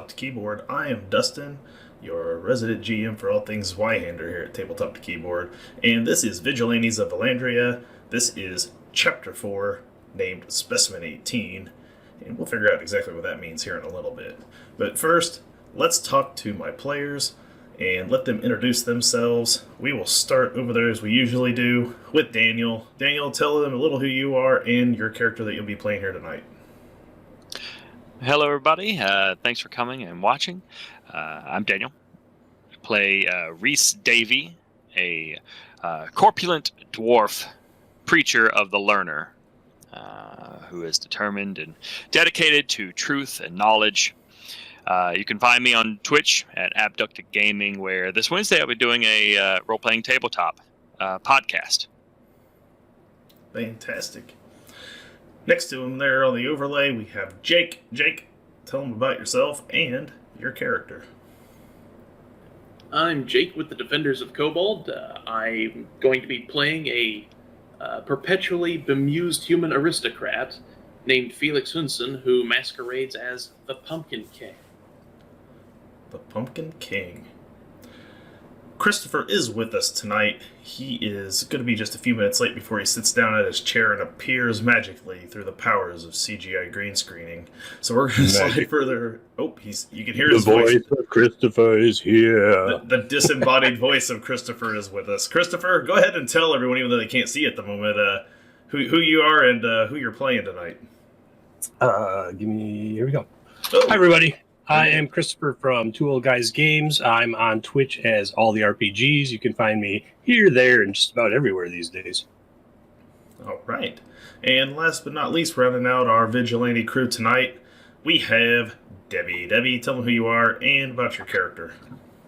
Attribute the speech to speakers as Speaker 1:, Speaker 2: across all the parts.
Speaker 1: Tabletop to Keyboard. I am Dustin, your resident GM for all things Zweihander here at Tabletop to Keyboard, and this is Vigilantes of Vallandria. This is Chapter 4, named Specimen 18, and we'll figure out exactly what that means here in a little bit. But first, let's talk to my players and let them introduce themselves. We will start over there as we usually do with Daniel. Daniel, tell them a little who you are and your character that you'll be playing here tonight.
Speaker 2: Hello, everybody. Thanks for coming and watching. I'm Daniel. I play Reese Davey, a corpulent dwarf preacher of the learner who is determined and dedicated to truth and knowledge. You can find me on Twitch at Abducted Gaming, where this Wednesday I'll be doing a role-playing tabletop podcast.
Speaker 1: Fantastic. Next to him there on the overlay, we have Jake. Jake, tell them about yourself and your character.
Speaker 3: I'm Jake with the Defenders of Kobold. I'm going to be playing a perpetually bemused human aristocrat named Felix Hunson, who masquerades as the Pumpkin King.
Speaker 1: The Pumpkin King. Christopher is with us tonight. He is going to be just a few minutes late before he sits down at his chair and appears magically through the powers of CGI green screening. So we're going to slide further. Oh, you can hear his voice.
Speaker 4: The voice of Christopher is here.
Speaker 1: The disembodied voice of Christopher is with us. Christopher, go ahead and tell everyone, even though they can't see you at the moment, who you are and who you're playing tonight.
Speaker 4: Here we go.
Speaker 1: Oh.
Speaker 4: Hi, everybody. I am Christopher from Two Old Guys Games. I'm on Twitch as All the RPGs. You can find me here, there, and just about everywhere these days.
Speaker 1: All right. And last but not least, rounding out our vigilante crew tonight, we have Debbie. Debbie, tell them who you are and about your character.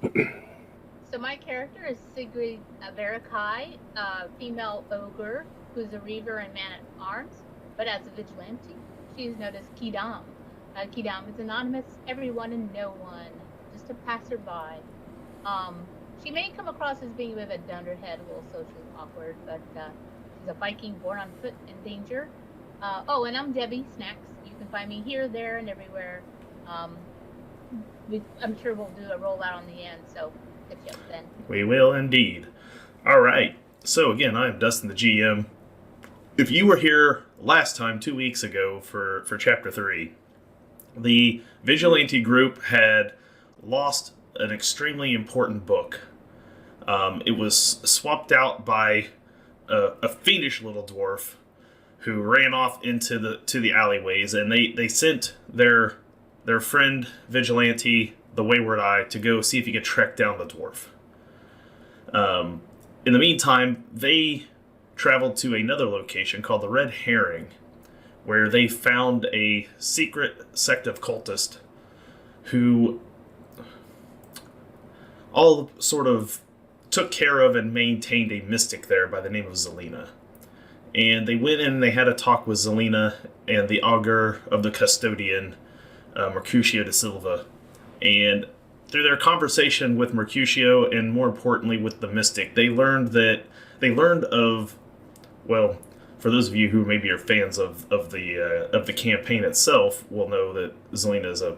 Speaker 5: So my character is Sigrid Verakai, a female ogre who's a reaver and man-at-arms, but as a vigilante, she is known as Kadam. Kadam is anonymous, everyone and no one, just a passerby. She may come across as being a bit of a dunderhead, a little socially awkward, but she's a Viking born on foot in danger. And I'm Debbie Snacks. You can find me here, there, and everywhere. I'm sure we'll do a rollout on the end, so catch you up then.
Speaker 1: We will indeed. All right. So again, I'm Dustin, the GM. If you were here last time, 2 weeks ago, for Chapter 3, the Vigilante group had lost an extremely important book. It was swapped out by a fiendish little dwarf who ran off into the alleyways, and they sent their friend Vigilante, the Wayward Eye, to go see if he could track down the dwarf. In the meantime, they traveled to another location called the Red Herring, where they found a secret sect of cultists who all sort of took care of and maintained a mystic there by the name of Zelina. And they went in and they had a talk with Zelina and the augur of the custodian, Mercutio de Silva. And through their conversation with Mercutio, and more importantly with the mystic, they learned of, well, for those of you who maybe are fans of the campaign itself, will know that Zelina is a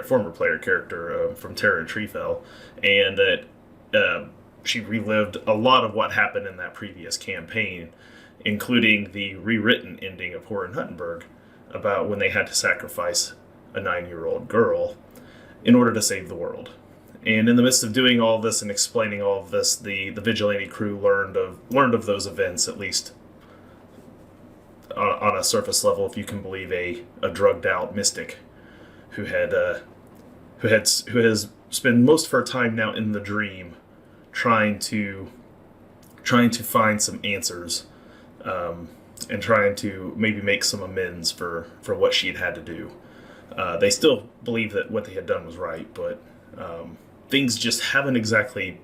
Speaker 1: former player character from Terra and Treefell, and that she relived a lot of what happened in that previous campaign, including the rewritten ending of Horror in Huttenberg, about when they had to sacrifice a 9-year-old girl in order to save the world. And in the midst of doing all this and explaining all of this, the vigilante crew learned of those events, at least on a surface level, if you can believe a drugged out mystic who has spent most of her time now in the dream trying to find some answers, and trying to maybe make some amends for what she had to do. They still believe that what they had done was right, but things just haven't exactly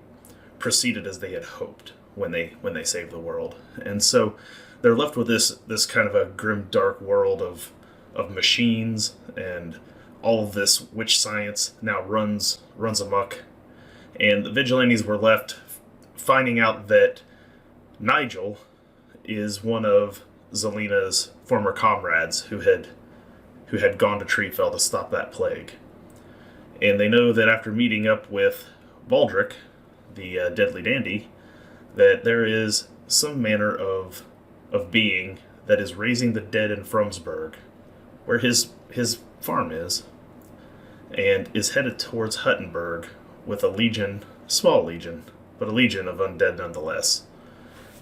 Speaker 1: proceeded as they had hoped when they saved the world. And so they're left with this kind of a grim, dark world of machines, and all of this witch science now runs amok. And the vigilantes were left finding out that Nigel is one of Zelina's former comrades who had gone to Treefell to stop that plague. And they know that after meeting up with Baldric, the deadly dandy, that there is some manner of being that is raising the dead in Frumsburg, where his farm is, and is headed towards Huttenberg with a legion, small legion, but a legion of undead nonetheless.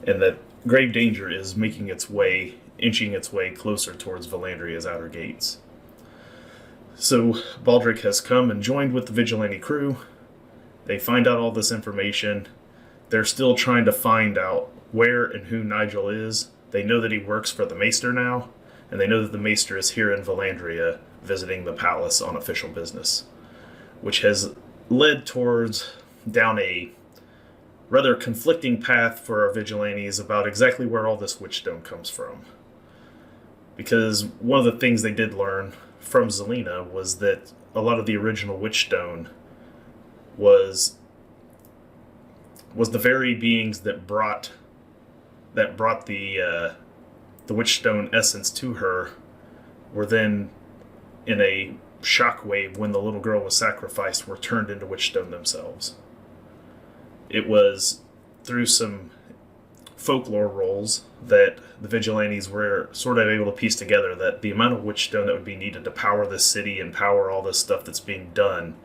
Speaker 1: And that grave danger is making its way, inching its way closer towards Vallandria's outer gates. So Baldric has come and joined with the vigilante crew. They find out all this information. They're still trying to find out where and who Nigel is. They know that he works for the Maester now, and they know that the Maester is here in Vallandria visiting the palace on official business, which has led towards down a rather conflicting path for our vigilantes about exactly where all this witchstone comes from. Because one of the things they did learn from Zelina was that a lot of the original witchstone was the very beings that brought the witchstone essence to her were then in a shockwave when the little girl was sacrificed were turned into witchstone themselves. It was through some folklore roles that the vigilantes were sort of able to piece together that the amount of witchstone that would be needed to power this city and power all this stuff that's being done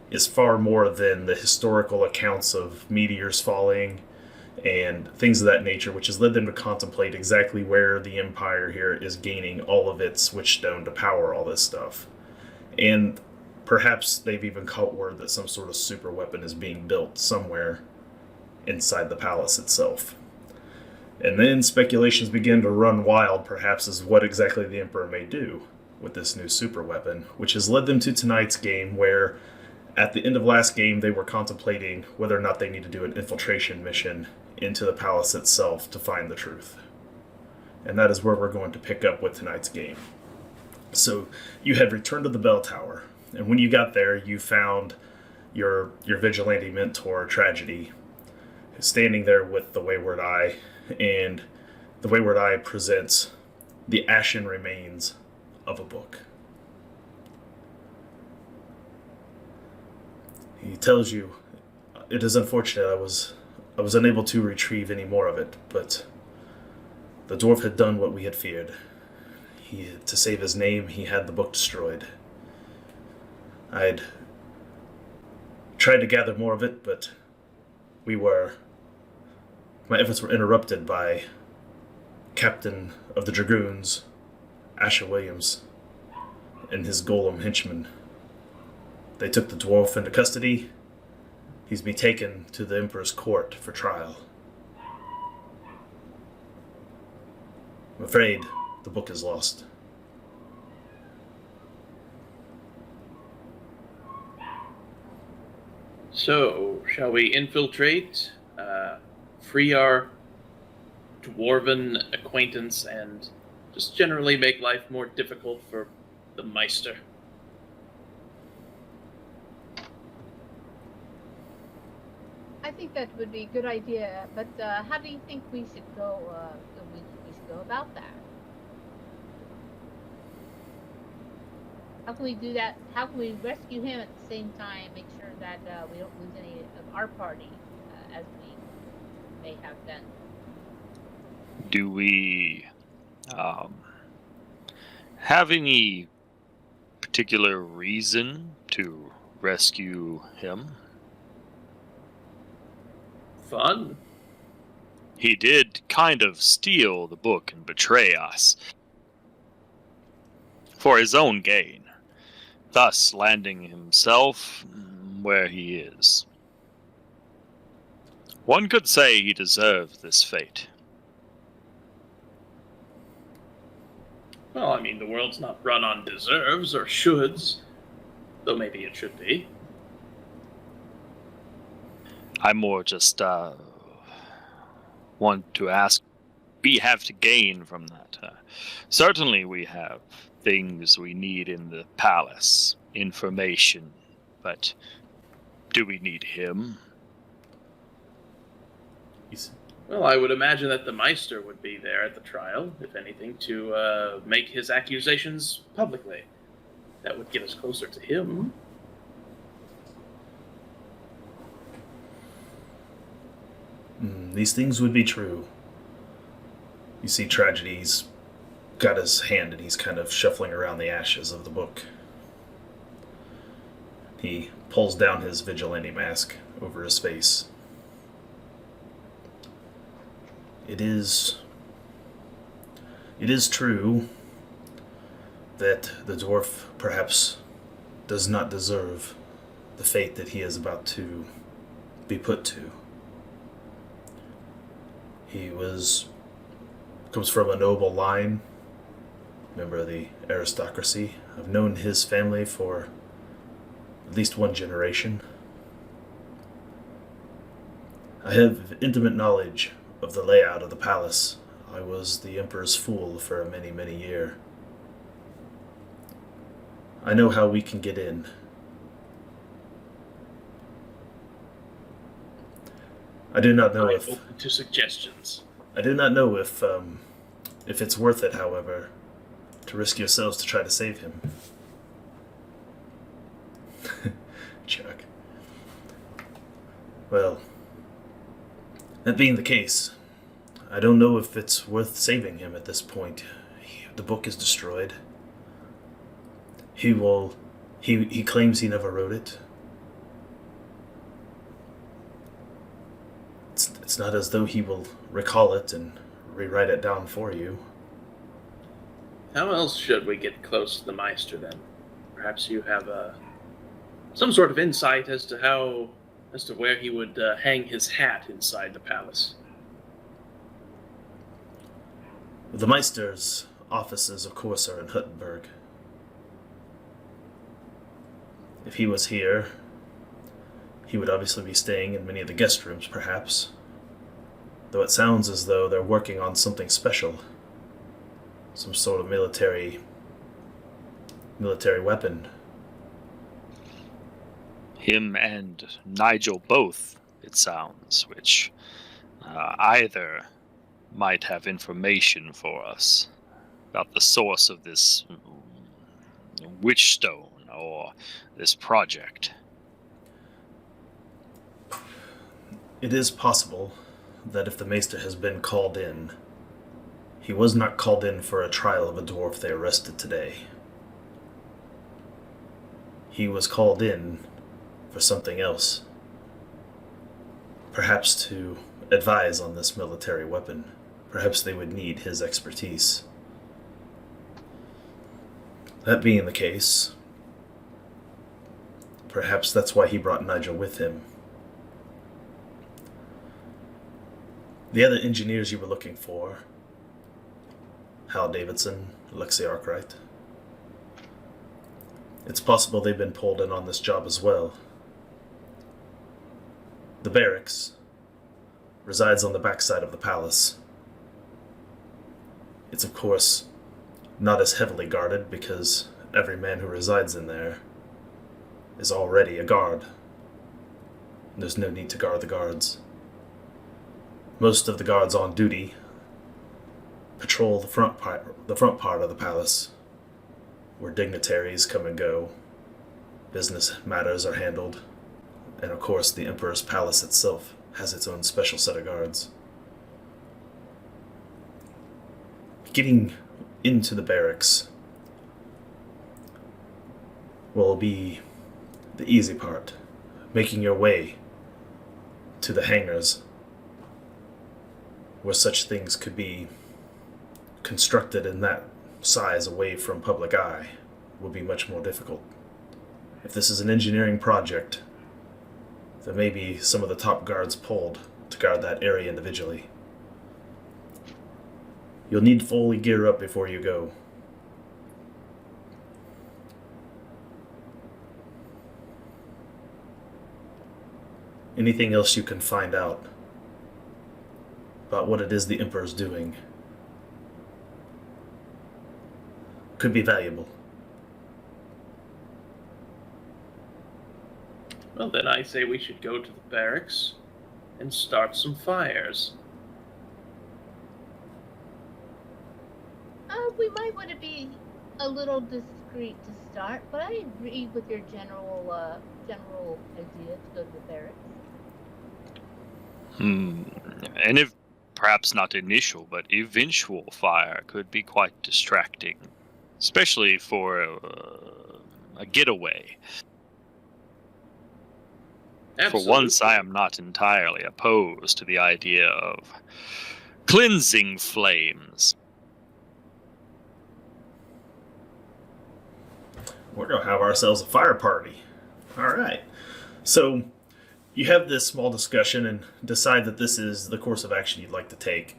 Speaker 1: is far more than the historical accounts of meteors falling and things of that nature, which has led them to contemplate exactly where the Empire here is gaining all of its witchstone to power all this stuff. And perhaps they've even caught word that some sort of super weapon is being built somewhere inside the palace itself. And then speculations begin to run wild, perhaps, as what exactly the Emperor may do with this new super weapon, which has led them to tonight's game, where at the end of last game they were contemplating whether or not they need to do an infiltration mission into the palace itself to find the truth. And that is where we're going to pick up with tonight's game. So you had returned to the bell tower, and when you got there, you found your vigilante mentor, Tragedy, standing there with the Wayward Eye, and the Wayward Eye presents the ashen remains of a book. He tells you, it is unfortunate I was unable to retrieve any more of it, but the dwarf had done what we had feared. To save his name, he had the book destroyed. I had tried to gather more of it, but my efforts were interrupted by Captain of the Dragoons, Asher Williams, and his golem henchmen. They took the dwarf into custody. He's been taken to the Emperor's court for trial. I'm afraid the book is lost.
Speaker 3: So, shall we infiltrate, free our dwarven acquaintance, and just generally make life more difficult for the Meister?
Speaker 5: I think that would be a good idea, but how do you think we should go? We should go about that. How can we do that? How can we rescue him at the same time? Make sure that we don't lose any of our party, as we may have done.
Speaker 2: Do we have any particular reason to rescue him?
Speaker 3: Fun.
Speaker 2: He did kind of steal the book and betray us for his own gain, thus landing himself where he is. One could say he deserved this fate.
Speaker 3: Well, I mean, the world's not run on deserves or shoulds, though maybe it should be.
Speaker 2: I more just want to ask, we have to gain from that. Certainly we have things we need in the palace, information, but do we need him?
Speaker 3: Well, I would imagine that the Meister would be there at the trial, if anything, to make his accusations publicly. That would get us closer to him.
Speaker 1: These things would be true. You see, Tragedy's got his hand and he's kind of shuffling around the ashes of the book. He pulls down his vigilante mask over his face. It is true that the dwarf perhaps does not deserve the fate that he is about to be put to. He comes from a noble line, member of the aristocracy. I've known his family for at least one generation. I have intimate knowledge of the layout of the palace. I was the Emperor's fool for many, many years. I know how we can get in. I do not know
Speaker 3: I'm
Speaker 1: if
Speaker 3: open to suggestions.
Speaker 1: if it's worth it, however, to risk yourselves to try to save him. Chuck. Well, that being the case, I don't know if it's worth saving him at this point. The book is destroyed. He claims he never wrote it. It's not as though he will recall it and rewrite it down for you.
Speaker 3: How else should we get close to the Meister, then? Perhaps you have some sort of insight as to where he would hang his hat inside the palace.
Speaker 1: The Meister's offices, of course, are in Huttenberg. If he was here, he would obviously be staying in many of the guest rooms, perhaps. Though it sounds as though they're working on something special. Some sort of military weapon.
Speaker 2: Him and Nigel both, it sounds, which either might have information for us about the source of this witch stone or this project.
Speaker 1: It is possible that if the Maester has been called in, he was not called in for a trial of a dwarf they arrested today. He was called in for something else. Perhaps to advise on this military weapon. Perhaps they would need his expertise. That being the case, perhaps that's why he brought Nigel with him. The other engineers you were looking for, Hal Davidson, Alexei Arkwright, it's possible they've been pulled in on this job as well. The barracks resides on the backside of the palace. It's of course not as heavily guarded because every man who resides in there is already a guard. There's no need to guard the guards. Most of the guards on duty patrol the front part of the palace, where dignitaries come and go, business matters are handled, and of course the Emperor's palace itself has its own special set of guards. Getting into the barracks will be the easy part. Making your way to the hangars where such things could be constructed in that size away from public eye will be much more difficult. If this is an engineering project, there may be some of the top guards pulled to guard that area individually. You'll need to fully gear up before you go. Anything else you can find out about what it is the Emperor's doing could be valuable.
Speaker 3: Well, then I say we should go to the barracks and start some fires.
Speaker 5: We might want to be a little discreet to start, but I agree with your general idea to go to the barracks.
Speaker 2: And if perhaps not initial, but eventual fire could be quite distracting, especially for a getaway.
Speaker 3: Absolutely.
Speaker 2: For once, I am not entirely opposed to the idea of cleansing flames.
Speaker 1: We're going to have ourselves a fire party. All right. So you have this small discussion and decide that this is the course of action you'd like to take.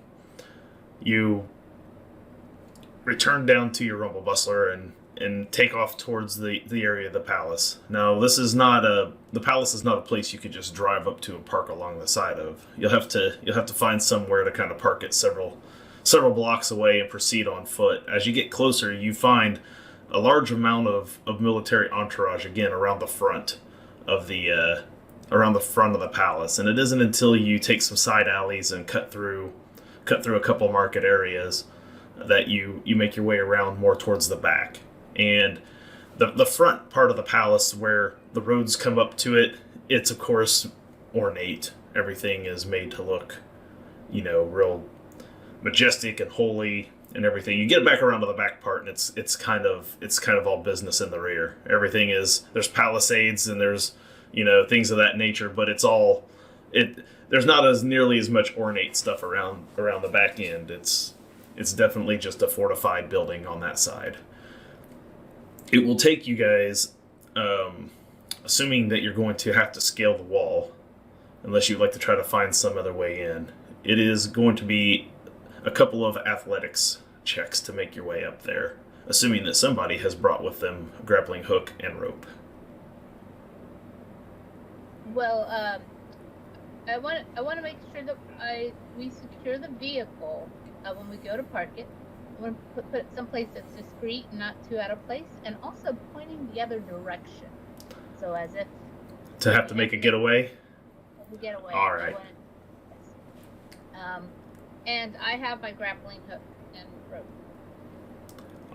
Speaker 1: You return down to your rumble bustler and take off towards the area of the palace. Now, the palace is not a place you could just drive up to and park along the side of. You'll have to find somewhere to kind of park it several blocks away and proceed on foot. As you get closer, you find a large amount of military entourage again around the front of the palace, and it isn't until you take some side alleys and cut through a couple market areas that you make your way around more towards the back. And the front part of the palace, where the roads come up to it, it's of course ornate. Everything is made to look, real majestic and holy and everything. You get back around to the back part, and it's kind of all business in the rear. Everything there's palisades and there's things of that nature, but there's not as nearly as much ornate stuff around the back end. It's definitely just a fortified building on that side. It will take you guys, assuming that you're going to have to scale the wall, unless you'd like to try to find some other way in. It is going to be a couple of athletics checks to make your way up there, assuming that somebody has brought with them a grappling hook and rope.
Speaker 5: Well, I want to make sure that we secure the vehicle when we go to park it. I want to put it someplace that's discreet and not too out of place, and also pointing the other direction. So as if
Speaker 1: to have to make a getaway. All right.
Speaker 5: And I have my grappling hook and rope.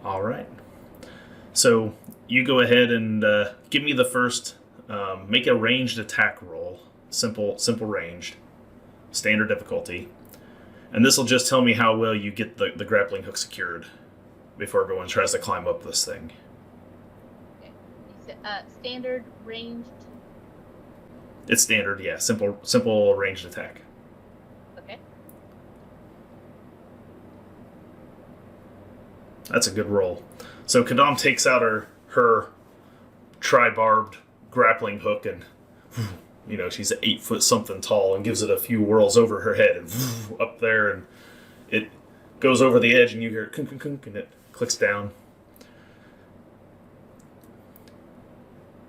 Speaker 1: All right. So you go ahead and give me the first. Make a ranged attack roll. Simple ranged. Standard difficulty. And this will just tell me how well you get the grappling hook secured before everyone tries to climb up this thing.
Speaker 5: Okay. Standard ranged.
Speaker 1: It's standard, yeah. Simple ranged attack.
Speaker 5: Okay.
Speaker 1: That's a good roll. So Kadam takes out her tri-barbed grappling hook, and she's 8 foot something tall, and gives it a few whirls over her head and up there, and it goes over the edge, and you hear it kunk, kunk, kunk, and it clicks down.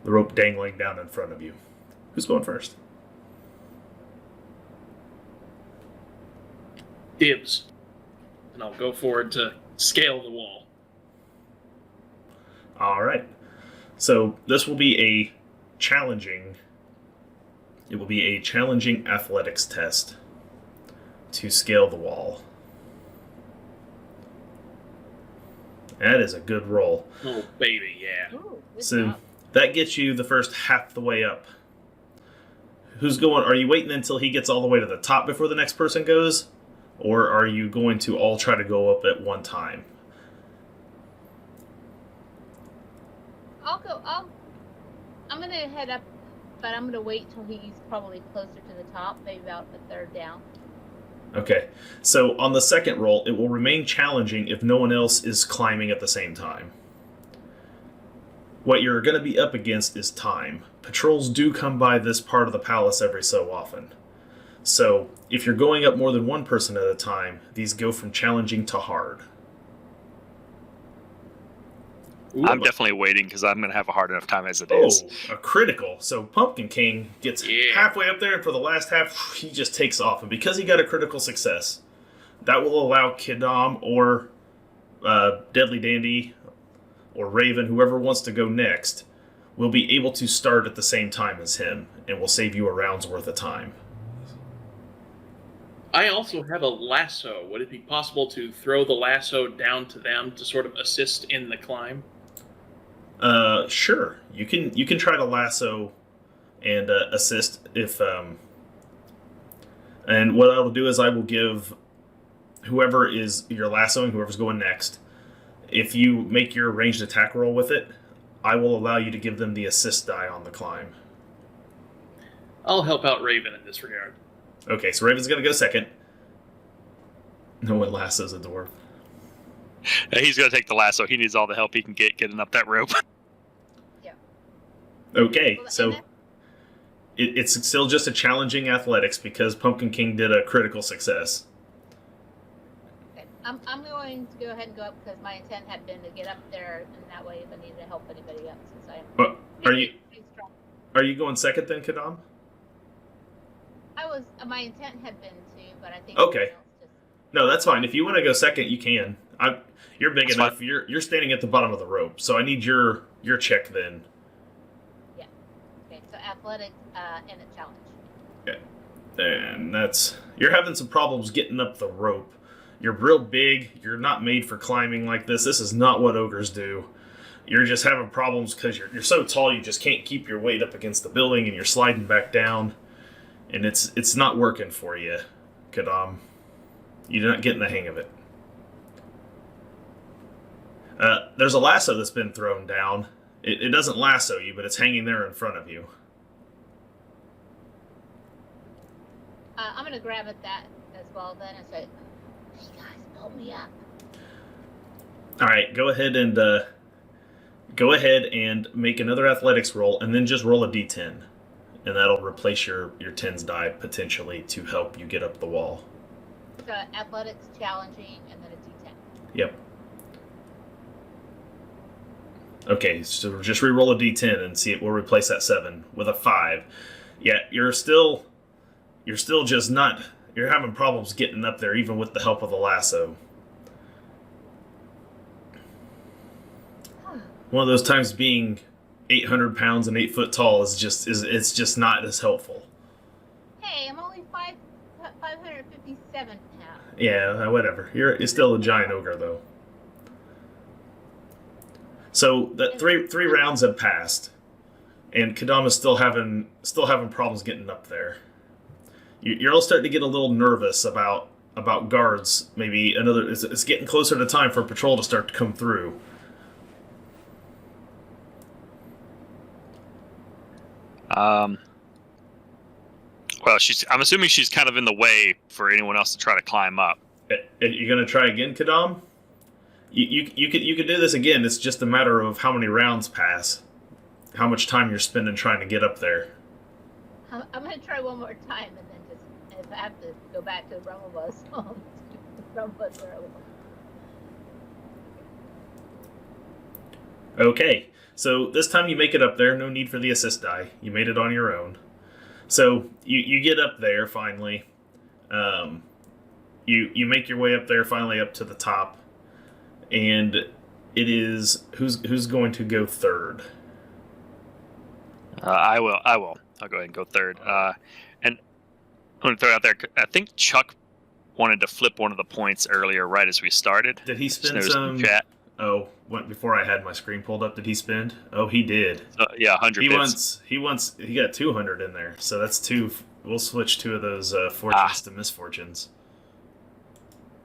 Speaker 1: The rope dangling down in front of you. Who's going first?
Speaker 3: Dibs. And I'll go forward to scale the wall.
Speaker 1: All right. So this will be a challenging athletics test to scale the wall. That is a good roll.
Speaker 3: Oh, baby, yeah.
Speaker 5: Ooh, good
Speaker 1: So
Speaker 5: job.
Speaker 1: that gets you the first half the way up. Are you waiting until he gets all the way to the top before the next person goes? Or are you going to all try to go up at one time?
Speaker 5: I'm going to head up, but I'm going to wait till he's probably closer to the top, maybe about the third down.
Speaker 1: Okay, so on the second roll, it will remain challenging if no one else is climbing at the same time. What you're going to be up against is time. Patrols do come by this part of the palace every so often. So, if you're going up more than one person at a time, these go from challenging to hard.
Speaker 3: Ooh,
Speaker 2: I'm definitely waiting because I'm going to have a hard enough time as it is.
Speaker 1: Oh, a critical. So Pumpkin King gets halfway up there, and for the last half, he just takes off. And because he got a critical success, that will allow Kadam or Deadly Dandy or Raven, whoever wants to go next, will be able to start at the same time as him, and will save you a round's worth of time.
Speaker 3: I also have a lasso. Would it be possible to throw the lasso down to them to sort of assist in the climb?
Speaker 1: Sure. You can try to lasso and assist if And what I'll do is I will give whoever is you're lassoing, whoever's going next, if you make your ranged attack roll with it, I will allow you to give them the assist die on the climb.
Speaker 3: I'll help out Raven in this regard.
Speaker 1: Okay, so Raven's going to go second. No one lassos a dwarf.
Speaker 2: He's going to take the lasso. He needs all the help he can get getting up that rope.
Speaker 1: Okay,
Speaker 5: Well,
Speaker 1: so
Speaker 5: and
Speaker 1: it's still just a challenging athletics because Pumpkin King did a critical success.
Speaker 5: okay. I'm going to go ahead and go up because my intent had been to get up there, and that way if I needed to help anybody else, since I'm
Speaker 1: But
Speaker 5: pretty strong.
Speaker 1: are you going second then, Kadam?
Speaker 5: My intent had been to, but I think
Speaker 1: Okay.
Speaker 5: everyone else just
Speaker 1: No, that's fine. If you want to go second, you can. You're big
Speaker 2: That's
Speaker 1: enough. You're standing at the bottom of the rope, so I need your check then.
Speaker 5: okay. So athletics and a challenge.
Speaker 1: And you're having some problems getting up the rope. You're real big. You're not made for climbing like this. This is not what ogres do. You're just having problems because you're so tall you just can't keep your weight up against the building and you're sliding back down. And it's not working for you, Kadam. You're not getting the hang of it. There's a lasso that's been thrown down. It doesn't lasso you, but it's hanging there in front of you.
Speaker 5: I'm gonna grab at that as well then and say, "Hey guys, help me up."
Speaker 1: All right, go ahead and make another athletics roll, and then just roll a d10, and that'll replace your 10's die potentially to help you get up the wall.
Speaker 5: So athletics, challenging, and then a D10.
Speaker 1: Yep. Okay, so just re-roll a d10 and see it will replace that 7 with a 5. Yeah, you're still just not. You're having problems getting up there, even with the help of the lasso. One of those times being 800 pounds and 8 foot tall it's just not as helpful.
Speaker 5: Hey, I'm only 557 pounds.
Speaker 1: Yeah, whatever. You're still a giant ogre though. So that three rounds have passed, and Kadam is still having problems getting up there. You're all starting to get a little nervous about guards. Maybe it's getting closer to time for a patrol to start to come through.
Speaker 2: Well, I'm assuming she's kind of in the way for anyone else to try to climb up.
Speaker 1: You're gonna try again, Kadam? You could do this again. It's just a matter of how many rounds pass, how much time you're spending trying to get up there.
Speaker 5: I'm gonna try one more time, and then just if I have to go back to the Rumble Bus, where I was.
Speaker 1: Okay, so this time you make it up there. No need for the assist die. You made it on your own. So you get up there finally. You make your way up there finally up to the top, and it is who's going to go third?
Speaker 2: I will. I'll go ahead and go third. And I'm going to throw it out there. I think Chuck wanted to flip one of the points earlier, right as we started.
Speaker 1: Did he
Speaker 2: Just
Speaker 1: spend
Speaker 2: noticed in
Speaker 1: some?
Speaker 2: chat.
Speaker 1: Oh, before I had my screen pulled up, did he spend? Oh, he did.
Speaker 2: Yeah, 100 bits.
Speaker 1: He got 200 in there, so that's 2. We'll switch 2 of those fortunes to misfortunes.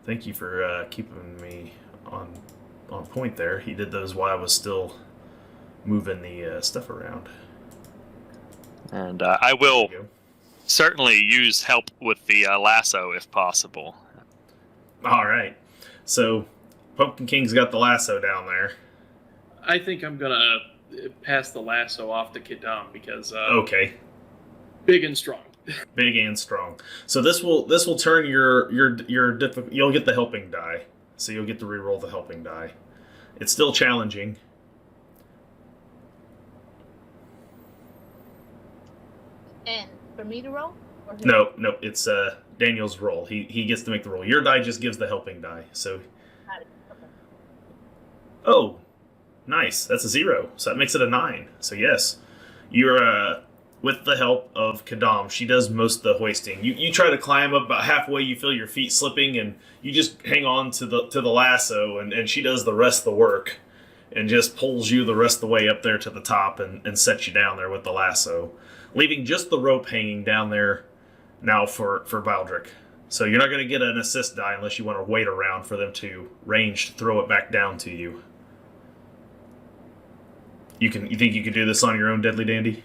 Speaker 1: Thank you for keeping me on point there. He did those while I was still moving the stuff around.
Speaker 2: And I will certainly use help with the lasso if possible.
Speaker 1: All right. So Pumpkin King's got the lasso down there.
Speaker 3: I think I'm gonna pass the lasso off to Kadam because
Speaker 1: Okay.
Speaker 3: big and strong.
Speaker 1: Big and strong. So this will turn your you'll get the helping die. So you'll get to re-roll the helping die. It's still challenging.
Speaker 5: And for me to roll? Or who?
Speaker 1: No, it's Daniel's roll. He gets to make the roll. Your die just gives the helping die. So
Speaker 5: Got it. Okay.
Speaker 1: oh, nice. That's a 0. So that makes it a 9. So yes, you're with the help of Kadam. She does most of the hoisting. You try to climb up about halfway. You feel your feet slipping, and you just hang on to the lasso, and she does the rest of the work, and just pulls you the rest of the way up there to the top, and sets you down there with the lasso, leaving just the rope hanging down there now for Baldric. So you're not going to get an assist die unless you want to wait around for them to range throw it back down to you. You think you can do this on your own, Deadly Dandy?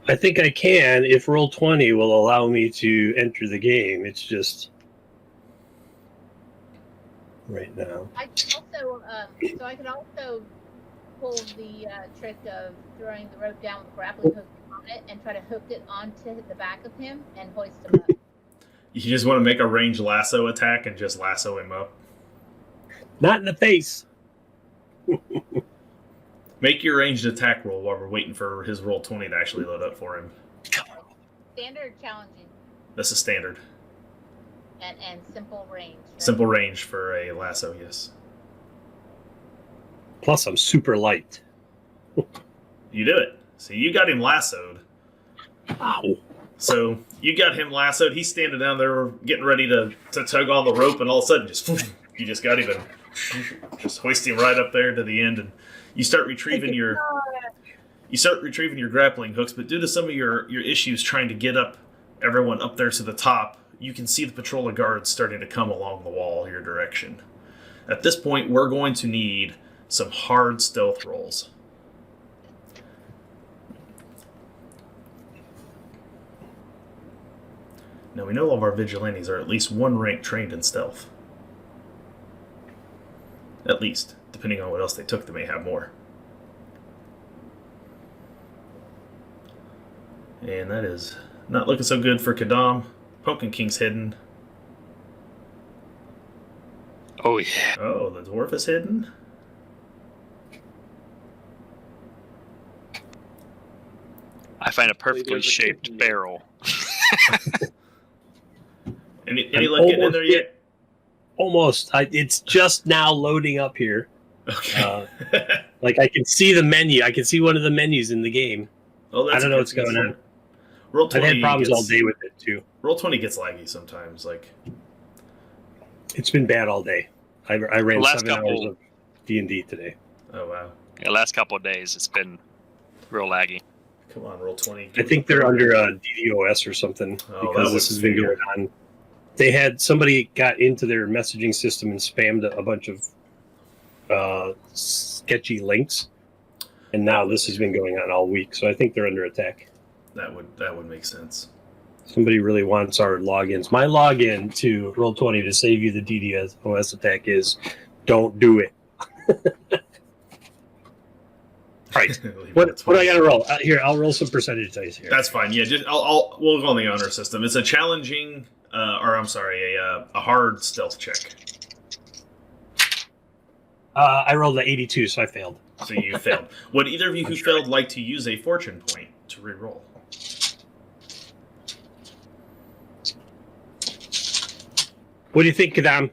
Speaker 4: I think I can if Roll20 will allow me to enter the game. It's just right now.
Speaker 5: I can also, so I can also pull the trick of throwing the rope down with grappling hook on it and try to hook it onto the back of him and hoist him up.
Speaker 1: You just want to make a ranged lasso attack and just lasso him up.
Speaker 4: Not in the face.
Speaker 1: Make your ranged attack roll while we're waiting for his Roll20 to actually load up for him.
Speaker 5: Standard, challenging,
Speaker 1: This is standard.
Speaker 5: and simple range. Right?
Speaker 1: Simple range for a lasso, yes.
Speaker 4: Plus, I'm super light.
Speaker 1: You do it. See, you got him lassoed.
Speaker 4: Ow.
Speaker 1: So you got him lassoed. He's standing down there getting ready to tug on the rope, and all of a sudden, you just got him and just hoist him right up there to the end, and you start retrieving your grappling hooks. But due to some of your issues trying to get everyone up there to the top, you can see the patrol of guards starting to come along the wall your direction. At this point, we're going to need some hard stealth rolls. Now, we know all of our vigilantes are at least one rank trained in stealth. At least. Depending on what else they took, they may have more. And that is not looking so good for Kadam. Pumpkin King's hidden.
Speaker 2: Oh, yeah.
Speaker 1: Oh, the dwarf is hidden?
Speaker 2: I find a perfectly
Speaker 3: There's a
Speaker 2: shaped
Speaker 3: kitten.
Speaker 2: barrel.
Speaker 1: Any luck getting in there yet?
Speaker 4: Almost. It's just now loading up here.
Speaker 1: Okay.
Speaker 4: Like I can see the menu. I can see one of the menus in the game.
Speaker 1: Oh,
Speaker 4: I don't know what's going on.
Speaker 1: Roll20
Speaker 4: I've had problems
Speaker 1: gets,
Speaker 4: all day with it too.
Speaker 1: Roll20 gets laggy sometimes. Like,
Speaker 4: It's been bad all day. I ran
Speaker 2: The last
Speaker 4: 7 hours
Speaker 2: couple-
Speaker 4: of D&D today.
Speaker 1: oh wow.
Speaker 2: The last couple of days, it's been real laggy.
Speaker 1: Come on, Roll20.
Speaker 4: I think they're under DDoS or something
Speaker 1: Oh, that
Speaker 4: because
Speaker 1: would
Speaker 4: this has been
Speaker 1: figure.
Speaker 4: going on. They had somebody got into their messaging system and spammed a bunch of sketchy links, and now this has been going on all week. So I think they're under attack.
Speaker 1: That would make sense.
Speaker 4: Somebody really wants our logins. My login to Roll20 to save you the DDoS attack is don't do it. Right. What do I got to roll? Here, I'll roll some percentage dice here.
Speaker 1: That's fine. Yeah, just we'll go on the honor system. It's a challenging, a hard stealth check.
Speaker 4: I rolled an 82, so I failed.
Speaker 1: So you failed. Would either of you who failed like to use a fortune point to re-roll?
Speaker 4: What do you think, Kadam?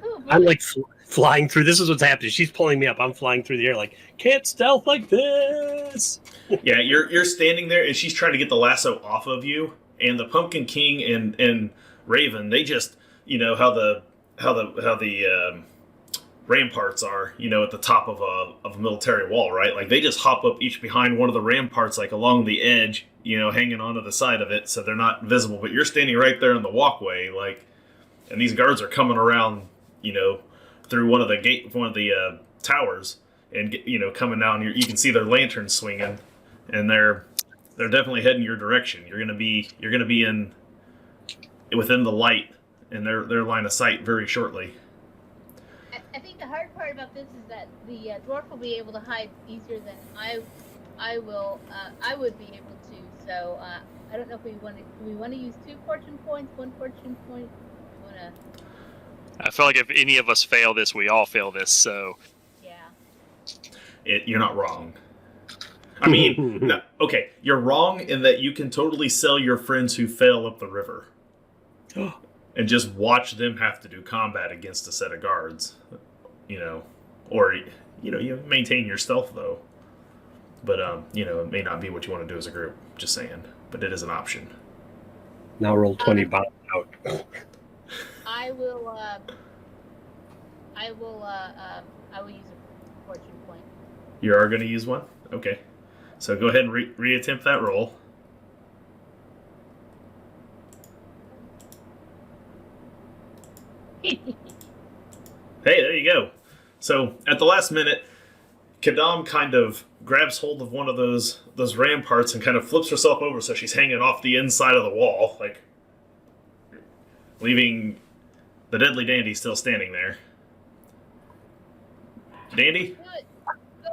Speaker 5: Ooh,
Speaker 4: I'm like flying through. This is what's happening. She's pulling me up. I'm flying through the air like, can't stealth like this.
Speaker 1: Yeah, you're standing there, and she's trying to get the lasso off of you. And the Pumpkin King and Raven, they just, you know how the ramparts are, you know, at the top of a military wall, right? Like they just hop up each behind one of the ramparts, like along the edge, you know, hanging onto the side of it, so they're not visible. But you're standing right there in the walkway, like, and these guards are coming around, you know, through one of the towers, and you know, coming down. You can see their lanterns swinging, and they're definitely heading your direction. You're gonna be in within the light in their line of sight very shortly.
Speaker 5: I think the hard part about this is that the dwarf will be able to hide easier than I would be able to. So I don't know if we want to use 2 fortune points, 1 fortune point. We want to.
Speaker 2: I feel like if any of us fail this, we all fail this. So
Speaker 5: Yeah.
Speaker 1: You're not wrong. I mean, no, okay, you're wrong in that you can totally sell your friends who fail up the river and just watch them have to do combat against a set of guards, you know, or, you know, you maintain your stealth though. But, you know, it may not be what you want to do as a group, just saying, but it is an option.
Speaker 4: Now roll 20 bombs out.
Speaker 5: I will use a fortune point.
Speaker 1: You are going to use one? Okay. So go ahead and re-attempt that roll. Hey, there you go. So at the last minute, Kadam kind of grabs hold of one of those ramparts and kind of flips herself over so she's hanging off the inside of the wall, like leaving the deadly Dandy still standing there. Dandy?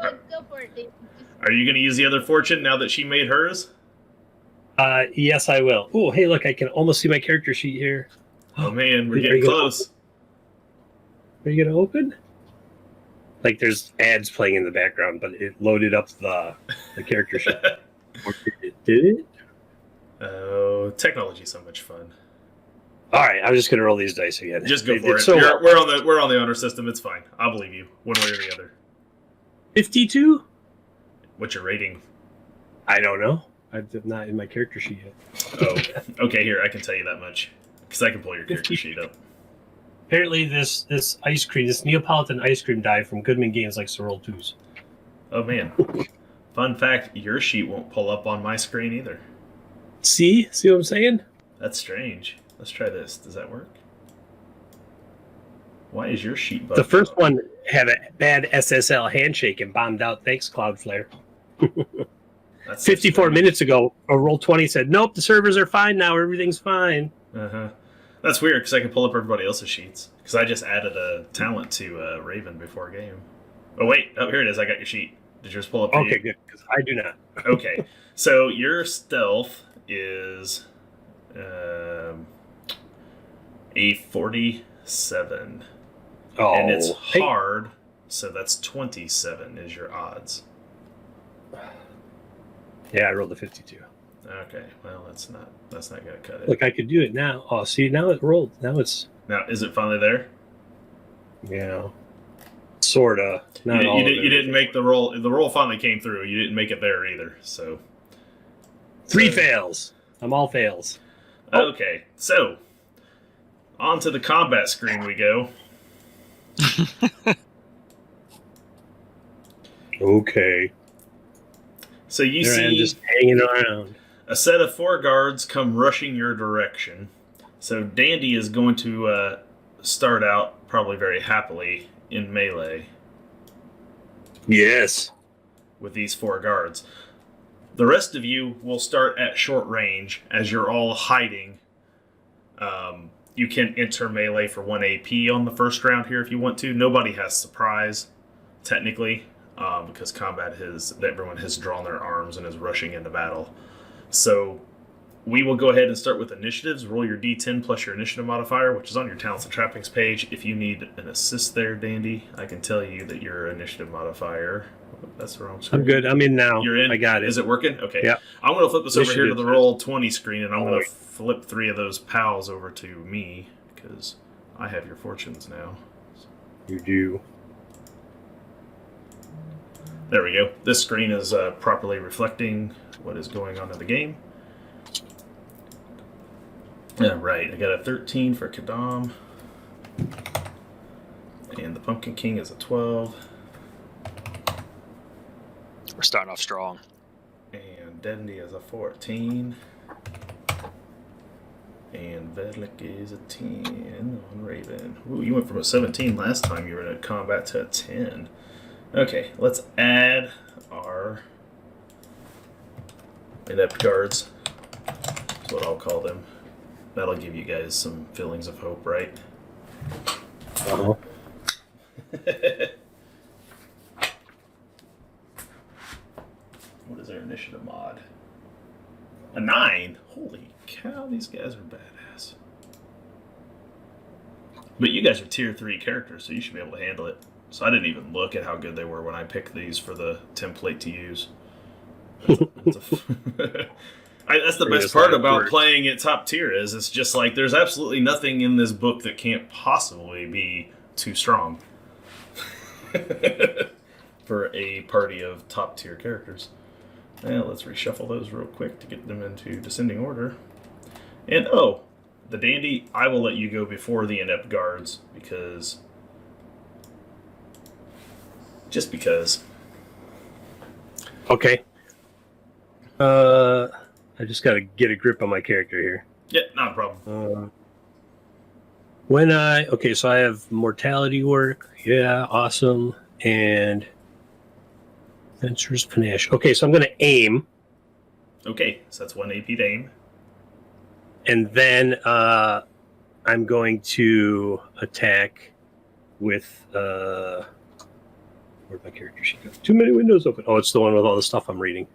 Speaker 5: Go for it, Dave.
Speaker 1: Are you going to use the other fortune now that she made hers?
Speaker 4: Yes, I will. Oh, hey, look, I can almost see my character sheet here.
Speaker 1: Oh man, we're
Speaker 4: Are
Speaker 1: getting
Speaker 4: you gonna
Speaker 1: close.
Speaker 4: Are you going to open? Like, there's ads playing in the background, but it loaded up the character sheet. Or did it?
Speaker 1: Oh, technology's so much fun.
Speaker 4: All right, I'm just going to roll these dice again.
Speaker 1: Just go for it.
Speaker 4: So
Speaker 1: we're on the honor system. It's fine. I'll believe you, one way or the other.
Speaker 4: 52?
Speaker 1: What's your rating?
Speaker 4: I don't know. I'm not in my character sheet yet.
Speaker 1: Oh, okay. Here, I can tell you that much because I can pull your character sheet up.
Speaker 4: Apparently, this ice cream, this Neapolitan ice cream die from Goodman Games likes to roll 2s.
Speaker 1: Oh man. Fun fact: your sheet won't pull up on my screen either.
Speaker 4: See what I'm saying?
Speaker 1: That's strange. Let's try this. Does that work? Why is your sheet bugged
Speaker 4: The first
Speaker 1: out?
Speaker 4: one had a bad SSL handshake and bombed out. Thanks, Cloudflare.
Speaker 1: That's so
Speaker 4: 54
Speaker 1: strange.
Speaker 4: minutes ago, a Roll20 said, nope, the servers are fine now. Everything's fine.
Speaker 1: Uh-huh. That's weird because I can pull up everybody else's sheets because I just added a talent to Raven before game. Oh wait, oh here it is. I got your sheet. Did yours pull up? For
Speaker 4: Okay,
Speaker 1: you?
Speaker 4: good, because I do not.
Speaker 1: Okay, so your stealth is a 47,
Speaker 4: Oh,
Speaker 1: and it's
Speaker 4: hey,
Speaker 1: hard, so that's 27 is your odds.
Speaker 4: yeah, I rolled a 52.
Speaker 1: Okay, well that's not gonna cut it.
Speaker 4: Look, I could do it now. Oh, see, now it rolled. Now it's,
Speaker 1: Now, is it finally there?
Speaker 4: sorta. Not all of it.
Speaker 1: You didn't make the roll. The roll finally came through. You didn't make it there either. So
Speaker 4: 3 fails. I'm all fails.
Speaker 1: okay, so on to the combat screen we go.
Speaker 4: Okay.
Speaker 1: So you
Speaker 4: There I am,
Speaker 1: see
Speaker 4: just hanging around.
Speaker 1: a set of 4 guards come rushing your direction. So Dandy is going to start out probably very happily in melee
Speaker 4: Yes.
Speaker 1: with these 4 guards. The rest of you will start at short range as you're all hiding. You can enter melee for 1 AP on the first round here if you want to. Nobody has surprise, technically, because everyone has drawn their arms and is rushing into battle. So we will go ahead and start with initiatives. Roll your D10 plus your initiative modifier, which is on your talents and trappings page. If you need an assist there, Dandy, I can tell you that your initiative modifier. That's the wrong screen.
Speaker 4: I'm good. I'm in now.
Speaker 1: You're in?
Speaker 4: I got it.
Speaker 1: Is it working? Okay.
Speaker 4: Yeah.
Speaker 1: I'm going to flip this over here to the
Speaker 4: Initiative.
Speaker 1: roll 20 screen, and I'm going
Speaker 4: Oh,
Speaker 1: to flip 3 of those pals over to me because I have your fortunes now.
Speaker 4: You do.
Speaker 1: There we go. This screen is properly reflecting what is going on in the game. Right, I got a 13 for Kadam. And the Pumpkin King is a 12.
Speaker 2: We're starting off strong.
Speaker 1: And Dendy is a 14. And Vedlik is a 10 on Raven. Ooh, you went from a 17 last time you were in combat to a 10. Okay, let's add our inept guards. That's what I'll call them. That'll give you guys some feelings of hope, right?
Speaker 4: Uh-huh.
Speaker 1: What is their initiative mod? A 9? Holy cow, these guys are badass. But you guys are tier 3 characters, so you should be able to handle it. So I didn't even look at how good they were when I picked these for the template to use. That's the best part about playing at top tier is it's just like there's absolutely nothing in this book that can't possibly be too strong for a party of top tier characters. Well, let's reshuffle those real quick to get them into descending order. And oh, the Dandy, I will let you go before the inept guards because just because.
Speaker 4: Okay. I just got to get a grip on my character here.
Speaker 1: Yeah, not a problem.
Speaker 4: So I have mortality work. Yeah, awesome. And adventurous panache. Okay, so I'm going to aim,
Speaker 1: Okay, so that's 1 AP to aim.
Speaker 4: and then I'm going to attack with where'd my character sheet go? Too many windows open. Oh, it's the one with all the stuff I'm reading.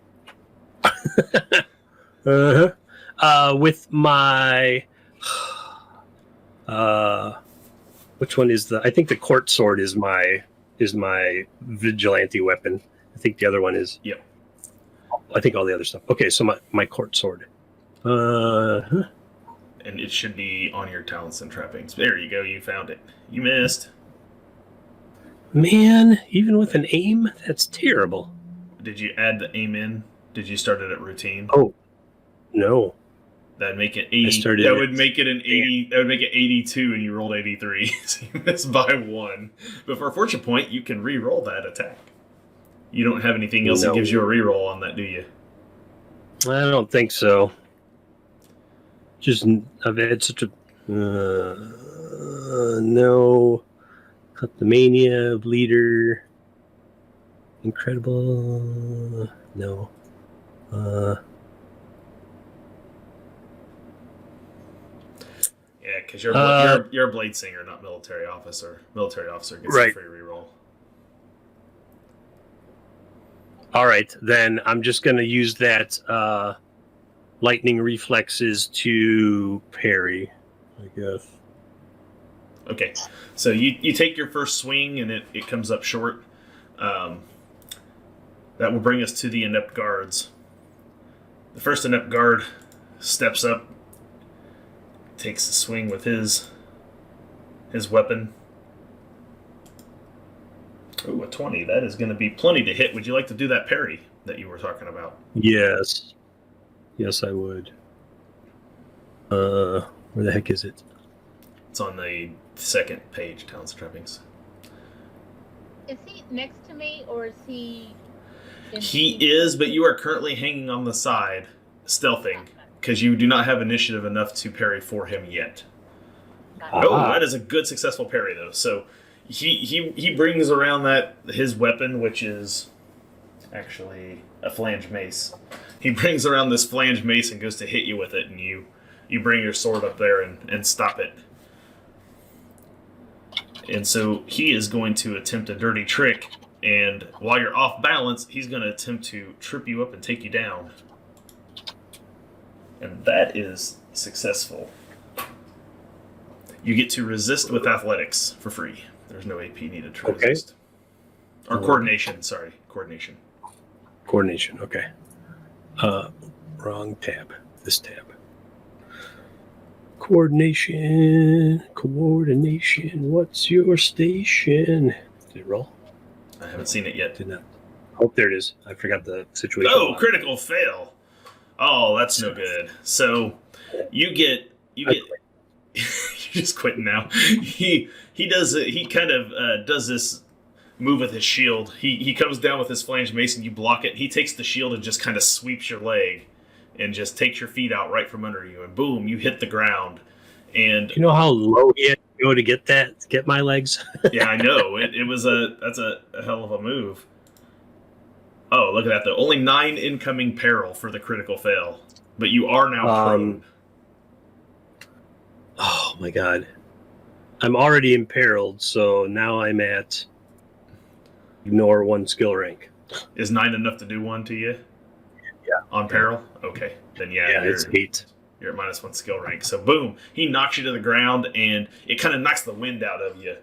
Speaker 4: With my which one is the? I think the court sword is my vigilante weapon. I think the other one is.
Speaker 1: Yep.
Speaker 4: I think all the other stuff. Okay, so my court sword.
Speaker 1: And it should be on your talents and trappings. There you go, you found it. You missed.
Speaker 4: Man, even with an aim, that's terrible.
Speaker 1: Did you add the aim in? Did you start it at routine?
Speaker 4: Oh, no.
Speaker 1: That'd make it 80. That would make it an 80. That would make it 82, and you rolled 83. So you missed by 1. But for a fortune point, you can re-roll that attack. You don't have anything else that gives you a re-roll on that, do you?
Speaker 4: I don't think so. Just I've had such a no. Kleptomania, bleeder, incredible. No.
Speaker 1: Yeah, because you're a blade singer, not military officer. Military officer gets a free reroll.
Speaker 4: All right, then I'm just going to use that lightning reflexes to parry, I guess.
Speaker 1: Okay, so you take your first swing and it comes up short. That will bring us to the inept guards. The first inept guard steps up, takes a swing with his weapon. Ooh, a 20. That is going to be plenty to hit. Would you like to do that parry that you were talking about?
Speaker 4: Yes. Yes, I would. Where the heck is it?
Speaker 1: It's on the second page, Talents and Trappings.
Speaker 5: Is he next to me, or is he...
Speaker 1: He is, but you are currently hanging on the side, stealthing, because you do not have initiative enough to parry for him yet. Oh, that is a good successful parry, though. So he brings around his weapon, which is actually a flange mace. He brings around this flange mace and goes to hit you with it, and you bring your sword up there and stop it. And so he is going to attempt a dirty trick, and while you're off balance, he's going to attempt to trip you up and take you down. And that is successful. You get to resist with athletics for free. There's no AP needed to resist. Or coordination, sorry. Coordination.
Speaker 4: Coordination, okay. Wrong tab. This tab. Coordination. What's your station? Did it roll?
Speaker 1: I haven't seen it yet.
Speaker 4: Did not. Oh, there it is. I forgot the situation.
Speaker 1: Oh, critical fail. Oh, that's no good. So you get you're just quitting now. He does it. He kind of does this move with his shield. He comes down with his flange mace and you block it. He takes the shield and just kind of sweeps your leg and just takes your feet out right from under you, and boom, you hit the ground. And
Speaker 4: you know how low he had to go to get my legs?
Speaker 1: Yeah, I know. That's a hell of a move. Oh, look at that though. Only 9 incoming peril for the critical fail, but you are now prone.
Speaker 4: Oh my god. I'm already imperiled, so now I'm at ignore 1 skill rank.
Speaker 1: Is 9 enough to do 1 to you?
Speaker 4: Yeah.
Speaker 1: On peril? Okay. Then
Speaker 4: yeah, it's 8.
Speaker 1: You're at -1 skill rank. So boom, he knocks you to the ground and it kind of knocks the wind out of you.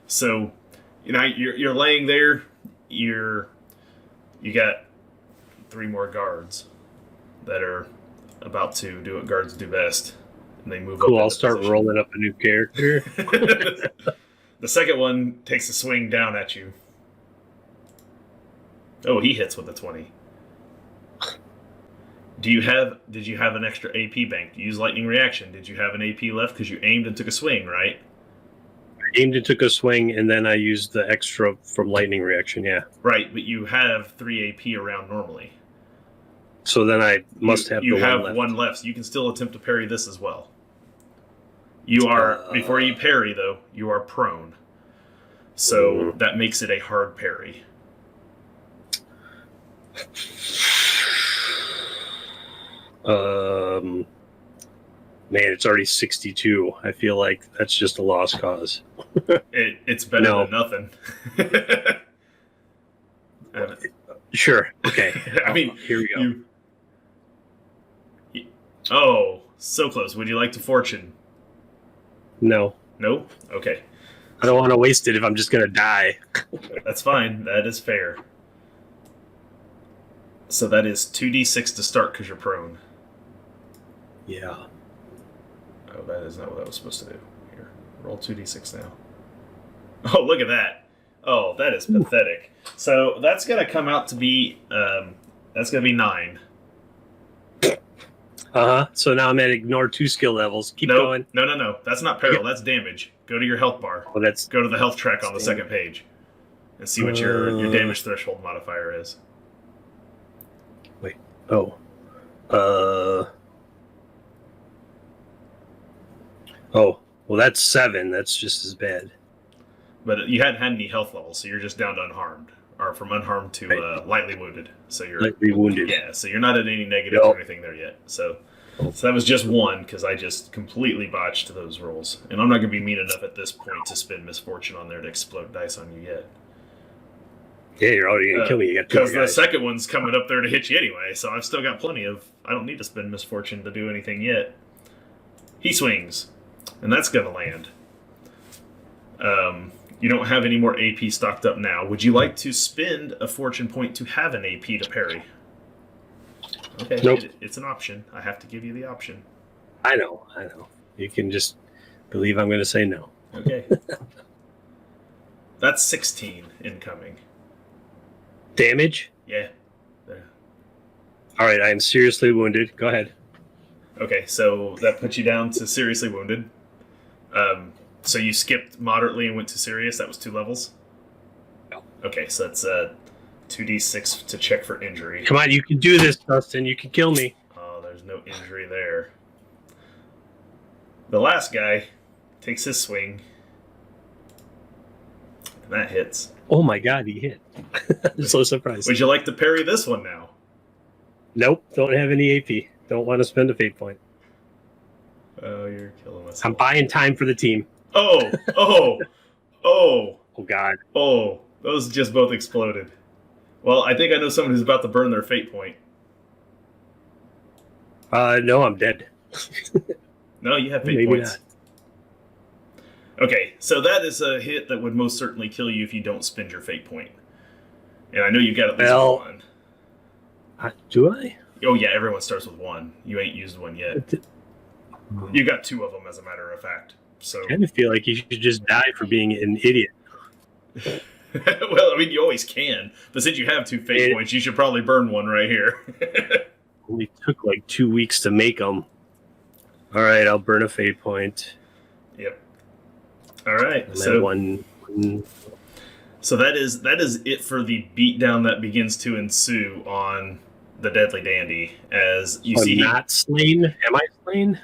Speaker 1: So, you're laying there, you got 3 more guards that are about to do what guards do best. And they move up.
Speaker 4: Cool, I'll start rolling up a new character.
Speaker 1: The second one takes a swing down at you. Oh, he hits with a 20. Did you have an extra AP bank? You use lightning reaction. Did you have an AP left because you aimed and took a swing, right?
Speaker 4: I aimed and took a swing, and then I used the extra from lightning reaction, yeah.
Speaker 1: Right, but you have 3 AP around normally.
Speaker 4: So then I must have
Speaker 1: you
Speaker 4: the
Speaker 1: have
Speaker 4: one left.
Speaker 1: 1 left. So you can still attempt to parry this as well. You are, before you parry, though, you are prone. So that makes it a hard parry.
Speaker 4: Man, it's already 62. I feel like that's just a lost cause.
Speaker 1: It's better than nothing.
Speaker 4: Sure. Okay.
Speaker 1: I mean,
Speaker 4: here we go.
Speaker 1: Oh, so close. Would you like to fortune?
Speaker 4: No.
Speaker 1: No? Okay.
Speaker 4: I don't want to waste it if I'm just going to die.
Speaker 1: That's fine. That is fair. So that is 2d6 to start because you're prone.
Speaker 4: Yeah.
Speaker 1: Oh, that is not what I was supposed to do. Here, roll 2d6 now. Oh, look at that. Oh, that is pathetic. So that's going to come out to be, that's going to be 9.
Speaker 4: So now I'm at ignore 2 skill levels. Keep going.
Speaker 1: No. That's not peril. That's damage. Go to your health bar.
Speaker 4: Oh, that's
Speaker 1: Go to the health track on the second page and see what your damage threshold modifier is.
Speaker 4: Wait. Oh. Oh. Well, that's 7. That's just as bad.
Speaker 1: But you hadn't had any health levels, so you're just down to unharmed. Or from unharmed to lightly wounded. So you're
Speaker 4: lightly wounded.
Speaker 1: Yeah, so you're not at any negatives or anything there yet. So that was just 1, because I just completely botched those rolls. And I'm not going to be mean enough at this point to spend misfortune on there to explode dice on you yet.
Speaker 4: Yeah, you're already going to kill me. You got 2 more
Speaker 1: Because the
Speaker 4: guys.
Speaker 1: second one's coming up there to hit you anyway, so I've still got plenty of... I don't need to spend misfortune to do anything yet. He swings, and that's going to land. You don't have any more AP stocked up now. Would you like to spend a fortune point to have an AP to parry? Okay,
Speaker 4: nope.
Speaker 1: It's an option. I have to give you the option.
Speaker 4: I know. You can just believe I'm going to say no.
Speaker 1: Okay. That's 16 incoming.
Speaker 4: Damage?
Speaker 1: Yeah. There.
Speaker 4: All right, I am seriously wounded. Go ahead.
Speaker 1: Okay, so that puts you down to seriously wounded. So you skipped moderately and went to serious. That was 2 levels?
Speaker 4: No.
Speaker 1: Okay, so that's 2d6 to check for injury.
Speaker 4: Come on, you can do this, Dustin. You can kill me.
Speaker 1: Oh, there's no injury there. The last guy takes his swing. And that hits.
Speaker 4: Oh my god, he hit. I'm so surprised.
Speaker 1: Would you like to parry this one now?
Speaker 4: Nope, don't have any AP. Don't want to spend a fate point.
Speaker 1: Oh, you're killing us.
Speaker 4: I'm buying time for the team.
Speaker 1: Oh!
Speaker 4: Oh god.
Speaker 1: Oh, those just both exploded. Well, I think I know someone who's about to burn their fate point.
Speaker 4: No, I'm dead.
Speaker 1: No, you have fate
Speaker 4: Maybe
Speaker 1: points. Not. Okay, so that is a hit that would most certainly kill you if you don't spend your fate point. And I know you've got at least 1.
Speaker 4: Do I?
Speaker 1: Oh yeah, everyone starts with 1. You ain't used 1 yet. You got 2 of them, as a matter of fact. So
Speaker 4: I kind of feel like you should just die for being an idiot.
Speaker 1: well, I mean, you always can, but since you have 2 fate points, you should probably burn 1 right here.
Speaker 4: Only took like 2 weeks to make them. All right, I'll burn a fate point.
Speaker 1: Yep. All right.
Speaker 4: And
Speaker 1: so
Speaker 4: one.
Speaker 1: So that is it for the beatdown that begins to ensue on the Deadly Dandy. As you see,
Speaker 4: not slain. Am I slain?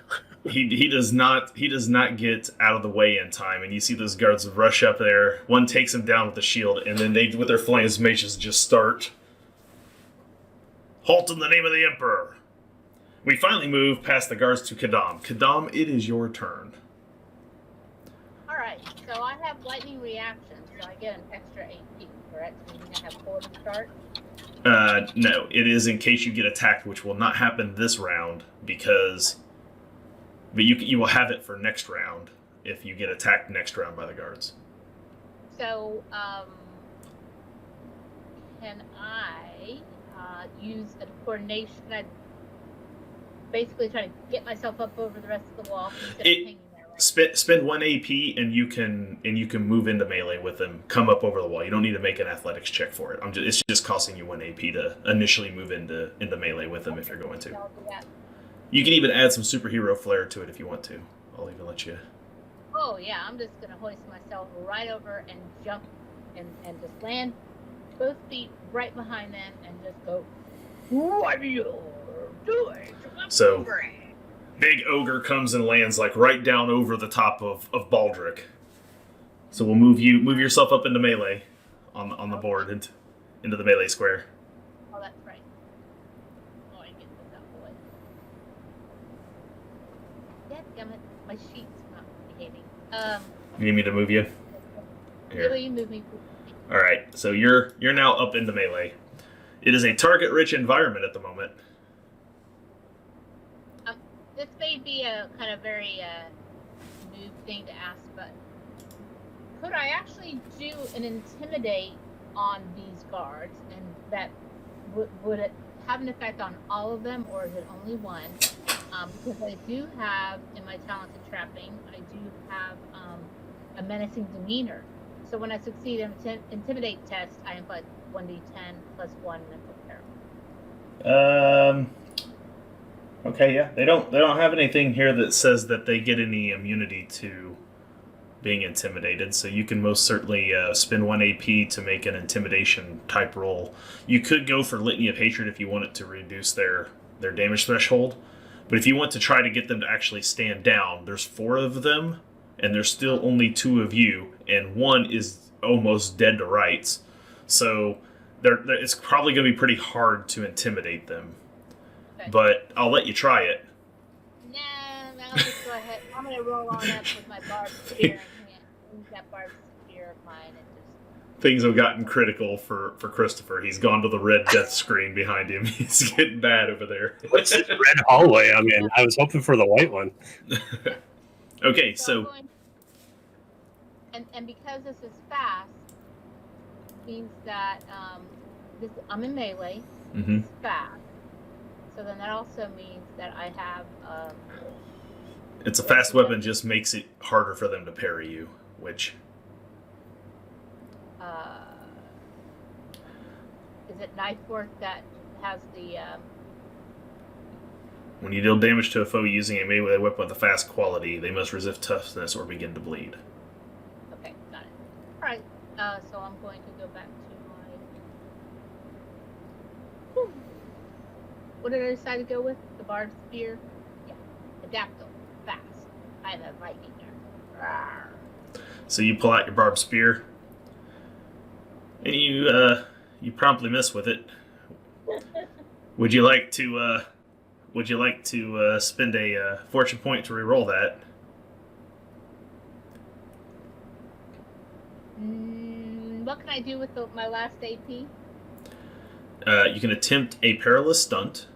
Speaker 1: He does not get out of the way in time, and you see those guards rush up there. One takes him down with the shield, and then they, with their flames maces, just start. Halt in the name of the Emperor. We finally move past the guards to Kadam. Kadam, it is your turn.
Speaker 5: All right, so I have lightning reaction, so I get an extra 18, correct? Meaning I have 4 to start.
Speaker 1: No, it is in case you get attacked, which will not happen this round because. But you will have it for next round if you get attacked next round by the guards.
Speaker 5: So, can I use a coordination? Can I basically try to get myself up over the rest of the wall instead of hanging there? Right?
Speaker 1: Spend 1 AP and you can move into melee with them. Come up over the wall. You don't need to make an athletics check for it. It's just costing you 1 AP to initially move into melee with them if you're going to.
Speaker 5: I'll do that.
Speaker 1: You can even add some superhero flair to it if you want to. I'll even let you.
Speaker 5: Oh yeah, I'm just gonna hoist myself right over and jump and just land both feet right behind them and just go. What are you doing?
Speaker 1: So big ogre comes and lands like right down over the top of Baldric. So we'll move yourself up into melee on the board into the melee square.
Speaker 5: Oh, that's right. Oh, I get this out of the way. Dadgummit, my sheet's not behaving.
Speaker 1: You need me to move you?
Speaker 5: Yeah, you move me.
Speaker 1: All right. So you're now up into melee. It is a target-rich environment at the moment.
Speaker 5: This may be a kind of very new thing to ask, but could I actually do an intimidate on these guards, and that would it have an effect on all of them, or is it only one? Because I do have in my talented trapping, I do have a menacing demeanor. So when I succeed in an intimidate test, I inflict 1d10 plus 1 mental peril.
Speaker 1: Okay, yeah. They don't have anything here that says that they get any immunity to being intimidated, so you can most certainly spend 1 AP to make an intimidation type roll. You could go for Litany of Hatred if you want it to reduce their damage threshold, but if you want to try to get them to actually stand down, there's 4 of them, and there's still only 2 of you, and 1 is almost dead to rights, so it's probably going to be pretty hard to intimidate them.
Speaker 5: Okay.
Speaker 1: But I'll let you try it.
Speaker 5: Nah, I'll just go ahead. I'm going to roll on up with my barbed spear and use that barbed spear of mine and just...
Speaker 1: Things have gotten critical for Christopher. He's gone to the red death screen behind him. He's getting bad over there.
Speaker 4: What's this red hallway I'm in? I was hoping for the white one.
Speaker 1: Okay, so
Speaker 5: and because this is fast, means that I'm in melee.
Speaker 1: Mhm.
Speaker 5: It's fast. So then that also means that I have...
Speaker 1: It's a fast weapon, just makes it harder for them to parry you, which...
Speaker 5: is it knife work that has the...
Speaker 1: When you deal damage to a foe using a melee weapon with a fast quality, they must resist toughness or begin to bleed.
Speaker 5: Okay, got it. Alright, so I'm going to go back to my... What did I decide to go with? The barbed spear? Yeah. Adaptable. Fast. I have a lightning there.
Speaker 1: So you pull out your barbed spear, and you promptly miss with it. Would you like to spend a fortune point to reroll that?
Speaker 5: What can I do with my last AP?
Speaker 1: You can attempt a perilous stunt,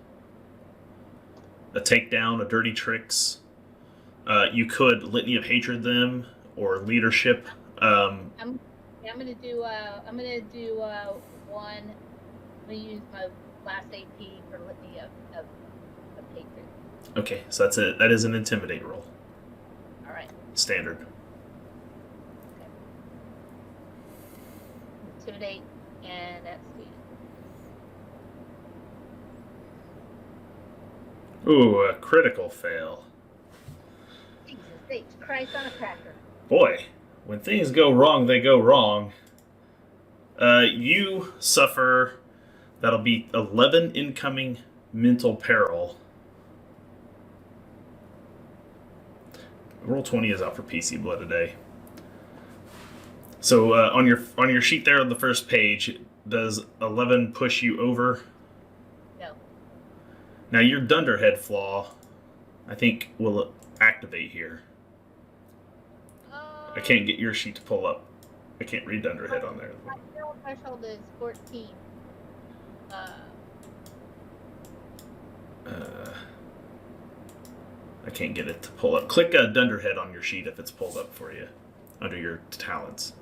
Speaker 1: a takedown, a dirty tricks. You could Litany of Hatred them or leadership.
Speaker 5: I'm gonna do one. I'm gonna use my last AP for Litany of Hatred.
Speaker 1: Okay, so that's it. That is an intimidate roll.
Speaker 5: All right.
Speaker 1: Standard.
Speaker 5: Okay. Intimidate, and that's the...
Speaker 1: Ooh, a critical fail.
Speaker 5: Jesus H. Christ on a cracker.
Speaker 1: Boy, when things go wrong, they go wrong. You suffer, that'll be 11 incoming mental peril. Roll 20 is out for PC blood today. So on your sheet there on the first page, does 11 push you over?
Speaker 5: No.
Speaker 1: Now your Dunderhead flaw, I think, will activate here. I can't get your sheet to pull up. I can't read Dunderhead on there.
Speaker 5: My peril threshold is 14.
Speaker 1: I can't get it to pull up. Click Dunderhead on your sheet if it's pulled up for you, under your talents.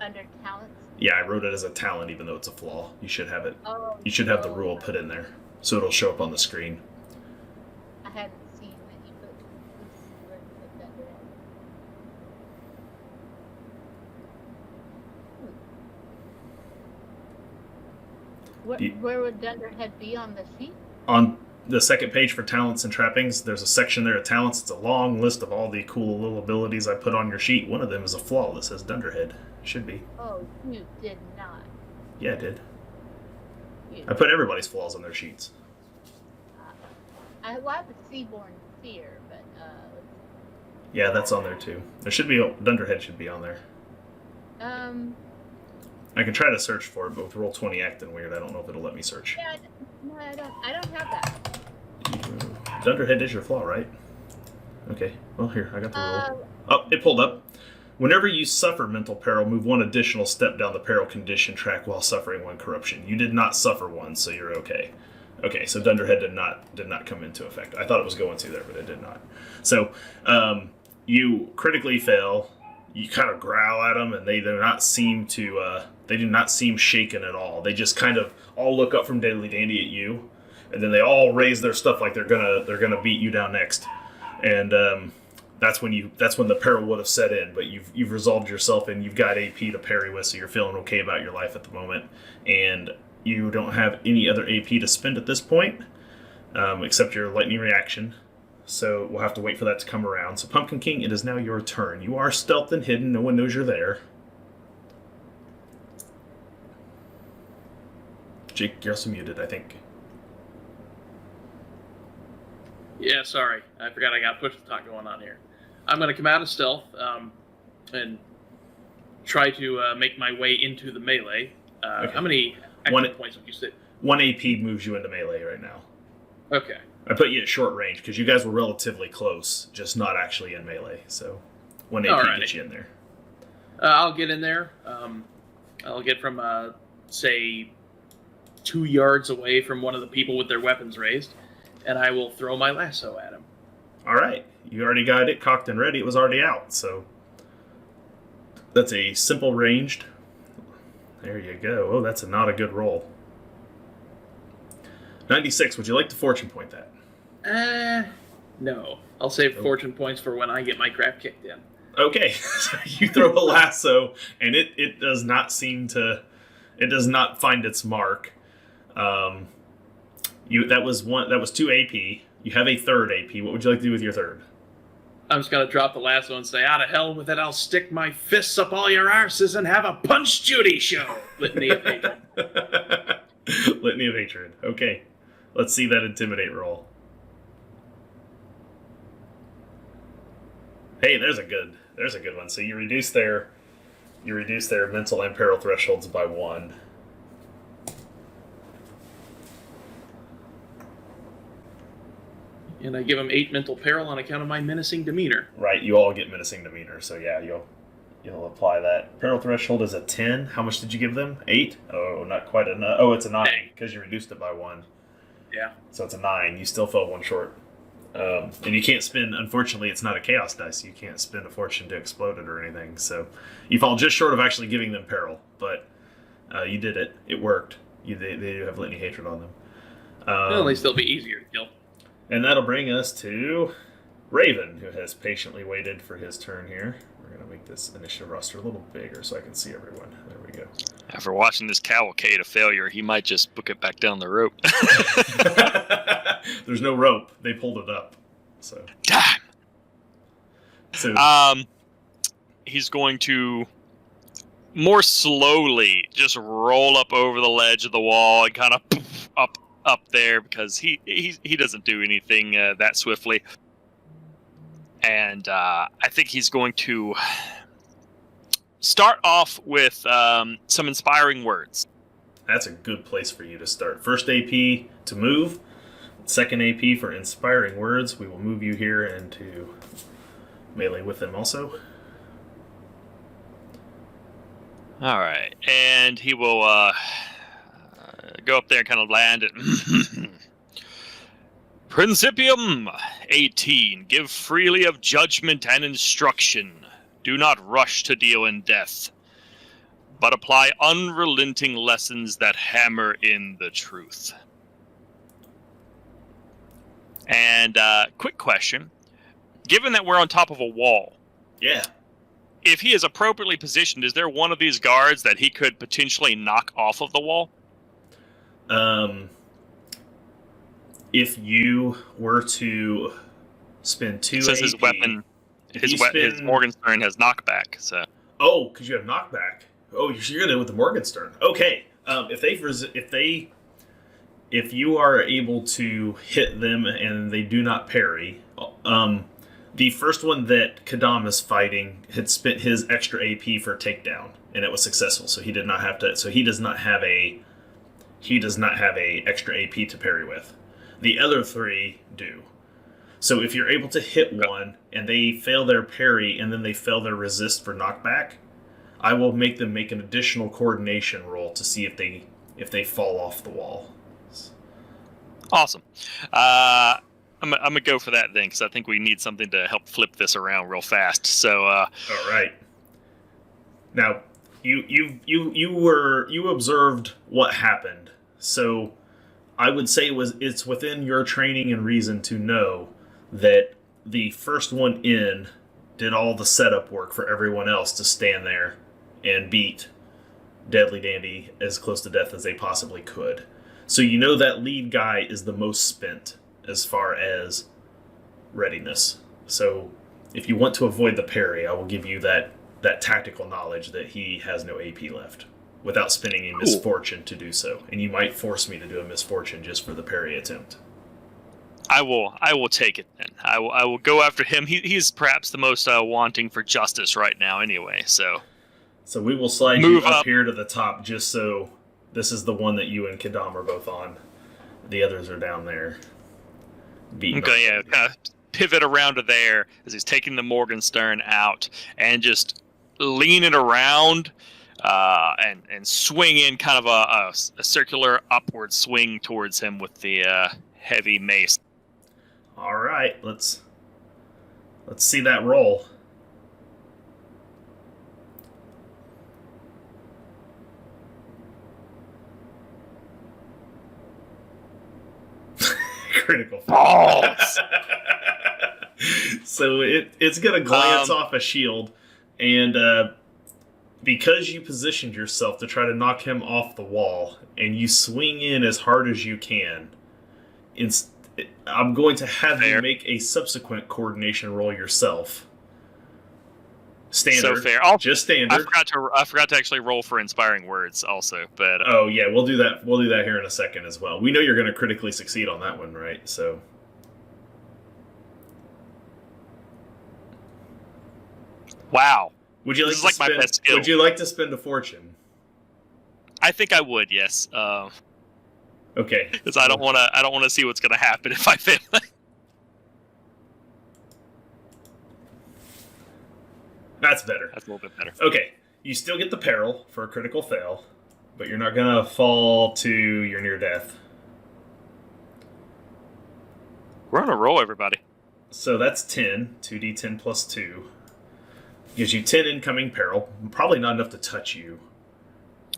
Speaker 5: Under talents?
Speaker 1: Yeah, I wrote it as a talent even though it's a flaw. You should have it.
Speaker 5: Oh,
Speaker 1: You should have the rule put in there, so it'll show up on the screen.
Speaker 5: I hadn't seen that you put... Let's see where you put that in. Where would Dunderhead be on the sheet?
Speaker 1: On the second page for talents and trappings, there's a section there of talents. It's a long list of all the cool little abilities I put on your sheet. One of them is a flaw that says Dunderhead. Should be.
Speaker 5: Oh, you did not.
Speaker 1: Yeah, I did.
Speaker 5: You
Speaker 1: I put everybody's flaws on their sheets.
Speaker 5: I have a Seaborn fear, but
Speaker 1: Yeah, that's on there too. There should be Dunderhead should be on there. I can try to search for it, but with Roll20 acting weird, I don't know if it'll let me search.
Speaker 5: yeah, no, I don't have that.
Speaker 1: Dunderhead is your flaw, right? Okay. Well, here, I got the roll. Oh, it pulled up. Whenever you suffer mental peril, move one additional step down the peril condition track while suffering one corruption. You did not suffer one, so you're okay. Okay, so Dunderhead did not come into effect. I thought it was going to there, but it did not. So, you critically fail. You kind of growl at them, and they do not seem shaken at all. They just kind of all look up from Daily Dandy at you, and then they all raise their stuff like they're gonna beat you down next. And that's when the peril would have set in. But you've resolved yourself, and you've got AP to parry with, so you're feeling okay about your life at the moment. And you don't have any other AP to spend at this point, except your lightning reaction. So we'll have to wait for that to come around. So Pumpkin King, it is now your turn. You are stealthed and hidden. No one knows you're there. Jake, you're also muted, I think.
Speaker 3: Yeah, sorry. I forgot I got push to talk going on here. I'm going to come out of stealth and try to make my way into the melee.
Speaker 1: Okay.
Speaker 3: How many action points would you say?
Speaker 1: 1 AP moves you into melee right now.
Speaker 3: Okay.
Speaker 1: I put you at short range because you guys were relatively close, just not actually in melee. So 1 AP gets you in there.
Speaker 3: I'll get in there. I'll get from, say, 2 yards away from one of the people with their weapons raised, and I will throw my lasso at him.
Speaker 1: All right. You already got it cocked and ready. It was already out, so that's a simple ranged. There you go. Oh, that's not a good roll. 96. Would you like to fortune point that?
Speaker 3: No. I'll save fortune points for when I get my crap kicked in.
Speaker 1: Okay. You throw a lasso, and it does not seem to... It does not find its mark. That was 2 AP. You have a third AP. What would you like to do with your third?
Speaker 3: I'm just going to drop the lasso and say, out of hell with it, I'll stick my fists up all your arses and have a Punch Judy show. Litany of Hatred.
Speaker 1: Litany of Hatred. Okay. Let's see that Intimidate roll. Hey, there's a good one. So you reduce their mental and peril thresholds by 1.
Speaker 3: And I give him 8 mental peril on account of my menacing demeanor.
Speaker 1: Right, you all get menacing demeanor, so yeah, you'll apply that. Peril threshold is a 10. How much did you give them? 8? Oh, not quite enough. Oh, it's a 9, because you reduced it by 1.
Speaker 3: Yeah.
Speaker 1: So it's a 9. You still fell 1 short. And you can't spend, unfortunately, it's not a chaos dice. You can't spend a fortune to explode it or anything. So you fall just short of actually giving them peril. But you did it. It worked. They do have litany hatred on them.
Speaker 3: It'll at least they'll be easier to kill.
Speaker 1: And that'll bring us to Raven, who has patiently waited for his turn here. We're going to make this initiative roster a little bigger so I can see everyone. There we go.
Speaker 2: After watching this cavalcade of failure, he might just book it back down the rope.
Speaker 1: There's no rope. They pulled it up. So.
Speaker 2: Damn!
Speaker 1: So,
Speaker 2: he's going to more slowly just roll up over the ledge of the wall and kind of up there because he doesn't do anything that swiftly. And I think he's going to start off with some inspiring words.
Speaker 1: That's a good place for you to start. First AP to move. Second AP for inspiring words. We will move you here into melee with them also.
Speaker 2: All right. And he will go up there and kind of land it. Principium 18. Give freely of judgment and instruction. Do not rush to deal in death, but apply unrelenting lessons that hammer in the truth. And quick question. Given that we're on top of a wall,
Speaker 1: Yeah.
Speaker 2: if he is appropriately positioned, is there one of these guards that he could potentially knock off of the wall?
Speaker 1: If you were to spend 2
Speaker 2: Since
Speaker 1: AP...
Speaker 2: his weapon, his
Speaker 1: spend-
Speaker 2: Morgenstern has knockback, so...
Speaker 1: Oh, because you have knockback. Oh, you're gonna do it with the Morgenstern. Okay. If you are able to hit them and they do not parry, The first one that Kadam is fighting had spent his extra AP for takedown, and it was successful. So he did not have to. So he does not have a extra AP to parry with. The other 3 do. So if you're able to hit one and they fail their parry and then they fail their resist for knockback, I will make them make an additional coordination roll to see if they fall off the wall.
Speaker 2: Awesome. I'm gonna go for that then, because I think we need something to help flip this around real fast. So.
Speaker 1: All right. Now, you observed what happened, so I would say it's within your training and reason to know that the first one in did all the setup work for everyone else to stand there and beat Deadly Dandy as close to death as they possibly could. So you know that lead guy is the most spent as far as readiness. So if you want to avoid the parry, I will give you that tactical knowledge that he has no AP left without spending a misfortune to do so. And you might force me to do a misfortune just for the parry attempt.
Speaker 2: I will take it then. I will go after him. He's perhaps the most wanting for justice right now anyway, so
Speaker 1: we will slide you up here to the top, just so this is the one that you and Kadam are both on. The others are down there.
Speaker 2: Okay, yeah, kind of pivot around to there as he's taking the Morgenstern out and just lean it around and swing in kind of a circular upward swing towards him with the heavy mace.
Speaker 1: All right, let's see that roll. Critical
Speaker 2: balls.
Speaker 1: So it's gonna glance off a shield, and because you positioned yourself to try to knock him off the wall, and you swing in as hard as you can, I'm going to have you make a subsequent coordination roll yourself. Standard.
Speaker 2: So fair.
Speaker 1: Just standard.
Speaker 2: I forgot to actually roll for inspiring words also, but
Speaker 1: oh yeah, we'll do that. We'll do that here in a second as well. We know you're going to critically succeed on that one, right? So.
Speaker 2: Wow.
Speaker 1: Would you like
Speaker 2: this is like my best skill.
Speaker 1: Would you like to spend a fortune?
Speaker 2: I think I would. Yes.
Speaker 1: Okay.
Speaker 2: Because I don't want to see what's going to happen if I fail.
Speaker 1: That's better.
Speaker 2: That's a little bit better.
Speaker 1: Okay. You still get the peril for a critical fail, but you're not going to fall to your near death.
Speaker 2: We're on a roll, everybody.
Speaker 1: So that's 10. 2d10 plus 2. Gives you 10 incoming peril. Probably not enough to touch you.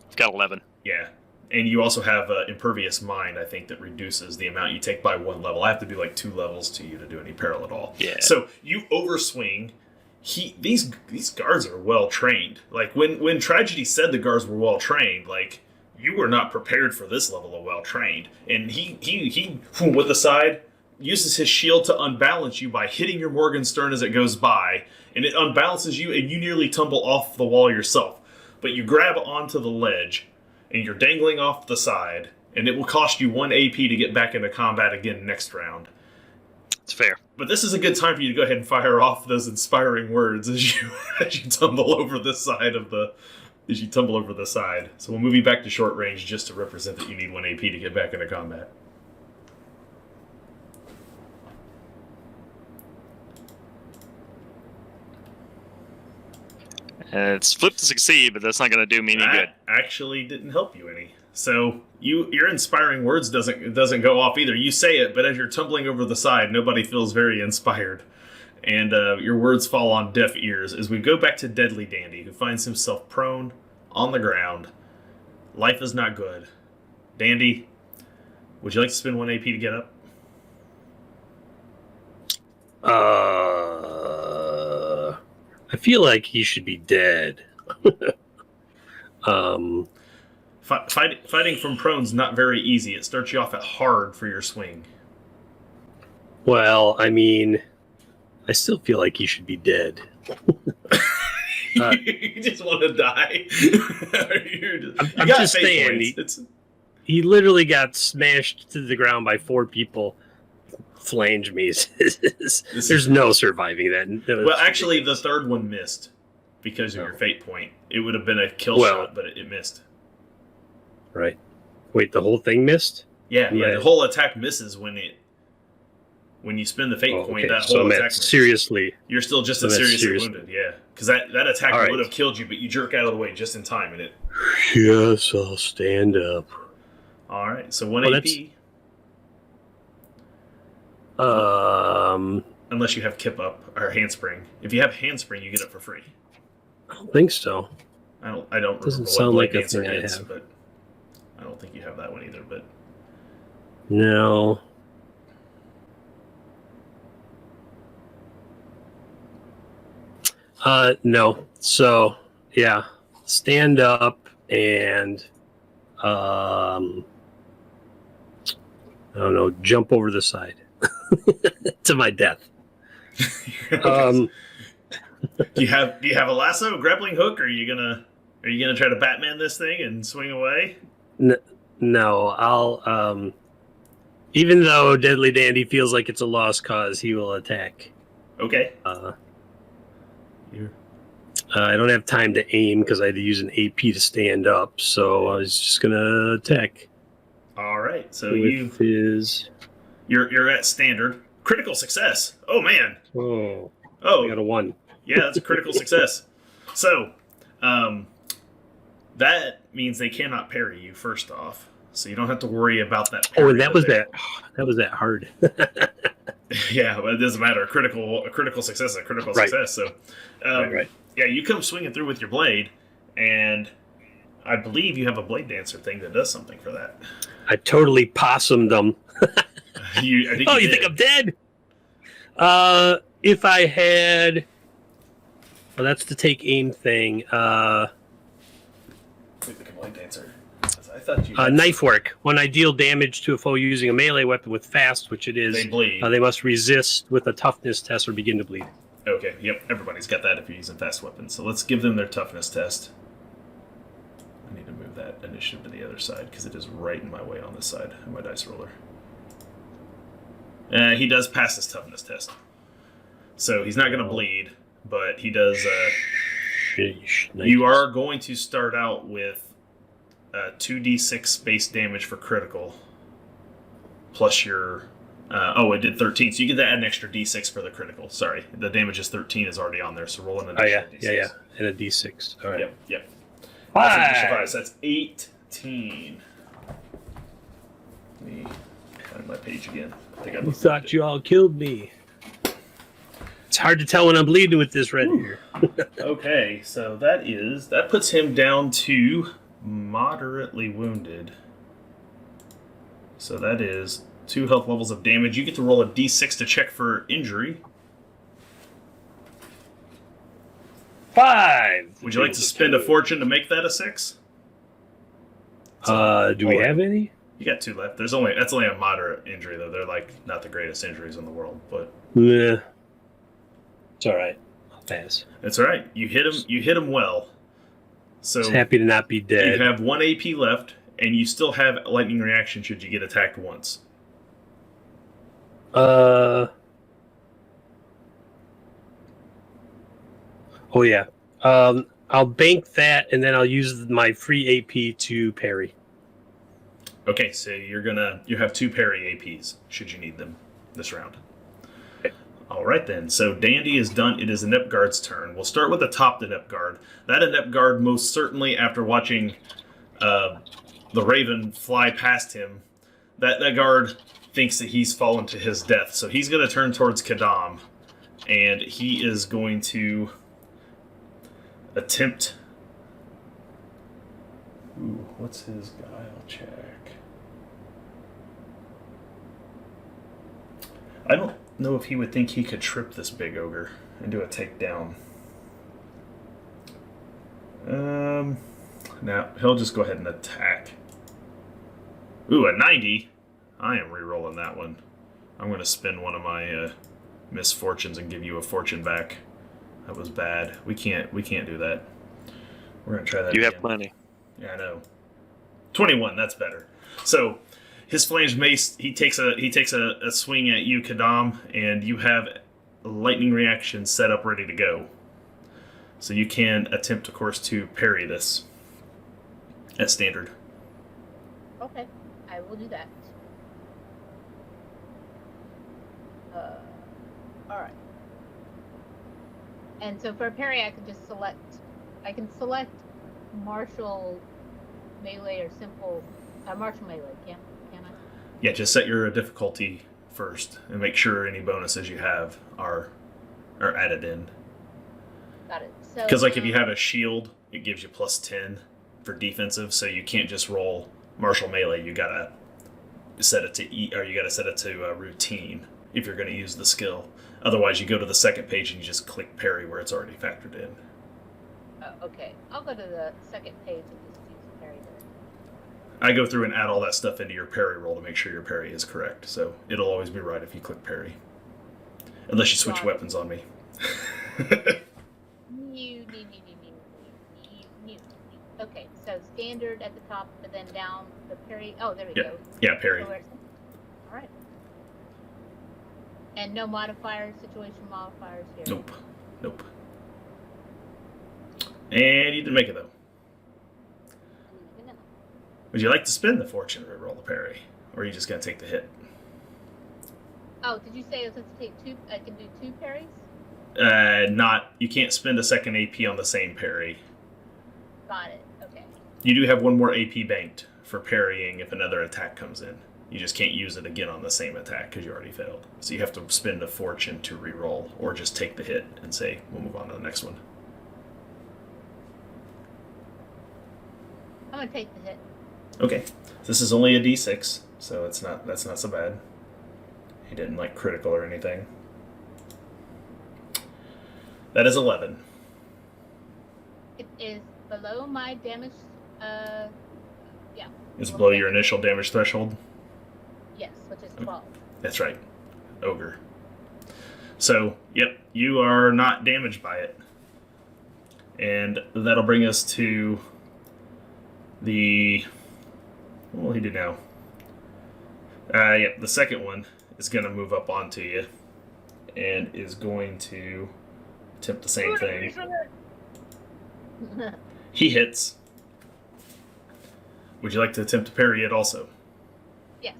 Speaker 2: I've got 11.
Speaker 1: Yeah. And you also have Impervious Mind, I think, that reduces the amount you take by 1 level. I have to do like 2 levels to you to do any peril at all.
Speaker 2: Yeah.
Speaker 1: So you overswing. These guards are well trained. Like when Tragedy said the guards were well trained, like you were not prepared for this level of well trained. And he with the side uses his shield to unbalance you by hitting your Morgenstern as it goes by, and it unbalances you, and you nearly tumble off the wall yourself. But you grab onto the ledge, and you're dangling off the side, and it will cost you 1 AP to get back into combat again next round.
Speaker 2: It's fair.
Speaker 1: But this is a good time for you to go ahead and fire off those inspiring words as you tumble over the side of the. As you tumble over the side. So we'll move you back to short range just to represent that you need 1 AP to get back into combat.
Speaker 2: It's flipped to succeed, but that's not going to do me any good.
Speaker 1: Actually didn't help you any. So your inspiring words doesn't go off either. You say it, but as you're tumbling over the side, nobody feels very inspired. And your words fall on deaf ears as we go back to Deadly Dandy, who finds himself prone on the ground. Life is not good. Dandy, would you like to spend 1 AP to get up?
Speaker 4: I feel like he should be dead.
Speaker 1: Fighting from prone's not very easy. It starts you off at hard for your swing.
Speaker 4: Well, I mean, I still feel like he should be dead.
Speaker 1: You just want to die.
Speaker 4: I'm just saying. He literally got smashed to the ground by 4 people flange me. There's no surviving that. No,
Speaker 1: Well,
Speaker 4: it's
Speaker 1: actually, the
Speaker 4: ridiculous.
Speaker 1: third one missed because of your fate point. It would have been a kill
Speaker 4: Well-
Speaker 1: shot, but it missed.
Speaker 4: Right. Wait, the whole thing missed?
Speaker 1: Yeah,
Speaker 4: Yeah.
Speaker 1: the whole attack misses when you spend the fate
Speaker 4: Oh,
Speaker 1: point.
Speaker 4: okay.
Speaker 1: That
Speaker 4: So
Speaker 1: whole
Speaker 4: I'm
Speaker 1: attack
Speaker 4: at
Speaker 1: misses.
Speaker 4: seriously.
Speaker 1: You're still just
Speaker 4: So
Speaker 1: as
Speaker 4: that's
Speaker 1: seriously
Speaker 4: serious.
Speaker 1: wounded, yeah. Because that attack
Speaker 4: All right.
Speaker 1: would have killed you, but you jerk out of the way just in time, and it.
Speaker 4: Yes, I'll stand up.
Speaker 1: All right, so 1
Speaker 4: Well,
Speaker 1: AP. Unless you have kip up or handspring. If you have handspring, you get it for free.
Speaker 4: I don't think so.
Speaker 1: I don't
Speaker 4: Doesn't
Speaker 1: remember
Speaker 4: sound
Speaker 1: what
Speaker 4: like
Speaker 1: Blade
Speaker 4: a
Speaker 1: Dancer
Speaker 4: thing I
Speaker 1: is,
Speaker 4: have.
Speaker 1: but I don't think you have that one either. But
Speaker 4: No. No. So, yeah. Stand up and I don't know, jump over the side to my death.
Speaker 1: do you have a lasso, grappling hook, or are you gonna try to Batman this thing and swing away?
Speaker 4: No, I'll even though Deadly Dandy feels like it's a lost cause, he will attack.
Speaker 1: Okay.
Speaker 4: I don't have time to aim because I had to use an AP to stand up, so I was just gonna attack.
Speaker 1: All right. So
Speaker 4: With his
Speaker 1: you're at standard critical success. Oh man. I got
Speaker 4: a 1.
Speaker 1: Yeah, that's a critical success. So, that means they cannot parry you. First off, so you don't have to worry about that.
Speaker 4: Oh,
Speaker 1: parry
Speaker 4: and that was
Speaker 1: they-
Speaker 4: that hard.
Speaker 1: Yeah, but it doesn't matter. A critical success is a critical
Speaker 4: Right.
Speaker 1: success. So,
Speaker 4: right.
Speaker 1: yeah, you come swinging through with your blade, and I believe you have a blade dancer thing that does something for that.
Speaker 4: I totally possummed them.
Speaker 1: I think
Speaker 4: You
Speaker 1: did.
Speaker 4: think I'm dead? If I had, well, that's the take aim thing.
Speaker 1: Wait, the blade dancer. I thought you.
Speaker 4: Knife work. When I deal damage to a foe using a melee weapon with fast, which it is,
Speaker 1: They bleed.
Speaker 4: they must resist with a toughness test or begin to bleed.
Speaker 1: Okay, yep, everybody's got that if you're using fast weapons. So let's give them their toughness test. I need to move that initiative to the other side because it is right in my way on this side of my dice roller. He does pass his toughness test. So he's not going to bleed, but he does...
Speaker 4: Sheesh, nice.
Speaker 1: You are going to start out with 2d6 base damage for critical, plus your... it did 13, so you get to add an extra d6 for the critical. Sorry, the damage is 13 is already on there, so roll an
Speaker 4: Oh
Speaker 1: additional
Speaker 4: yeah,
Speaker 1: d6.
Speaker 4: yeah, and a D6. All right.
Speaker 1: Yep.
Speaker 4: Five.
Speaker 1: That's additional five, so that's 18. Let me find my page again. I think I
Speaker 4: You thought
Speaker 1: moved
Speaker 4: you all killed me. It's hard to tell when I'm bleeding with this red here.
Speaker 1: it. Okay, so that puts him down to moderately wounded. So that is 2 health levels of damage. You get to roll a d6 to check for injury.
Speaker 4: 5.
Speaker 1: Would you like to spend a fortune to make that a 6?
Speaker 4: Do we have any?
Speaker 1: You got 2 left. That's only a moderate injury though. They're like not the greatest injuries in the world, but
Speaker 4: Nah. It's all right. I'll pass.
Speaker 1: it's all right. You hit him well. So
Speaker 4: Just happy to not be
Speaker 1: you
Speaker 4: dead.
Speaker 1: have 1 AP left, and you still have lightning reaction should you get attacked once.
Speaker 4: Oh yeah. I'll bank that, and then I'll use my free AP to parry.
Speaker 1: Okay, so you have 2 parry APs should you need them this round. All right then. So Dandy is done. It is Inept Guard's turn. We'll start with the top Inept Guard. That Inept Guard, most certainly, after watching the Raven fly past him, that guard thinks that he's fallen to his death. So he's going to turn towards Kadam, and he is going to attempt. Ooh, what's his guile check? I don't know if he would think he could trip this big ogre and do a takedown. Now he'll just go ahead and attack. Ooh, a 90. I am re-rolling that one. I'm going to spend one of my misfortunes and give you a fortune back. That was bad. We can't do that. We're going to try that
Speaker 2: You
Speaker 1: again.
Speaker 2: have plenty.
Speaker 1: Yeah, I know. 21, that's better. So his flanged mace. He takes a swing at you, Kadam, and you have a lightning reaction set up, ready to go. So you can attempt, of course, to parry this at standard.
Speaker 5: Okay, I will do that. All right. And so for a parry, I can just select. I can select martial melee or simple martial melee. Can I?
Speaker 1: Yeah, just set your difficulty first and make sure any bonuses you have are added in.
Speaker 5: Got it. So
Speaker 1: Because like if you have a shield, it gives you +10 for defensive, so you can't just roll martial melee. You gotta set it to routine if you're going to use the skill. Otherwise, you go to the second page and you just click parry where it's already factored in.
Speaker 5: Okay, I'll go to the second page and just use parry there.
Speaker 1: I go through and add all that stuff into your parry roll to make sure your parry is correct. So it'll always be right if you click parry. Unless you switch weapons on me.
Speaker 5: Okay, so standard at the top, but then down the parry. Oh, there we go.
Speaker 1: Yeah, parry.
Speaker 5: All right. And no modifiers, situation modifiers here.
Speaker 1: Nope. And you didn't make it, though. Would you like to spend the fortune to roll the parry? Or are you just going to take the hit?
Speaker 5: Oh, did you say I was supposed to take two? I can do 2 parries?
Speaker 1: You can't spend a second AP on the same parry.
Speaker 5: Got it, okay.
Speaker 1: You do have one more AP banked for parrying if another attack comes in. You just can't use it again on the same attack because you already failed. So you have to spend a fortune to re-roll, or just take the hit and say, we'll move on to the next one.
Speaker 5: I'm going to take the hit.
Speaker 1: Okay. This is only a D6, so that's not so bad. He didn't like critical or anything. That is 11.
Speaker 5: It is below my damage, yeah.
Speaker 1: It's below your initial damage threshold?
Speaker 5: Yes, which is 12.
Speaker 1: That's right. Ogre. So, yep, you are not damaged by it. And that'll bring us to the... What will he do now? Yep, the second one is going to move up onto you and is going to attempt the same thing. He hits. Would you like to attempt to parry it also?
Speaker 5: Yes,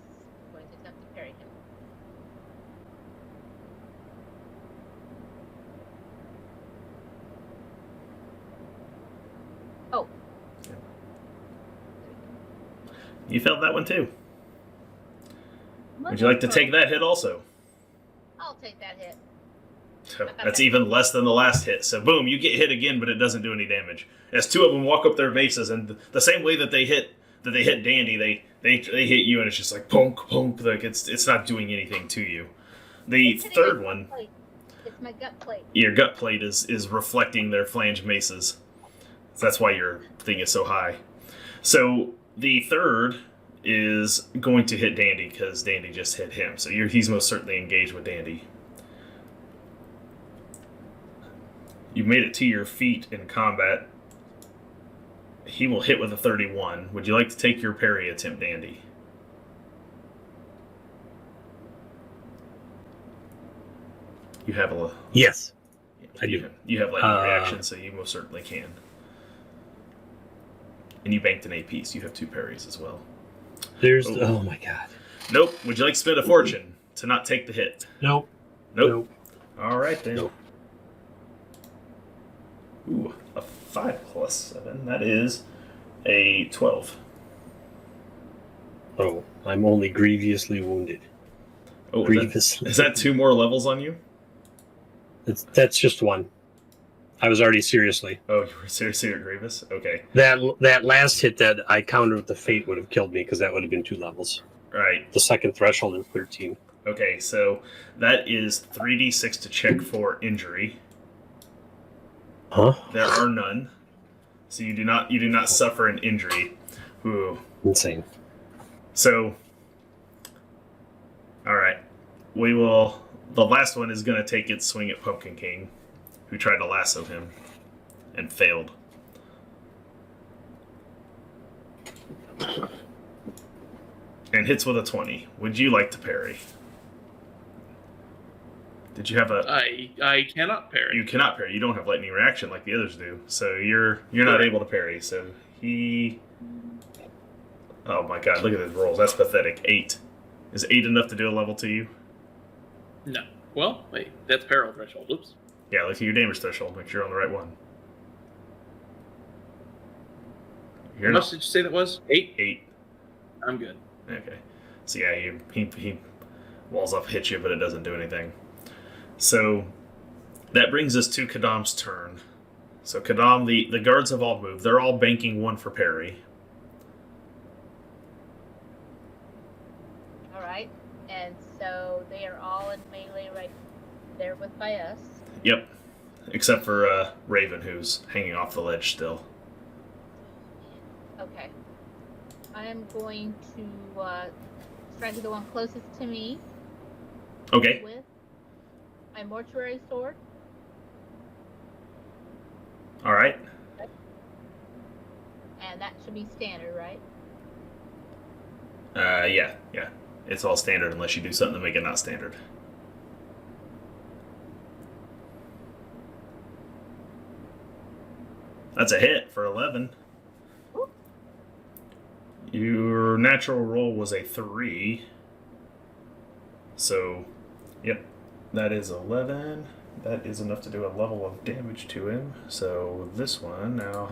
Speaker 5: I'm going to attempt to parry him. Oh.
Speaker 1: You failed that one too. Would you like to take that hit also?
Speaker 5: I'll take that hit.
Speaker 1: So that's even less than the last hit. So boom, you get hit again, but it doesn't do any damage. As two of them walk up their bases, and the same way that they hit Dandy, they hit you, and it's just like punk punk. Like it's not doing anything to you. The third one,
Speaker 5: it's my gut plate.
Speaker 1: Your gut plate is reflecting their flange maces. So that's why your thing is so high. So the third is going to hit Dandy because Dandy just hit him. So he's most certainly engaged with Dandy. You made it to your feet in combat. He will hit with a 31. Would you like to take your parry attempt, Dandy? You have a...
Speaker 4: Yes, I do.
Speaker 1: You have lightning reaction, so you most certainly can. And you banked an AP, so you have 2 parries as well.
Speaker 4: Oh my god.
Speaker 1: Nope. Would you like to spend a fortune to not take the hit?
Speaker 4: Nope.
Speaker 1: All right, then.
Speaker 4: Nope.
Speaker 1: Ooh, a 5 plus 7. That is a 12.
Speaker 4: Oh, I'm only grievously wounded.
Speaker 1: Oh,
Speaker 4: Grievously.
Speaker 1: Is that 2 more levels on you?
Speaker 4: That's just 1. I was already seriously.
Speaker 1: Oh, you were seriously at Grievous? Okay.
Speaker 4: That last hit that I countered with the Fate would have killed me because that would have been 2 levels.
Speaker 1: Right.
Speaker 4: The second threshold is 13.
Speaker 1: Okay, so that is 3d6 to check for injury.
Speaker 4: Huh?
Speaker 1: There are none. So you do not suffer an injury. Ooh.
Speaker 4: Insane.
Speaker 1: So, all right. The last one is going to take its swing at Pumpkin King, who tried to lasso him and failed. and hits with a 20. Would you like to parry? Did you have a...
Speaker 3: I cannot parry.
Speaker 1: You cannot parry. You don't have lightning reaction like the others do. So you're not able to parry. So he... Oh my god, look at his rolls. That's pathetic. 8. Is 8 enough to do a level to you?
Speaker 3: No. Well, wait, that's peril threshold. Oops.
Speaker 1: Yeah, look at your damage threshold. Make sure you're on the right one.
Speaker 3: How much did you say that was? 8?
Speaker 1: 8.
Speaker 3: I'm good.
Speaker 1: Okay. So yeah, he walls up, hits you, but it doesn't do anything. So that brings us to Kadam's turn. So Kadam, the guards have all moved. They're all banking 1 for parry.
Speaker 5: All right, and so they are all in melee right there by us.
Speaker 1: Yep. Except for Raven, who's hanging off the ledge still.
Speaker 5: Okay. I am going to strike the one closest to me
Speaker 1: Okay.
Speaker 5: with my mortuary sword.
Speaker 1: All right.
Speaker 5: And that should be standard, right?
Speaker 1: Yeah. It's all standard unless you do something to make it not standard. That's a hit for 11.
Speaker 5: Ooh.
Speaker 1: Your natural roll was a 3. So, yep, that is 11. That is enough to do a level of damage to him. So this one now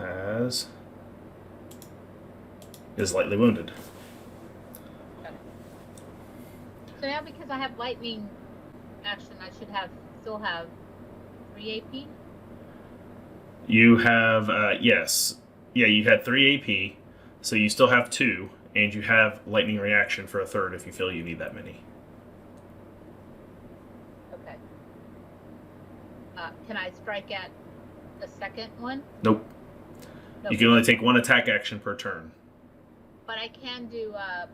Speaker 1: is lightly wounded.
Speaker 5: Okay. So now because I have lightning action, I should still have 3 AP.
Speaker 1: You have, yes. Yeah, you had 3 AP, so you still have 2, and you have lightning reaction for a third if you feel you need that many.
Speaker 5: Okay. Can I strike at the second one?
Speaker 1: Nope. You can only take 1 attack action per turn.
Speaker 5: But I can do a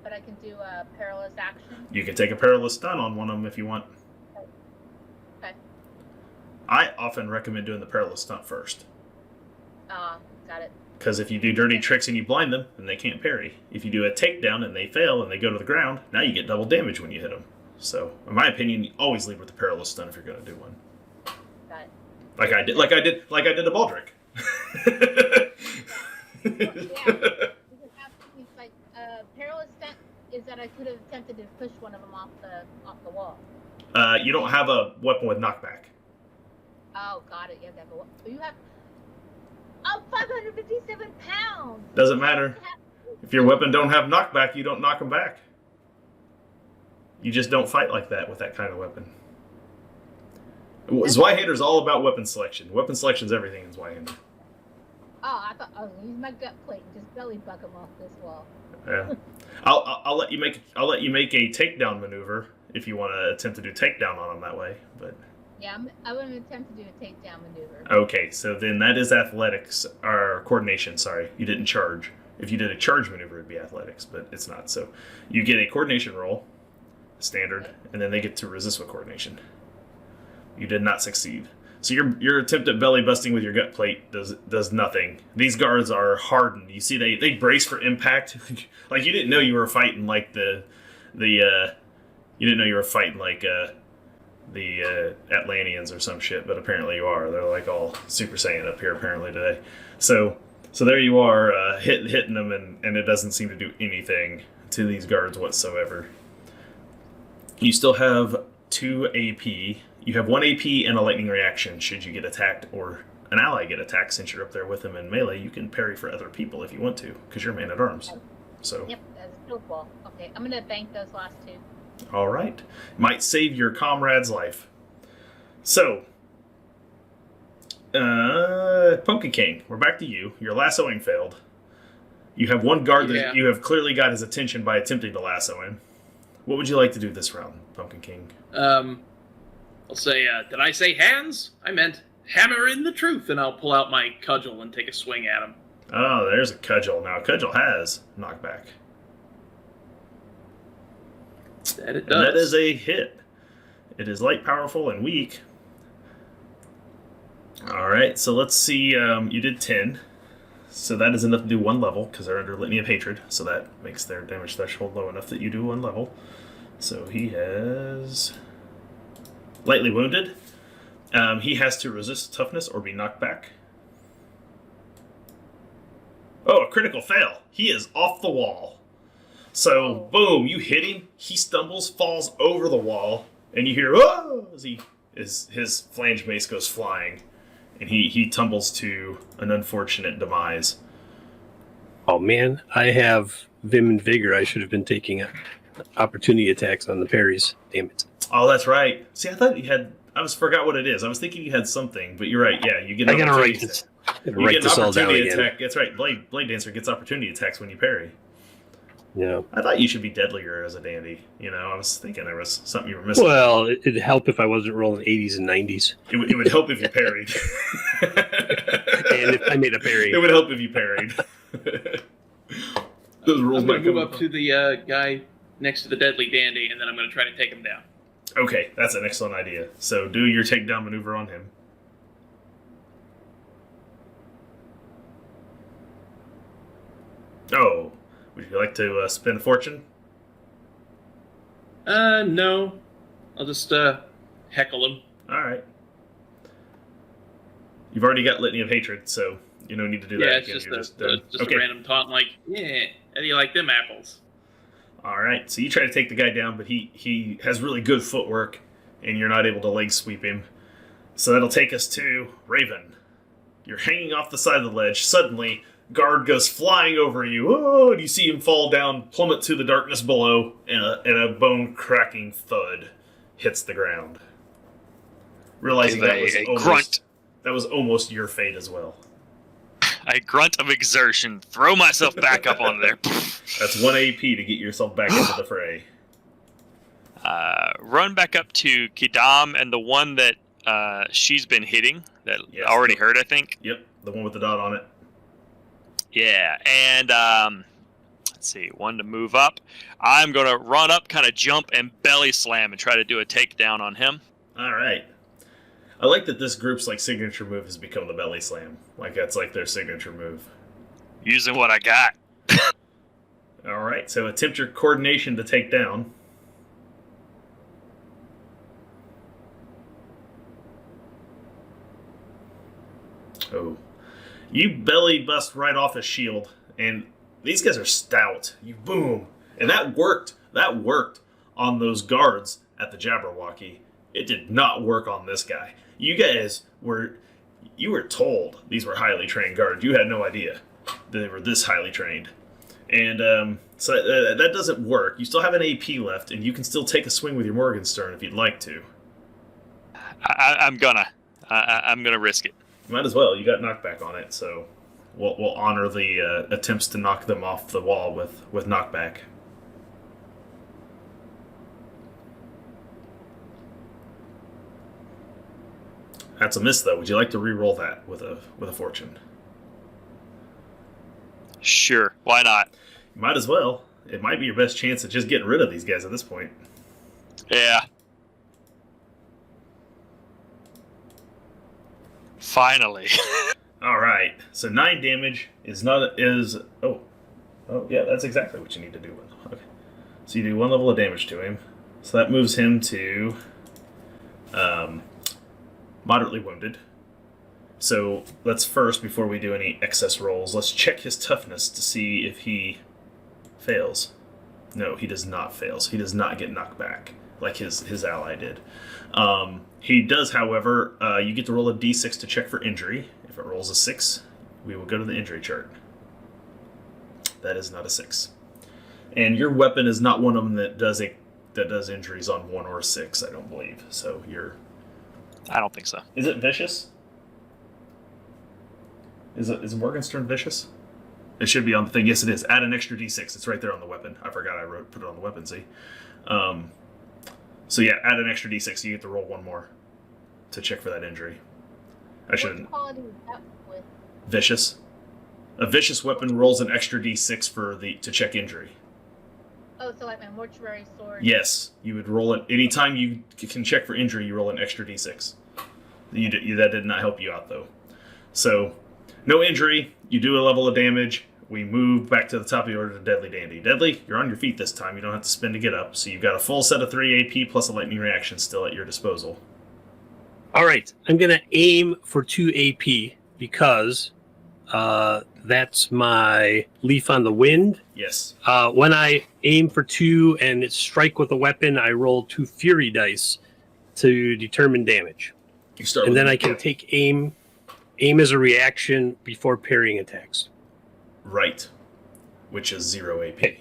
Speaker 5: perilous action.
Speaker 1: You can take a perilous stun on one of them if you want.
Speaker 5: Okay.
Speaker 1: I often recommend doing the perilous stunt first.
Speaker 5: Got it.
Speaker 1: Because if you do dirty tricks and you blind them, then they can't parry. If you do a takedown and they fail and they go to the ground, now you get double damage when you hit them. So, in my opinion, you always lead with the perilous stun if you're going to do one.
Speaker 5: Got it.
Speaker 1: Like I did a Baldric.
Speaker 5: Yeah. It's like perilous stunt is that I could have attempted to push one of them off the wall.
Speaker 1: You don't have a weapon with knockback.
Speaker 5: Oh, got it. You have to have you have. Oh, 557 pounds.
Speaker 1: Doesn't matter. If your weapon don't have knockback, you don't knock them back. You just don't fight like that with that kind of weapon. Zweihander's all about weapon selection. Weapon selection's everything in Zweihander.
Speaker 5: Oh, I thought I was gonna use my gut plate and just belly buck him off this wall.
Speaker 1: Yeah. I'll let you make a takedown maneuver if you want to attempt to do takedown on him that way, but.
Speaker 5: Yeah, I would attempt to do a takedown maneuver.
Speaker 1: Okay, so then that is athletics, or coordination, sorry. You didn't charge. If you did a charge maneuver, it'd be athletics, but it's not. So you get a coordination roll, standard,
Speaker 5: Okay.
Speaker 1: and then they get to resist with coordination. You did not succeed. So your attempt at belly busting with your gut plate does nothing. These guards are hardened. You see they brace for impact. Like you didn't know you were fighting like the Atlanteans or some shit, but apparently you are. They're like all Super Saiyan up here apparently today. So there you are, hitting them, and it doesn't seem to do anything to these guards whatsoever. You still have 2 AP. You have 1 AP and a lightning reaction should you get attacked or an ally get attacked. Since you're up there with them in melee, you can parry for other people if you want to, because you're man at arms. So.
Speaker 5: Yep, that's a field ball. Okay, I'm gonna bank those last 2.
Speaker 1: All right. Might save your comrade's life. So, Pumpkin King, we're back to you. Your lassoing failed. You have one guard that you have clearly got his attention by attempting to lasso him. What would you like to do this round, Pumpkin King?
Speaker 3: I'll say, did I say hands? I meant hammer in the truth, and I'll pull out my cudgel and take a swing at him.
Speaker 1: Oh, there's a cudgel. Now, a cudgel has knockback.
Speaker 3: That it does.
Speaker 1: And that is a hit. It is light, powerful, and weak. All right, so let's see. You did 10. So that is enough to do 1 level, because they're under Litany of Hatred, so that makes their damage threshold low enough that you do 1 level. So he has... lightly wounded. He has to resist toughness or be knocked back. Oh, a critical fail. He is off the wall. So, boom, you hit him, he stumbles, falls over the wall, and you hear, oh, as his flange mace goes flying, and he tumbles to an unfortunate demise.
Speaker 4: Oh man, I have Vim and Vigor. I should have been taking opportunity attacks on the parries. Damn it.
Speaker 1: Oh, that's right. See, I thought you had... I forgot what it is. I was thinking you had something, but you're right. Yeah, you get an
Speaker 4: I gotta
Speaker 1: opportunity
Speaker 4: write this.
Speaker 1: attack.
Speaker 4: Gotta
Speaker 1: You
Speaker 4: write
Speaker 1: get an
Speaker 4: this all down
Speaker 1: opportunity
Speaker 4: again.
Speaker 1: attack. That's right. Blade Dancer gets opportunity attacks when you parry.
Speaker 4: Yeah.
Speaker 1: I thought you should be deadlier as a dandy. You know, I was thinking there was something you were missing.
Speaker 4: Well, it'd help if I wasn't rolling 80s and 90s.
Speaker 1: It would help if you parried.
Speaker 4: And if I made a parry.
Speaker 1: It would help if you parried. Those rules
Speaker 3: I'm
Speaker 1: might
Speaker 3: going to
Speaker 1: come
Speaker 3: move up to the guy next to the Deadly Dandy, and then I'm going to try to take him down.
Speaker 1: Okay, that's an excellent idea. So do your takedown maneuver on him. Oh, would you like to spend a fortune?
Speaker 3: No. I'll just heckle him.
Speaker 1: All right. You've already got Litany of Hatred, so you don't need to do that
Speaker 3: Yeah, it's
Speaker 1: again.
Speaker 3: just,
Speaker 1: You're
Speaker 3: just
Speaker 1: okay.
Speaker 3: a random taunt like, yeah, how do you like them apples?
Speaker 1: All right, so you try to take the guy down, but he has really good footwork, and you're not able to leg sweep him. So that'll take us to Raven. You're hanging off the side of the ledge. Suddenly, guard goes flying over you. Oh, and you see him fall down, plummet to the darkness below, and a bone-cracking thud hits the ground. Realizing
Speaker 2: Give
Speaker 1: that was
Speaker 2: a
Speaker 1: almost,
Speaker 2: grunt.
Speaker 1: that was almost your fate as well.
Speaker 2: I grunt of exertion, throw myself back up on there.
Speaker 1: That's 1 AP to get yourself back into the fray.
Speaker 2: Run back up to Kadam and the one that she's been hitting, that
Speaker 1: Yes.
Speaker 2: already hurt, I think.
Speaker 1: Yep, the one with the dot on it.
Speaker 2: Yeah, and let's see, one to move up. I'm going to run up, kind of jump, and belly slam and try to do a takedown on him.
Speaker 1: All right. I like that this group's signature move has become the belly slam. That's their signature move.
Speaker 2: Using what I got.
Speaker 1: All right, so attempt your coordination to take down. Oh. You belly bust right off his shield, and these guys are stout. You boom. And that worked. That worked on those guards at the Jabberwocky. It did not work on this guy. You guys were told these were highly trained guards. You had no idea they were this highly trained. And so that doesn't work. You still have an AP left, and you can still take a swing with your Morgenstern if you'd like to.
Speaker 2: I'm gonna risk it.
Speaker 1: Might as well. You got knockback on it, so we'll honor the attempts to knock them off the wall with knockback. That's a miss, though. Would you like to re-roll that with a fortune?
Speaker 2: Sure, why not?
Speaker 1: You might as well. It might be your best chance at just getting rid of these guys at this point.
Speaker 2: Yeah. Finally.
Speaker 1: All right. So 9 damage oh yeah, that's exactly what you need to do. Okay. So you do 1 level of damage to him. So that moves him to moderately wounded. So let's first, before we do any excess rolls, let's check his toughness to see if he fails. No, he does not fail. So he does not get knocked back like his ally did. He does, however, you get to roll a d6 to check for injury. If it rolls a 6, we will go to the injury chart. That is not a 6. And your weapon is not one of them that does injuries on 1 or 6, I don't believe. So you're...
Speaker 2: I don't think so.
Speaker 1: Is it vicious? Is Morgenstern vicious? It should be on the thing. Yes, it is. Add an extra d6. It's right there on the weapon. I forgot I put it on the weapon, see? So yeah, add an extra d6. You get to roll 1 more to check for that injury. I shouldn't.
Speaker 5: What quality is that with?
Speaker 1: Vicious. A vicious weapon rolls an extra d6 to check injury.
Speaker 5: Oh, so like my mortuary sword.
Speaker 1: Yes, you would roll it anytime you can check for injury. You roll an extra d6. That did not help you out though. So No injury. You do a level of damage. We move back to the top of the order to Deadly Dandy. Deadly, you're on your feet this time. You don't have to spin to get up. So you've got a full set of 3 AP plus a lightning reaction still at your disposal.
Speaker 4: All right, I'm going to aim for 2 AP because that's my Leaf on the Wind.
Speaker 1: Yes.
Speaker 4: When I aim for 2 and it's strike with a weapon, I roll 2 Fury dice to determine damage.
Speaker 1: You start
Speaker 4: And
Speaker 1: with
Speaker 4: then I can take aim as a reaction before parrying attacks.
Speaker 1: Right. Which is 0 AP.
Speaker 4: Okay.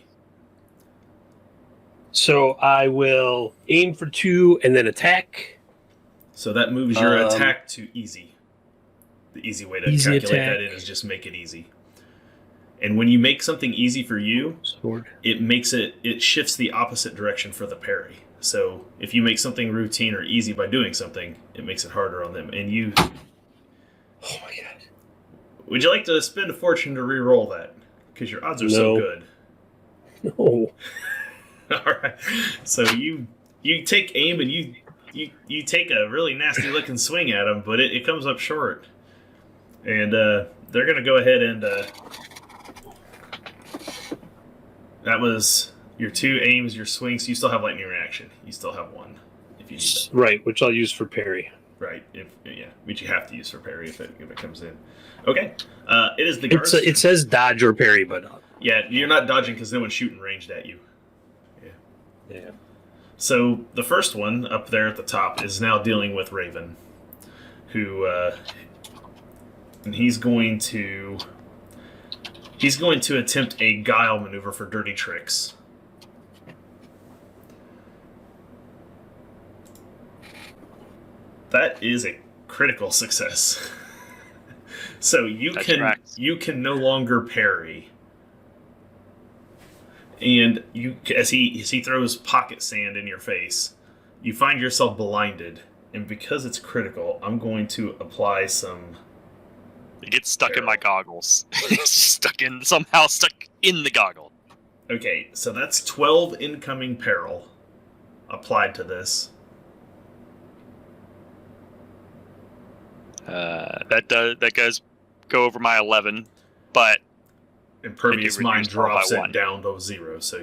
Speaker 4: So I will aim for 2 and then attack.
Speaker 1: So that moves your attack to easy. The easy way to calculate that in is just make it easy. And when you make something easy for you,
Speaker 4: Sword.
Speaker 1: it shifts the opposite direction for the parry. So if you make something routine or easy by doing something, it makes it harder on them. And you...
Speaker 4: Oh my god.
Speaker 1: Would you like to spend a fortune to re-roll that? Because your odds are so good.
Speaker 4: No.
Speaker 1: All right. So you take aim and you take a really nasty looking swing at them, but it comes up short. And they're going to go ahead and... that was your 2 aims, your swings. You still have lightning reaction. You still have 1 if you need that.
Speaker 4: Right, which I'll use for parry.
Speaker 1: Right. Which you have to use for parry if it comes in. Okay. It is the guards.
Speaker 4: It says dodge or parry, but...
Speaker 1: Yeah, you're not dodging because no one's shooting ranged at you.
Speaker 4: Yeah.
Speaker 1: So the first one up there at the top is now dealing with Raven, who and he's going to attempt a guile maneuver for dirty tricks. That is a critical success. So you can no longer parry. And as he throws pocket sand in your face, you find yourself blinded. And because it's critical, I'm going to apply some...
Speaker 2: It gets stuck in my goggles. It's stuck in the goggle.
Speaker 1: Okay, so that's 12 incoming peril applied to this.
Speaker 2: That does go over my 11, but
Speaker 1: Impervious Mind
Speaker 2: reduced by
Speaker 1: drops it
Speaker 2: 1.
Speaker 1: down to 0, so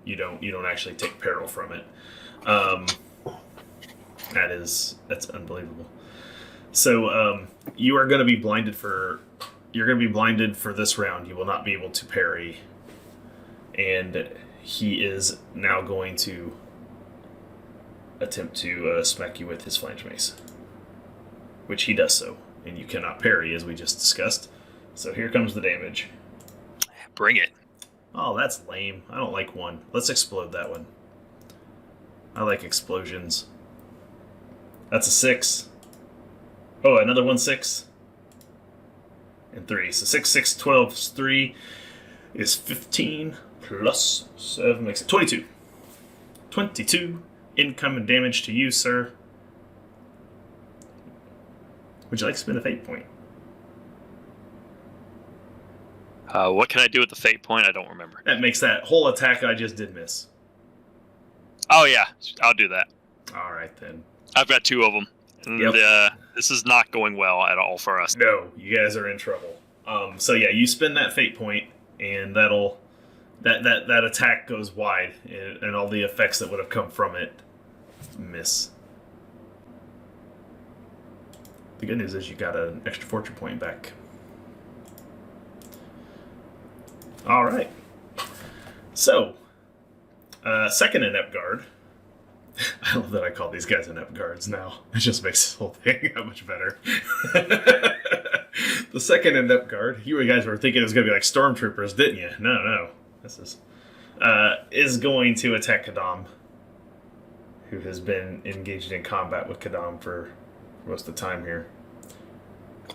Speaker 1: you don't actually take peril from it. That's unbelievable. So you are going to be blinded for this round. You will not be able to parry, and he is now going to attempt to smack you with his flange mace, which he does so, and you cannot parry as we just discussed. So here comes the damage.
Speaker 2: Bring it.
Speaker 1: Oh, that's lame. I don't like 1. Let's explode that one. I like explosions. That's a 6. Oh, another 1, 6. And 3. So 6, 6, 12, 3 is 15 plus 7 makes it 22. 22 incoming damage to you, sir. Would you like to spend a fate point?
Speaker 2: What can I do with the fate point? I don't remember.
Speaker 1: That makes that whole attack I just did miss.
Speaker 2: Oh yeah, I'll do that.
Speaker 1: All right then.
Speaker 2: I've got 2 of them. And,
Speaker 1: Yep.
Speaker 2: This is not going well at all for us.
Speaker 1: No, you guys are in trouble. So yeah, you spend that fate point, and that attack goes wide, and all the effects that would have come from it miss. The good news is you got an extra fortune point back. All right. So, second inept guard. I love that I call these guys inept guards now. It just makes this whole thing that much better. The second inept guard. You guys were thinking it was going to be like stormtroopers, didn't you? No. This is going to attack Kadam, who has been engaged in combat with Kadam for most of the time here.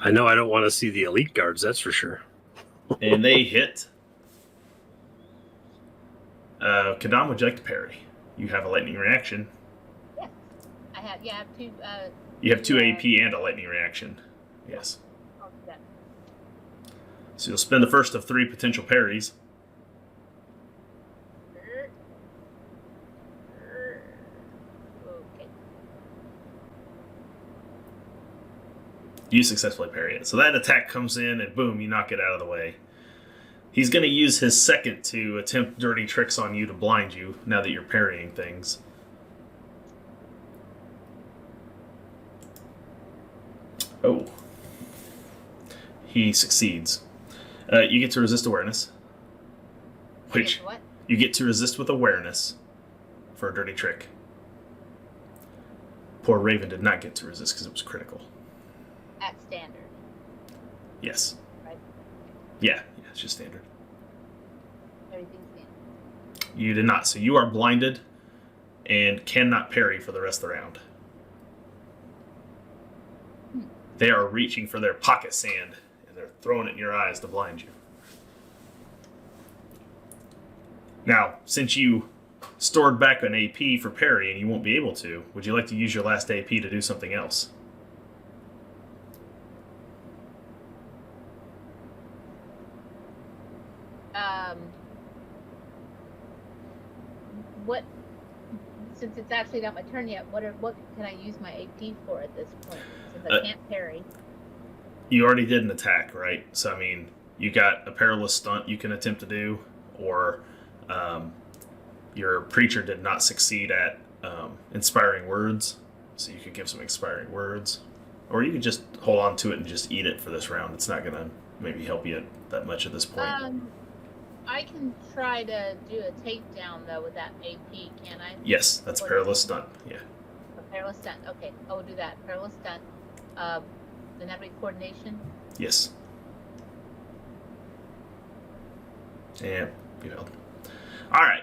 Speaker 4: I know I don't want to see the elite guards, that's for sure.
Speaker 1: And they hit. Kadam, would you like to parry? You have a lightning reaction.
Speaker 5: Yes. I have 2.
Speaker 1: You have 2 AP and a lightning reaction. Yes.
Speaker 5: I'll do that.
Speaker 1: So you'll spend the first of 3 potential parries.
Speaker 5: Okay.
Speaker 1: You successfully parry it. So that attack comes in, and boom, you knock it out of the way. He's going to use his second to attempt dirty tricks on you to blind you, now that you're parrying things. Oh. He succeeds. You get to resist awareness. Which
Speaker 5: What?
Speaker 1: you get to resist with awareness for a dirty trick. Poor Raven did not get to resist because it was critical.
Speaker 5: At standard.
Speaker 1: Yes.
Speaker 5: Right.
Speaker 1: Yeah, it's just standard.
Speaker 5: Everything's standard.
Speaker 1: You did not. So you are blinded and cannot parry for the rest of the round. They are reaching for their pocket sand, and they're throwing it in your eyes to blind you. Now, since you stored back an AP for parry and you won't be able to, would you like to use your last AP to do something else?
Speaker 5: What? Since it's actually not my turn yet, what can I use my AP for at this point? Since I can't parry.
Speaker 1: You already did an attack, right? So, I mean, you got a perilous stunt you can attempt to do, or your preacher did not succeed at inspiring words, so you could give some inspiring words. Or you could just hold on to it and just eat it for this round. It's not going to maybe help you that much at this point.
Speaker 5: I can try to do a takedown, though, with that AP, can I?
Speaker 1: Yes, that's perilous stunt, yeah.
Speaker 5: A perilous stunt, okay. I will do that. Perilous stunt. Then that be coordination?
Speaker 1: Yes. Yeah, you failed. Alright.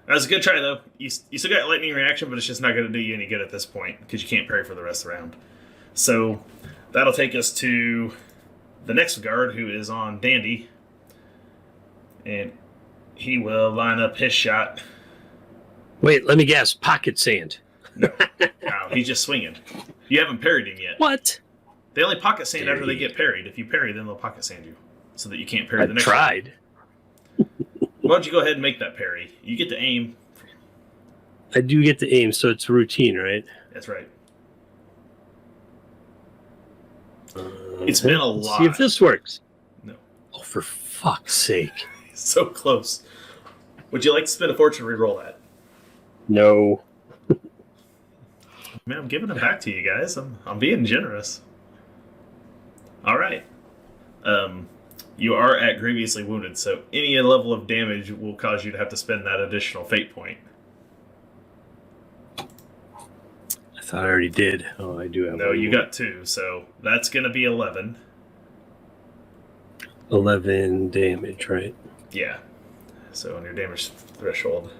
Speaker 1: That was a good try, though. You still got lightning reaction, but it's just not going to do you any good at this point, because you can't parry for the rest of the round. So, that'll take us to the next guard, who is on Dandy. And he will line up his shot.
Speaker 4: Wait, let me guess. Pocket sand.
Speaker 1: No, he's just swinging. You haven't parried him yet.
Speaker 4: What?
Speaker 1: They only pocket sand after they
Speaker 4: Parried.
Speaker 1: get parried. If you parry, then they'll pocket sand you, so that you can't parry
Speaker 4: I
Speaker 1: the next
Speaker 4: tried.
Speaker 1: one. Why don't you go ahead and make that parry? You get to aim.
Speaker 4: I do get to aim, so it's routine, right?
Speaker 1: That's right. It's been a
Speaker 4: Let's
Speaker 1: lot.
Speaker 4: see if this works.
Speaker 1: No.
Speaker 4: Oh, for fuck's sake.
Speaker 1: So close. Would you like to spend a fortune to reroll that?
Speaker 4: No.
Speaker 1: Man, I'm giving it back to you guys. I'm being generous. All right. You are at grievously wounded, so any level of damage will cause you to have to spend that additional fate point.
Speaker 4: I thought I already did. Oh, I do have
Speaker 1: No,
Speaker 4: one
Speaker 1: you
Speaker 4: more.
Speaker 1: got 2, so that's going to be 11.
Speaker 4: 11 damage, right?
Speaker 1: Yeah. So on your damage threshold,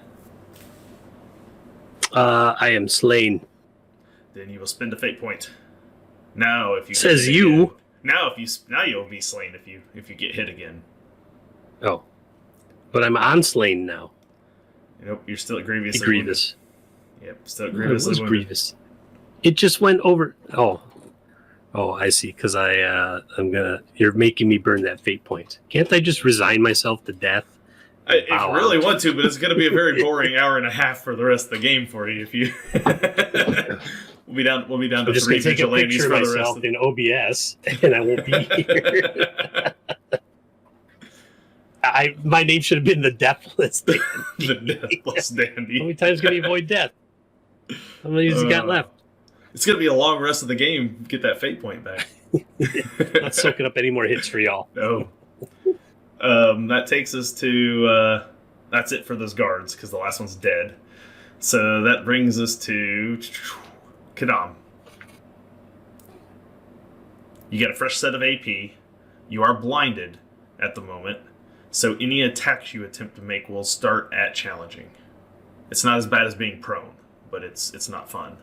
Speaker 4: I am slain.
Speaker 1: then you will spend a fate point. Now, if you
Speaker 4: Says
Speaker 1: get hit
Speaker 4: you.
Speaker 1: again- now you'll be slain if you get hit again.
Speaker 4: Oh. But I'm on slain now.
Speaker 1: Nope, you're still at grievously
Speaker 4: Grievous.
Speaker 1: wounded. Yep, still at
Speaker 4: It
Speaker 1: grievously
Speaker 4: was
Speaker 1: wounded.
Speaker 4: grievous. It just went over. Oh, I see. Because you're making me burn that fate point. Can't I just resign myself to death?
Speaker 1: If
Speaker 4: Bow
Speaker 1: you really
Speaker 4: out?
Speaker 1: want to, but it's going to be a very boring hour and a half for the rest of the game for you. If you, we'll be down
Speaker 4: I'm
Speaker 1: to
Speaker 4: just
Speaker 1: 3
Speaker 4: going to take a
Speaker 1: vigilantes
Speaker 4: picture
Speaker 1: for
Speaker 4: of
Speaker 1: the rest
Speaker 4: myself
Speaker 1: of
Speaker 4: in OBS, and I won't be here. My name should have been the Deathless.
Speaker 1: the Deathless
Speaker 4: How
Speaker 1: Dandy.
Speaker 4: many times can you avoid death? How many has he got left?
Speaker 1: It's going to be a long rest of the game. Get that fate point back.
Speaker 4: Not soaking up any more hits for y'all.
Speaker 1: No. That takes us to that's it for those guards because the last one's dead. So that brings us to Kadam. You get a fresh set of AP. You are blinded at the moment, so any attacks you attempt to make will start at challenging. It's not as bad as being prone, but it's not fun.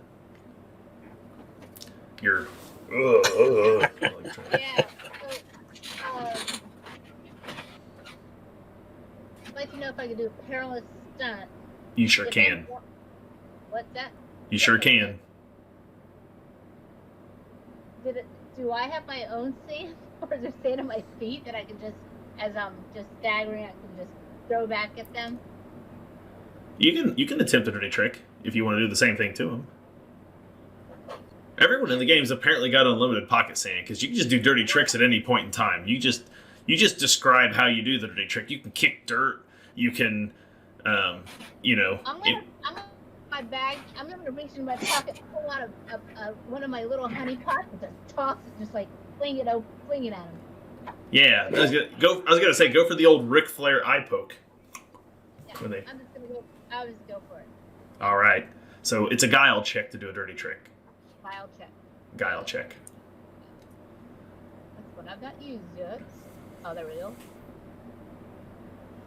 Speaker 1: You're.
Speaker 5: Yeah. So, I'd like to know if I could do a perilous stunt.
Speaker 1: You sure
Speaker 5: If
Speaker 1: can.
Speaker 5: I'm- What's that?
Speaker 1: You sure can.
Speaker 5: Do I have my own sand, or is there sand on my feet that I can just, as I'm just staggering, I can just throw back at them?
Speaker 1: You can attempt a dirty trick if you want to do the same thing to him. Everyone in the game's apparently got unlimited pocket sand because you can just do dirty tricks at any point in time. You just describe how you do the dirty trick. You can kick dirt. You can, you know.
Speaker 5: I'm gonna my bag. I'm gonna reach in my pocket, pull out one of my little honey pots, and just toss it, just like fling it at him.
Speaker 1: Yeah, I was gonna say go for the old Ric Flair eye poke.
Speaker 5: Yeah,
Speaker 1: When they-
Speaker 5: I'm just gonna go. I'll just go for it.
Speaker 1: All right, so it's a guile check to do a dirty trick.
Speaker 5: File check.
Speaker 1: Guile check.
Speaker 5: That's what I've not used yet. Oh, there we go.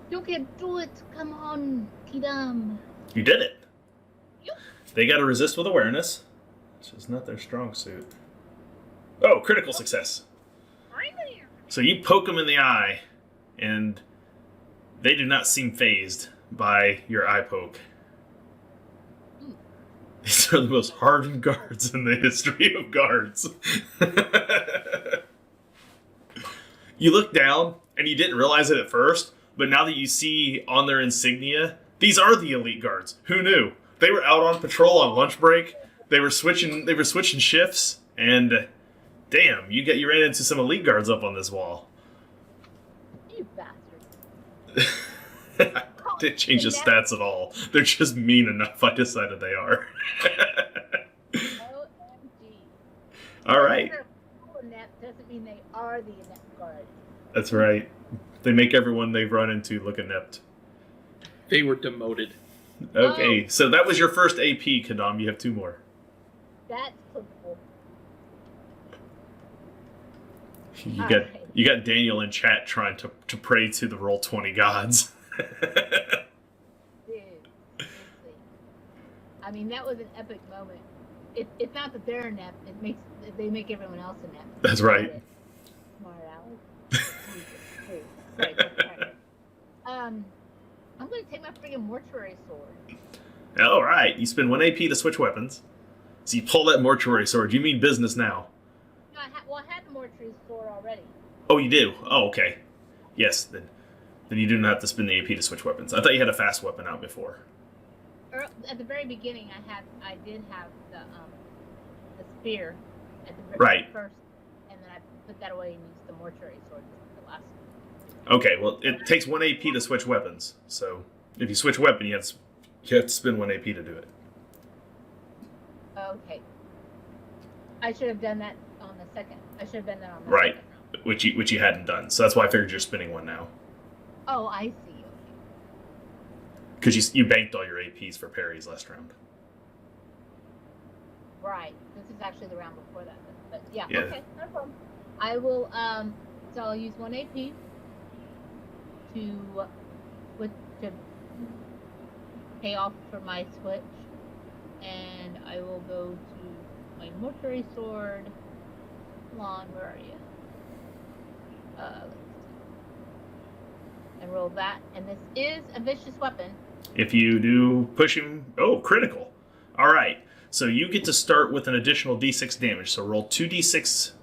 Speaker 5: You can do it. Come on, Kadam.
Speaker 1: You did it.
Speaker 5: Yep.
Speaker 1: They got to resist with awareness, which is not their strong suit. Oh, critical success. So you poke them in the eye, and they do not seem phased by your eye poke. These are the most hardened guards in the history of guards. You look down, and you didn't realize it at first, but now that you see on their insignia, these are the elite guards. Who knew? They were out on patrol on lunch break. They were switching shifts, and damn, you ran into some elite guards up on this wall.
Speaker 5: You bastard.
Speaker 1: Didn't change the stats at all. They're just mean enough. I decided they are.
Speaker 5: OMG.
Speaker 1: All right.
Speaker 5: They're inept doesn't mean they are the inept guard.
Speaker 1: That's right. They make everyone they've run into look inept.
Speaker 3: They were demoted.
Speaker 1: Okay, so that was your first AP, Kadam. You have 2 more.
Speaker 5: That's cool.
Speaker 1: You got Daniel in chat trying to pray to the Roll20 gods.
Speaker 5: Dude, seriously. I mean, that was an epic moment. It's not that they're inept. They make everyone else inept.
Speaker 1: That's right.
Speaker 5: Smart Alex. Right. I'm going to take my friggin' mortuary sword.
Speaker 1: All right, you spend 1 AP to switch weapons. So you pull that mortuary sword. You mean business now?
Speaker 5: No, I had the mortuary sword already.
Speaker 1: Oh, you do? Oh, okay. Yes, then you do not have to spend the AP to switch weapons. I thought you had a fast weapon out before.
Speaker 5: At the very beginning, I did have the spear at the
Speaker 1: Right.
Speaker 5: first, and then I put that away and used the mortuary sword the last.
Speaker 1: Okay, well, it takes 1 AP to switch weapons. So if you switch weapon, you have to spend 1 AP to do it.
Speaker 5: Okay. I should have done that on the second. I should have done that on the
Speaker 1: Right.
Speaker 5: second round.
Speaker 1: Which you hadn't done. So that's why I figured you're spending 1 now.
Speaker 5: Oh, I see. Okay.
Speaker 1: Because you banked all your APs for parries last round.
Speaker 5: Right. This is actually the round before that. But yeah.
Speaker 1: Yeah.
Speaker 5: Okay. No problem. I will. So I'll use 1 AP to pay off for my switch, and I will go to my mortuary sword. Come on, where are you? Let's see. And roll that, and this is a vicious weapon.
Speaker 1: If you do push him... Oh, critical. All right. So you get to start with an additional D6 damage. So roll 2D6...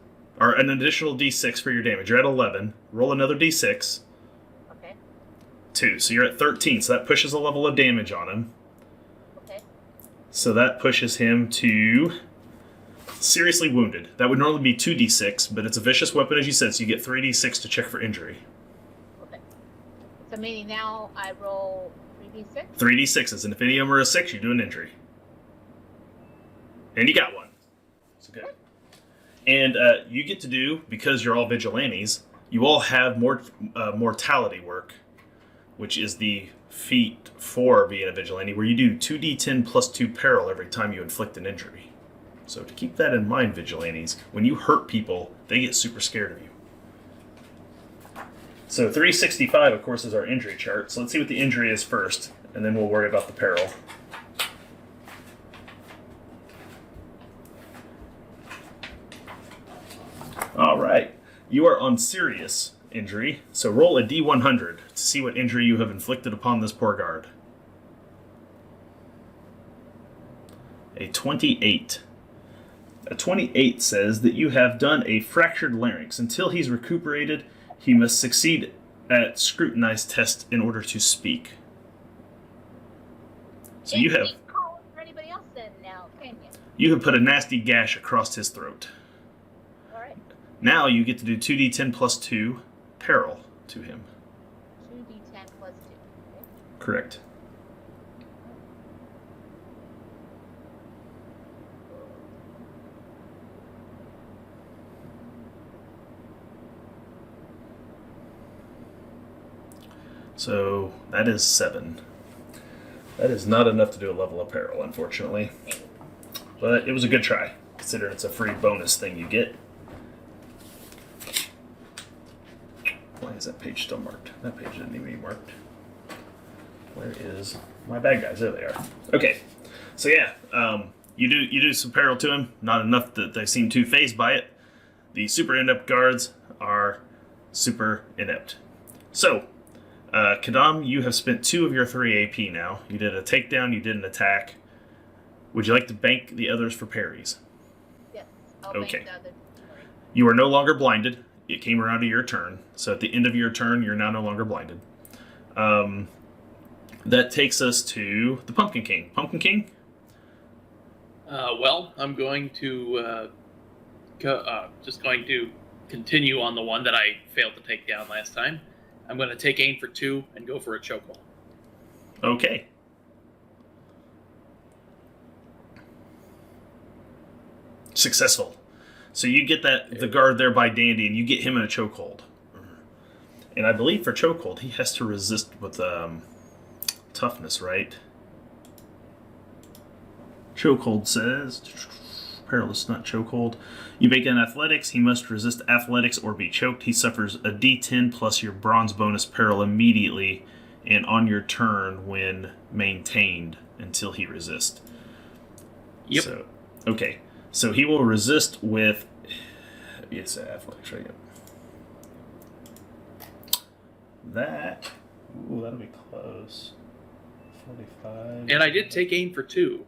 Speaker 1: Or an additional D6 for your damage. You're at 11. Roll another D6.
Speaker 5: Okay.
Speaker 1: 2. So you're at 13. So that pushes a level of damage on him.
Speaker 5: Okay.
Speaker 1: So that pushes him to... seriously wounded. That would normally be 2D6, but it's a vicious weapon, as you said, so you get 3D6 to check for injury.
Speaker 5: Okay. So meaning now I roll 3d6?
Speaker 1: 3D6s, and if any of them are a 6, you do an injury. And you got 1. It's okay. And you get to do, because you're all vigilantes, you all have more mortality work, which is the feat for being a vigilante, where you do 2d10 plus 2 peril every time you inflict an injury. So to keep that in mind, vigilantes, when you hurt people, they get super scared of you. So 365, of course, is our injury chart. So let's see what the injury is first, and then we'll worry about the peril. All right. You are on serious injury, so roll a d100 to see what injury you have inflicted upon this poor guard. A 28. A 28 says that you have done a fractured larynx. Until he's recuperated, he must succeed at scrutinized test in order to speak. So you have...
Speaker 5: call for anybody else then now, can you?
Speaker 1: You have put a nasty gash across his throat.
Speaker 5: All right.
Speaker 1: Now you get to do 2d10 plus 2 peril to him.
Speaker 5: 2d10 plus 2. Okay.
Speaker 1: Correct. So that is 7. That is not enough to do a level of peril, unfortunately. But it was a good try, considering it's a free bonus thing you get. Why is that page still marked? That page didn't even be marked. Where is my bad guys? There they are. Okay, so yeah, you do some peril to him. Not enough that they seem too fazed by it. The super inept guards are super inept. So, Kadam, you have spent 2 of your 3 AP now. You did a takedown, you did an attack. Would you like to bank the others for parries?
Speaker 5: Yes. I'll
Speaker 1: Okay.
Speaker 5: make the other. Sorry.
Speaker 1: You are no longer blinded. It came around to your turn. So at the end of your turn, you're now no longer blinded. That takes us to the Pumpkin King. Pumpkin King?
Speaker 3: Well, I'm going to just going to continue on the one that I failed to take down last time. I'm going to take aim for 2 and go for a chokehold.
Speaker 1: Okay. Successful. So you get the guard there by Dandy, and you get him in a chokehold. And I believe for chokehold, he has to resist with toughness, right? Chokehold says... Perilous, not chokehold. You make an athletics. He must resist athletics or be choked. He suffers a d10 plus your bronze bonus peril immediately and on your turn when maintained until he resists.
Speaker 3: Yep.
Speaker 1: So, okay. So he will resist with... Yes, athletics, right? Yep. That... Ooh, that'll be close. 45...
Speaker 3: And I did take aim for 2.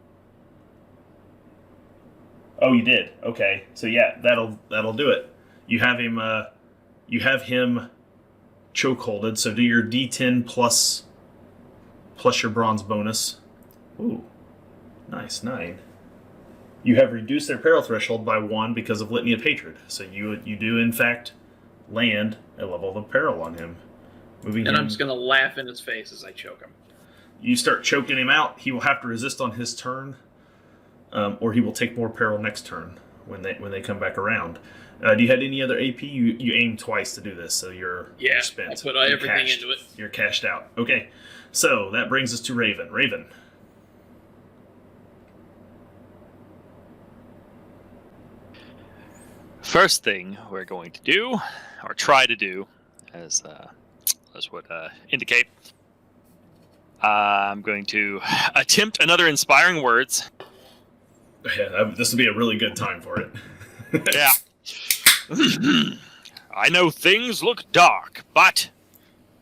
Speaker 1: Oh, you did. Okay, so yeah, that'll do it. You have him chokeholded. So do your D10 plus your bronze bonus. Ooh, nice 9. You have reduced their peril threshold by 1 because of Litany of Hatred. So you do in fact land a level of peril on him, moving
Speaker 3: And
Speaker 1: him.
Speaker 3: I'm just going to laugh in his face as I choke him.
Speaker 1: You start choking him out. He will have to resist on his turn. Or he will take more peril next turn when they come back around. Do you have any other AP? You aim twice to do this, so you're spent.
Speaker 3: I put
Speaker 1: You're
Speaker 3: everything
Speaker 1: cashed.
Speaker 3: into it.
Speaker 1: You're cashed out. Okay, so that brings us to Raven. Raven.
Speaker 2: First thing we're going to do, or try to do, as would indicate, I'm going to attempt another inspiring words.
Speaker 1: Yeah, this would be a really good time for it.
Speaker 2: Yeah. I know things look dark, but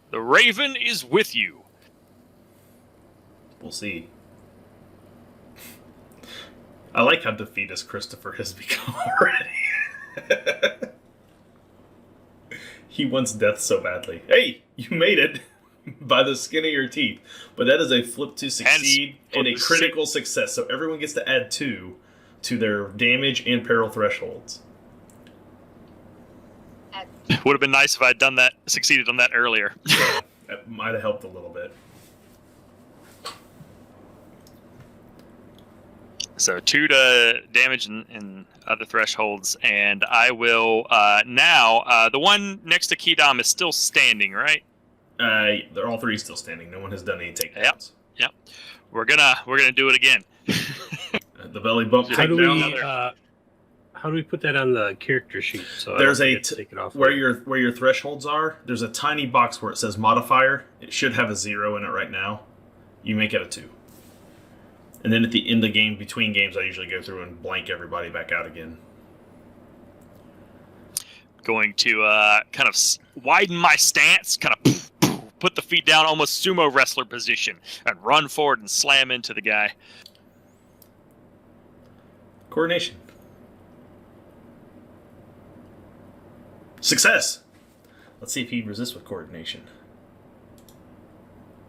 Speaker 2: the Raven is with you.
Speaker 1: We'll see. I like how defeatist Christopher has become already. He wants death so badly. Hey, you made it by the skin of your teeth. But that is a flip to succeed and a critical success. So everyone gets to add 2 to their damage and peril thresholds.
Speaker 2: Would have been nice if I'd done that, succeeded on that earlier.
Speaker 1: That might have helped a little bit.
Speaker 2: So 2 to damage and other thresholds, and I will now. The one next to Kadam is still standing, right?
Speaker 1: They're all 3 still standing. No one has done any takedowns.
Speaker 2: Yep. We're gonna do it again.
Speaker 1: The belly bump
Speaker 4: How do
Speaker 1: takedown.
Speaker 4: how do we put that on the character sheet? So
Speaker 1: There's
Speaker 4: I don't forget to take it off
Speaker 1: where your thresholds are. There's a tiny box where it says modifier. It should have a 0 in it right now. You make it a 2. And then at the end of the game, between games, I usually go through and blank everybody back out again.
Speaker 2: Going to kind of widen my stance, kind of put the feet down, almost sumo wrestler position, and run forward and slam into the guy.
Speaker 1: Coordination. Success. Let's see if he resists with coordination.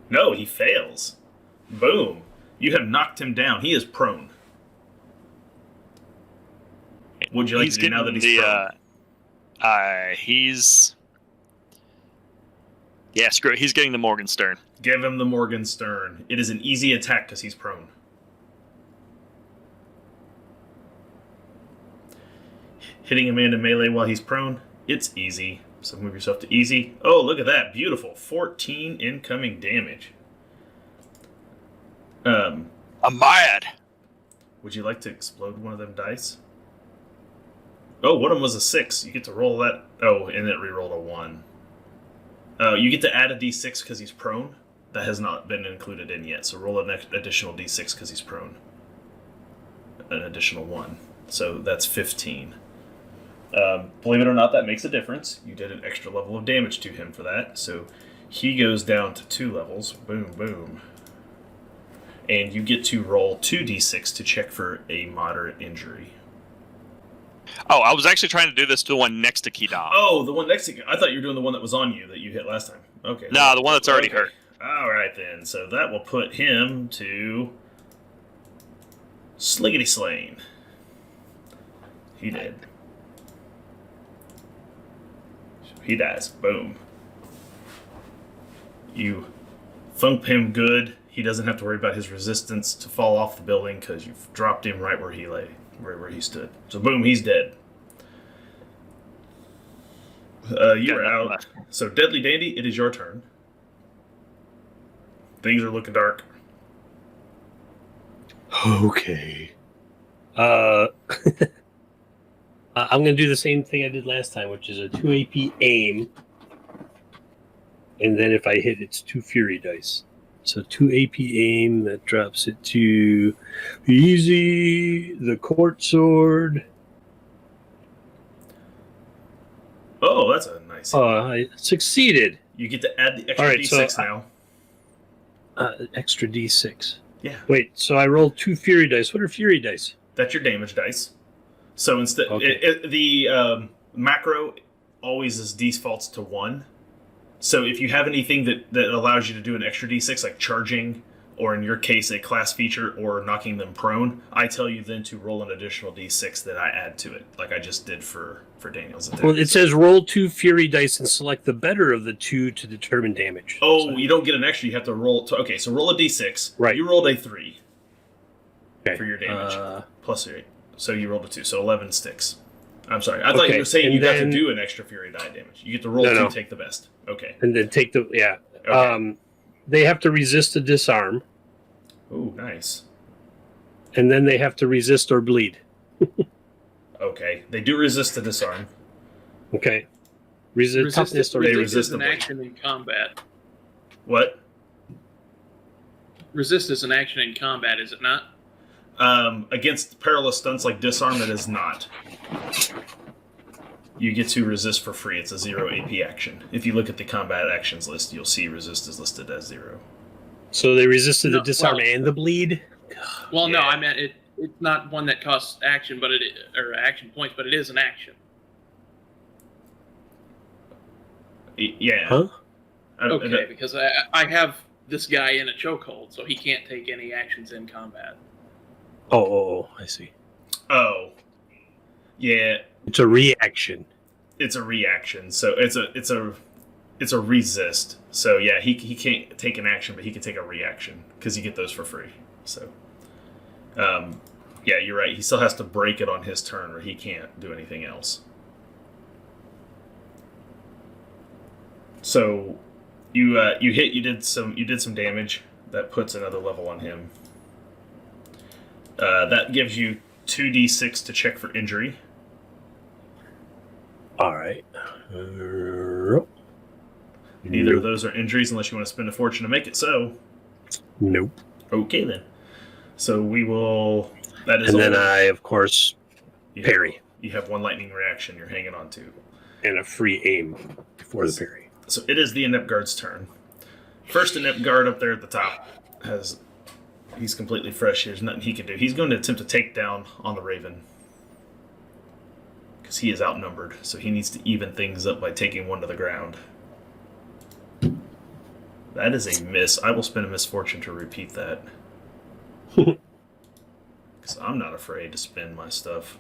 Speaker 1: No, he fails. Boom. You have knocked him down. He is prone. Would you like
Speaker 2: he's
Speaker 1: to do now that
Speaker 2: getting
Speaker 1: he's prone?
Speaker 2: Screw it. He's getting the Morgenstern.
Speaker 1: Give him the Morgenstern. It is an easy attack because he's prone. Hitting a man in melee while he's prone, it's easy. So move yourself to easy. Oh, look at that. Beautiful. 14 incoming damage.
Speaker 2: I'm mad.
Speaker 1: Would you like to explode one of them dice? Oh, one of them was a 6. You get to roll that. Oh, and it re-rolled a 1. You get to add a d6 because he's prone. That has not been included in yet. So roll an additional d6 because he's prone. An additional 1. So that's 15. Believe it or not, that makes a difference. You did an extra level of damage to him for that. So he goes down to 2 levels. Boom, boom. And you get to roll 2d6 to check for a moderate injury.
Speaker 2: Oh, I was actually trying to do this to the one next to Kadam.
Speaker 1: Oh, the one next to you. I thought you were doing the one that was on you that you hit last time. Okay.
Speaker 2: No, the one that's already hurt.
Speaker 1: All right, then. So that will put him to Sliggity Slain. He did. He dies. Boom. You thump him good. He doesn't have to worry about his resistance to fall off the building because you've dropped him right where he lay, right where he stood. So boom, he's dead. You're out. So Deadly Dandy, it is your turn. Things are looking dark.
Speaker 4: Okay. I'm going to do the same thing I did last time, which is a 2 AP aim. And then if I hit, it's 2 Fury dice. So 2 AP aim, that drops it to easy, the Court Sword.
Speaker 1: Oh, that's a nice.
Speaker 4: I succeeded.
Speaker 1: You get to add the extra
Speaker 4: All right,
Speaker 1: d6
Speaker 4: so
Speaker 1: now.
Speaker 4: Extra D6.
Speaker 1: Yeah,
Speaker 4: Wait, so I rolled 2 Fury dice. What are Fury dice?
Speaker 1: that's your damage dice. So instead,
Speaker 4: Okay.
Speaker 1: the macro always is defaults to 1. So if you have anything that allows you to do an extra d6, like charging, or in your case, a class feature, or knocking them prone, I tell you then to roll an additional d6 that I add to it, like I just did for Daniel's attack.
Speaker 4: Well, it says roll 2 Fury dice and select the better of the 2 to determine damage.
Speaker 1: Oh,
Speaker 4: So-
Speaker 1: you don't get an extra. You have to roll. Okay, so roll a d6.
Speaker 4: Right.
Speaker 1: You rolled a 3
Speaker 4: Okay.
Speaker 1: for your damage. Plus 8. So you rolled a 2. So 11 sticks. I'm sorry. I thought
Speaker 4: Okay,
Speaker 1: you were saying
Speaker 4: and
Speaker 1: you got to
Speaker 4: then-
Speaker 1: do an extra Fury die damage. You get to roll
Speaker 4: No,
Speaker 1: 2,
Speaker 4: no.
Speaker 1: take the best. Okay.
Speaker 4: And then take the, yeah.
Speaker 1: Okay.
Speaker 4: They have to resist a disarm,
Speaker 1: Ooh, nice.
Speaker 4: and then they have to resist or bleed.
Speaker 1: Okay. They do resist the disarm.
Speaker 4: Okay. Resist toughness or
Speaker 1: They
Speaker 4: bleed.
Speaker 1: resist
Speaker 3: is an
Speaker 1: the bleed.
Speaker 3: action in combat.
Speaker 1: What?
Speaker 3: Resist is an action in combat, is it not?
Speaker 1: Against perilous stunts like disarm, it is not. You get to resist for free. It's a 0 AP action. If you look at the combat actions list, you'll see resist is listed as 0.
Speaker 4: So they resisted
Speaker 3: No,
Speaker 4: the disarm
Speaker 3: well-
Speaker 4: and the bleed?
Speaker 3: Well, no,
Speaker 1: Yeah.
Speaker 3: I meant it's not one that costs action, but or action points, but it is an action.
Speaker 1: Yeah.
Speaker 4: Huh?
Speaker 3: Okay, because I have this guy in a chokehold, so he can't take any actions in combat.
Speaker 4: Oh, I see.
Speaker 1: Oh. Yeah.
Speaker 4: It's a reaction.
Speaker 1: It's a reaction. So it's a resist. So yeah, he can't take an action, but he can take a reaction because you get those for free. So, yeah, you're right. He still has to break it on his turn, or he can't do anything else. So, you hit. You did some damage. That puts another level on him. That gives you 2d6 to check for injury.
Speaker 4: All right.
Speaker 1: Neither of those are injuries unless you want to spend a fortune to make it so.
Speaker 4: Nope.
Speaker 1: Okay, then. So we will... That is
Speaker 4: And then
Speaker 1: all.
Speaker 4: I, of course,
Speaker 1: You
Speaker 4: parry.
Speaker 1: You have one lightning reaction you're hanging on to.
Speaker 4: And a free aim before the parry.
Speaker 1: So it is the inept guard's turn. First inept guard up there at the top has... He's completely fresh. There's nothing he can do. He's going to attempt to take down on the Raven. Because he is outnumbered. So he needs to even things up by taking one to the ground. That is a miss. I will spend a misfortune to repeat that. Because I'm not afraid to spend my stuff.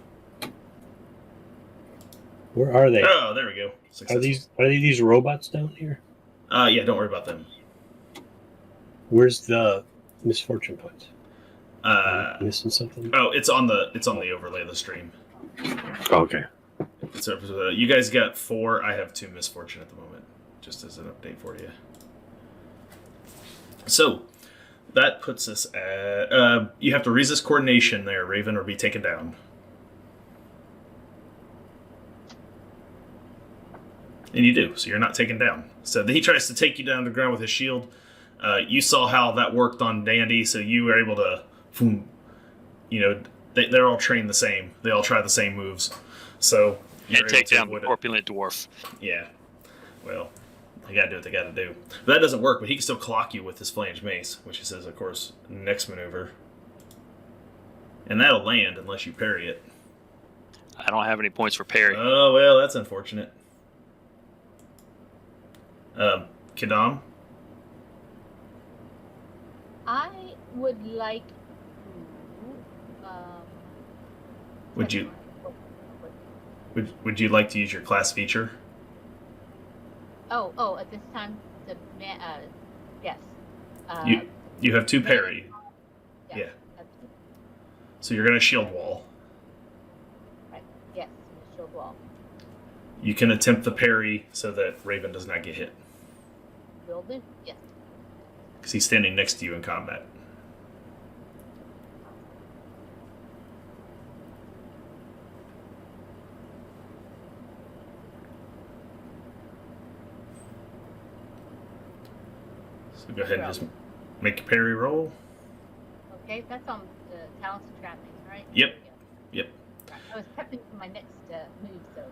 Speaker 4: Where are they?
Speaker 1: Oh, there we go.
Speaker 4: Are these robots down here?
Speaker 1: Yeah, don't worry about them.
Speaker 4: Where's the misfortune point? Am
Speaker 1: Uh,
Speaker 4: I missing something?
Speaker 1: oh, it's on the overlay of the stream.
Speaker 4: Okay.
Speaker 1: So you guys got 4. I have 2 misfortune at the moment, just as an update for you. So that puts us at. You have to resist coordination there, Raven, or be taken down. And you do, so you're not taken down. So he tries to take you down to the ground with his shield. You saw how that worked on Dandy, so you were able to, they're all trained the same. They all try the same moves. So
Speaker 2: And take down the corpulent dwarf.
Speaker 1: Yeah. Well, they gotta do what they gotta do. But that doesn't work, but he can still clock you with his flanged mace, which he says, of course, next maneuver. And that'll land unless you parry it.
Speaker 2: I don't have any points for parry.
Speaker 1: Oh, well, that's unfortunate. Kadam?
Speaker 5: I would like to.
Speaker 1: Would you like to use your class feature?
Speaker 5: Oh, at this time, yes.
Speaker 1: You have 2 parry. Yeah.
Speaker 5: That's,
Speaker 1: So you're gonna shield wall.
Speaker 5: right. Yes, shield wall.
Speaker 1: You can attempt the parry so that Raven does not get hit.
Speaker 5: Will do. Yes.
Speaker 1: Because he's standing next to you in combat. So go ahead and just make your parry roll.
Speaker 5: Okay, that's on the talents and trappings, right?
Speaker 1: Yep.
Speaker 5: Yeah.
Speaker 1: Yep.
Speaker 5: Right. I was prepping for my next move, so.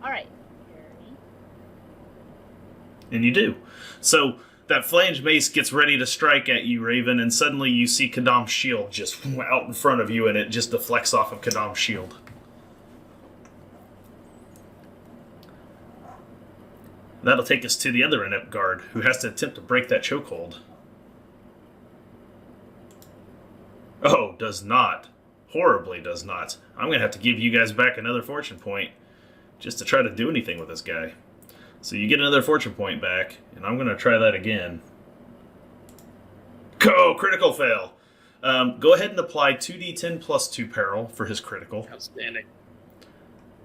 Speaker 5: All right. Parry.
Speaker 1: And you do. So that flanged mace gets ready to strike at you, Raven, and suddenly you see Kadam's shield just out in front of you, and it just deflects off of Kadam's shield. That'll take us to the other inept guard, who has to attempt to break that chokehold. Oh, does not. Horribly does not. I'm going to have to give you guys back another fortune point just to try to do anything with this guy. So you get another fortune point back, and I'm going to try that again. Oh, critical fail. Go ahead and apply 2d10 plus 2 peril for his critical.
Speaker 3: Outstanding.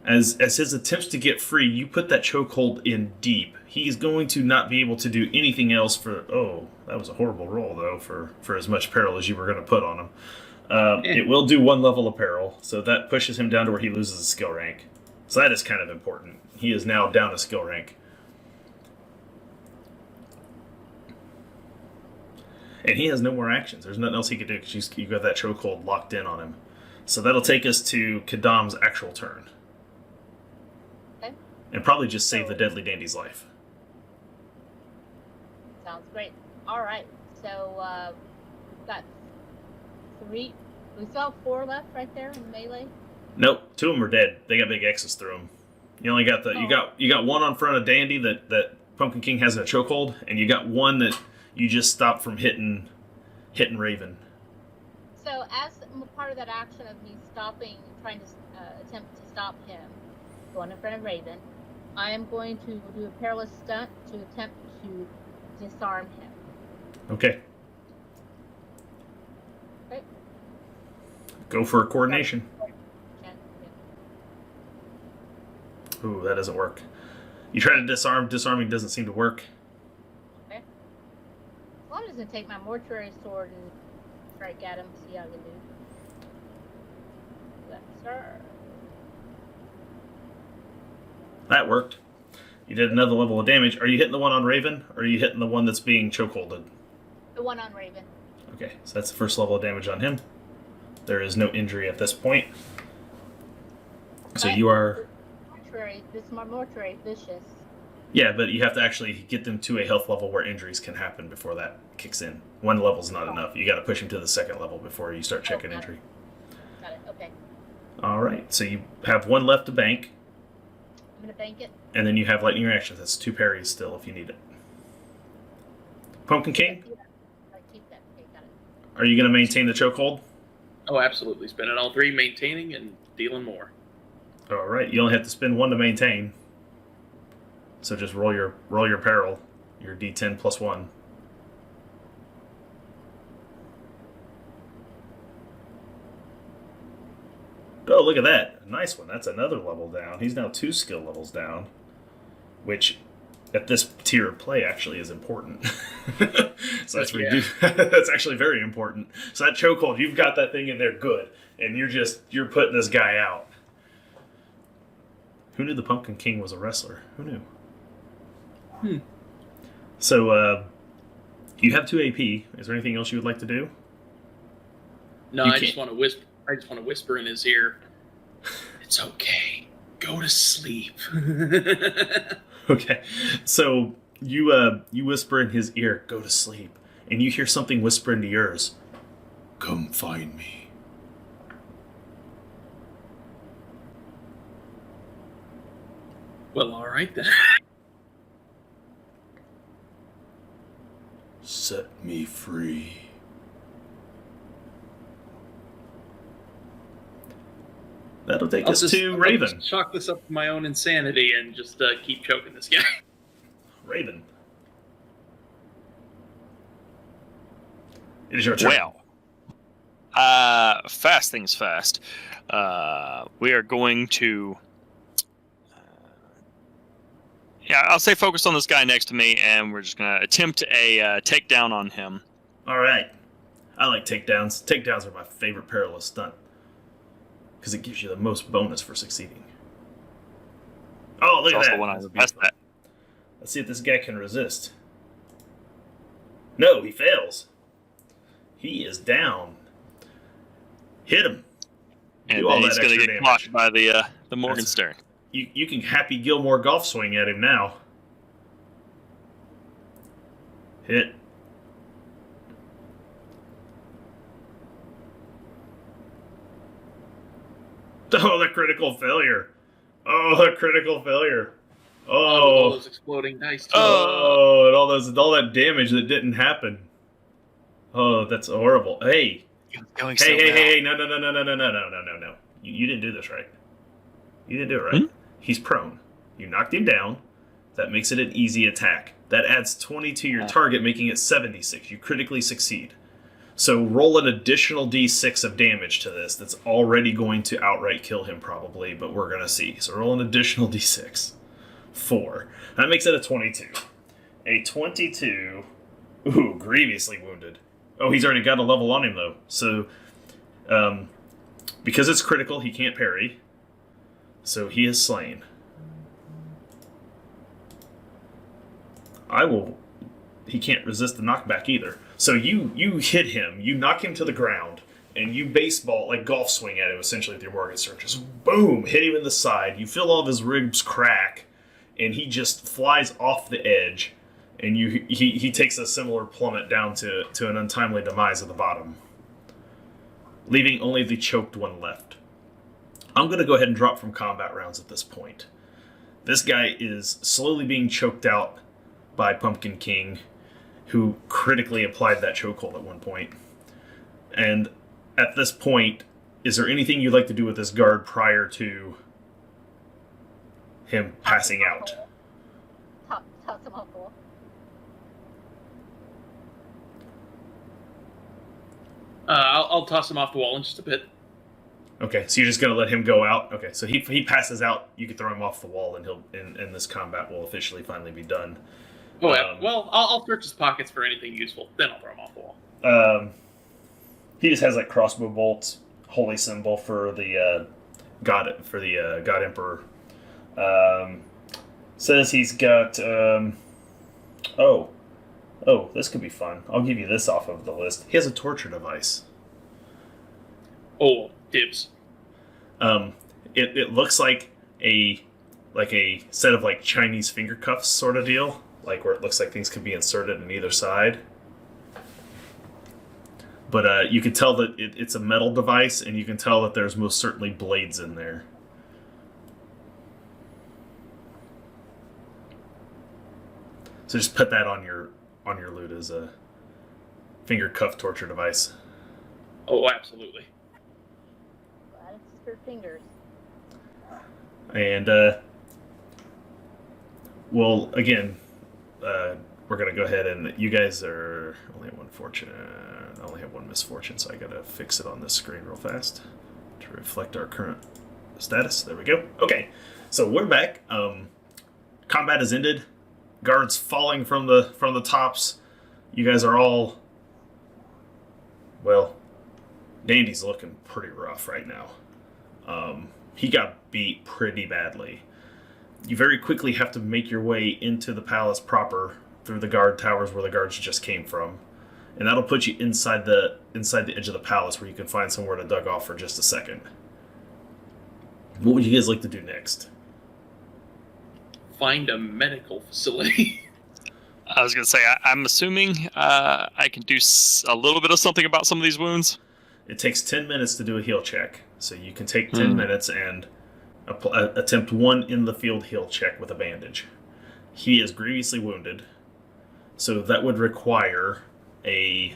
Speaker 1: As his attempts to get free, you put that chokehold in deep. He's going to not be able to do anything else for... Oh, that was a horrible roll, though, for as much peril as you were going to put on him. It will do 1 level of peril, so that pushes him down to where he loses a skill rank. So that is kind of important. He is now down a skill rank. And he has no more actions. There's nothing else he could do because you got that chokehold locked in on him. So that'll take us to Kadam's actual turn.
Speaker 5: Okay.
Speaker 1: And probably just save the Deadly Dandy's life.
Speaker 5: Sounds great. All right. So we've got 3. We still have 4 left right there in melee.
Speaker 1: Nope, 2 of them are dead. They got big X's through them. You only got you got 1 on front of Dandy that Pumpkin King has in a chokehold, and you got 1 that you just stopped from hitting Raven.
Speaker 5: So as part of that action of me stopping, trying to attempt to stop him, going in front of Raven, I am going to do a perilous stunt to attempt to disarm him.
Speaker 1: Okay.
Speaker 5: Okay.
Speaker 1: Go for a coordination.
Speaker 5: Okay.
Speaker 1: Ooh, that doesn't work. You try to disarm. Disarming doesn't seem to work.
Speaker 5: Okay. Well, I'm just going to take my mortuary sword and strike at him, see how I can do. Yes, sir.
Speaker 1: That worked. You did another level of damage. Are you hitting the one on Raven, or are you hitting the one that's being chokeholded?
Speaker 5: The one on Raven.
Speaker 1: Okay, so that's the first level of damage on him. There is no injury at this point. So you are...
Speaker 5: Mortuary vicious.
Speaker 1: Yeah, but you have to actually get them to a health level where injuries can happen before that kicks in. 1 level's not enough. You got to push him to the 2nd level before you start checking injury.
Speaker 5: Got it. Okay.
Speaker 1: All right, so you have 1 left to bank.
Speaker 5: I'm going to bank it.
Speaker 1: And then you have lightning reaction. That's 2 parries still if you need it. Pumpkin King,
Speaker 5: I keep that. Okay, got it.
Speaker 1: are you going to maintain the chokehold?
Speaker 3: Oh, absolutely. Spending all 3, maintaining and dealing more.
Speaker 1: All right, you only have to spend 1 to maintain. So just roll your peril, your D10 plus 1. Oh, look at that. A nice one. That's another level down. He's now 2 skill levels down, which at this tier of play actually is important. So that's that's actually very important. So that chokehold, you've got that thing in there good, and you're putting this guy out. Who knew the Pumpkin King was a wrestler? Who knew? So you have 2 AP. Is there anything else you would like to do?
Speaker 3: No, I just want to whisper. I just want to whisper in his ear. It's okay. Go to sleep.
Speaker 1: Okay, so you whisper in his ear, "Go to sleep," and you hear something whisper into yours. "Come find me."
Speaker 3: Well, all right then.
Speaker 1: Set me free. That'll take us to Raven.
Speaker 3: I'll just chalk this up to my own insanity and just keep choking this guy.
Speaker 1: Raven. It is your turn.
Speaker 2: Well, fast things fast. We are going to... I'll say focus on this guy next to me, and we're just going to attempt a takedown on him.
Speaker 1: All right. I like takedowns. Takedowns are my favorite perilous stunt, because it gives you the most bonus for succeeding. Oh, look at that.
Speaker 2: One I would best that.
Speaker 1: Let's see if this guy can resist. No, he fails. He is down. Hit him.
Speaker 2: And
Speaker 1: do all
Speaker 2: he's
Speaker 1: that
Speaker 2: going to
Speaker 1: extra
Speaker 2: get
Speaker 1: damage.
Speaker 2: clocked by the Morgenstern.
Speaker 1: You can Happy Gilmore golf swing at him now. Hit. Oh, the critical failure. Oh, the critical failure.
Speaker 3: All
Speaker 1: Oh,
Speaker 3: those exploding dice. Too.
Speaker 1: oh, and all that damage that didn't happen. Oh, that's horrible. Hey,
Speaker 2: Going so well.
Speaker 1: hey, no. You didn't do this right. You didn't do it right. He's prone. You knocked him down. That makes it an easy attack. That adds 20 to your target, making it 76. You critically succeed. So roll an additional d6 of damage to this. That's already going to outright kill him probably, but we're going to see. So roll an additional d6. 4. That makes it a 22. A 22. Ooh, grievously wounded. Oh, he's already got a level on him, though. So, because it's critical, he can't parry. So he is slain. He can't resist the knockback either. So you hit him, you knock him to the ground, and you baseball, like golf swing at him, essentially with your Morgenstern. Just boom, hit him in the side. You feel all of his ribs crack, and he just flies off the edge, and he takes a similar plummet down to an untimely demise at the bottom, leaving only the choked one left. I'm going to go ahead and drop from combat rounds at this point. This guy is slowly being choked out by Pumpkin King, who critically applied that chokehold at one point. And at this point, is there anything you'd like to do with this guard prior to him passing out?
Speaker 5: Toss him off the wall.
Speaker 3: I'll toss him off the wall in just a bit.
Speaker 1: Okay, so you're just going to let him go out? Okay, so he passes out, you can throw him off the wall, and and this combat will officially finally be done.
Speaker 3: Oh, yeah. Well, I'll search his pockets for anything useful. Then I'll throw him off the wall.
Speaker 1: He just has like crossbow bolts, holy symbol for the God Emperor. Says he's got. Oh, this could be fun. I'll give you this off of the list. He has a torture device.
Speaker 3: Oh, dibs.
Speaker 1: It looks like a set of like Chinese finger cuffs sort of deal. Like where it looks like things could be inserted on either side. But you can tell that it's a metal device, and you can tell that there's most certainly blades in there. So just put that on your loot as a finger cuff torture device.
Speaker 3: Oh, absolutely.
Speaker 5: Glad it's for fingers.
Speaker 1: And, well, again, we're going to go ahead and you guys are only have one fortune. I only have one misfortune, so I got to fix it on this screen real fast to reflect our current status. There we go. Okay, so we're back. Combat has ended. Guards falling from the tops. You guys are all, well, Dandy's looking pretty rough right now. He got beat pretty badly. You very quickly have to make your way into the palace proper through the guard towers where the guards just came from, and that'll put you inside the edge of the palace where you can find somewhere to duck off for just a second. What would you guys like to do next?
Speaker 3: Find a medical facility.
Speaker 2: I was going to say, I'm assuming I can do a little bit of something about some of these wounds.
Speaker 1: It takes 10 minutes to do a heal check, so you can take 10 minutes and attempt one in-the-field heal check with a bandage. He is grievously wounded, so that would require a...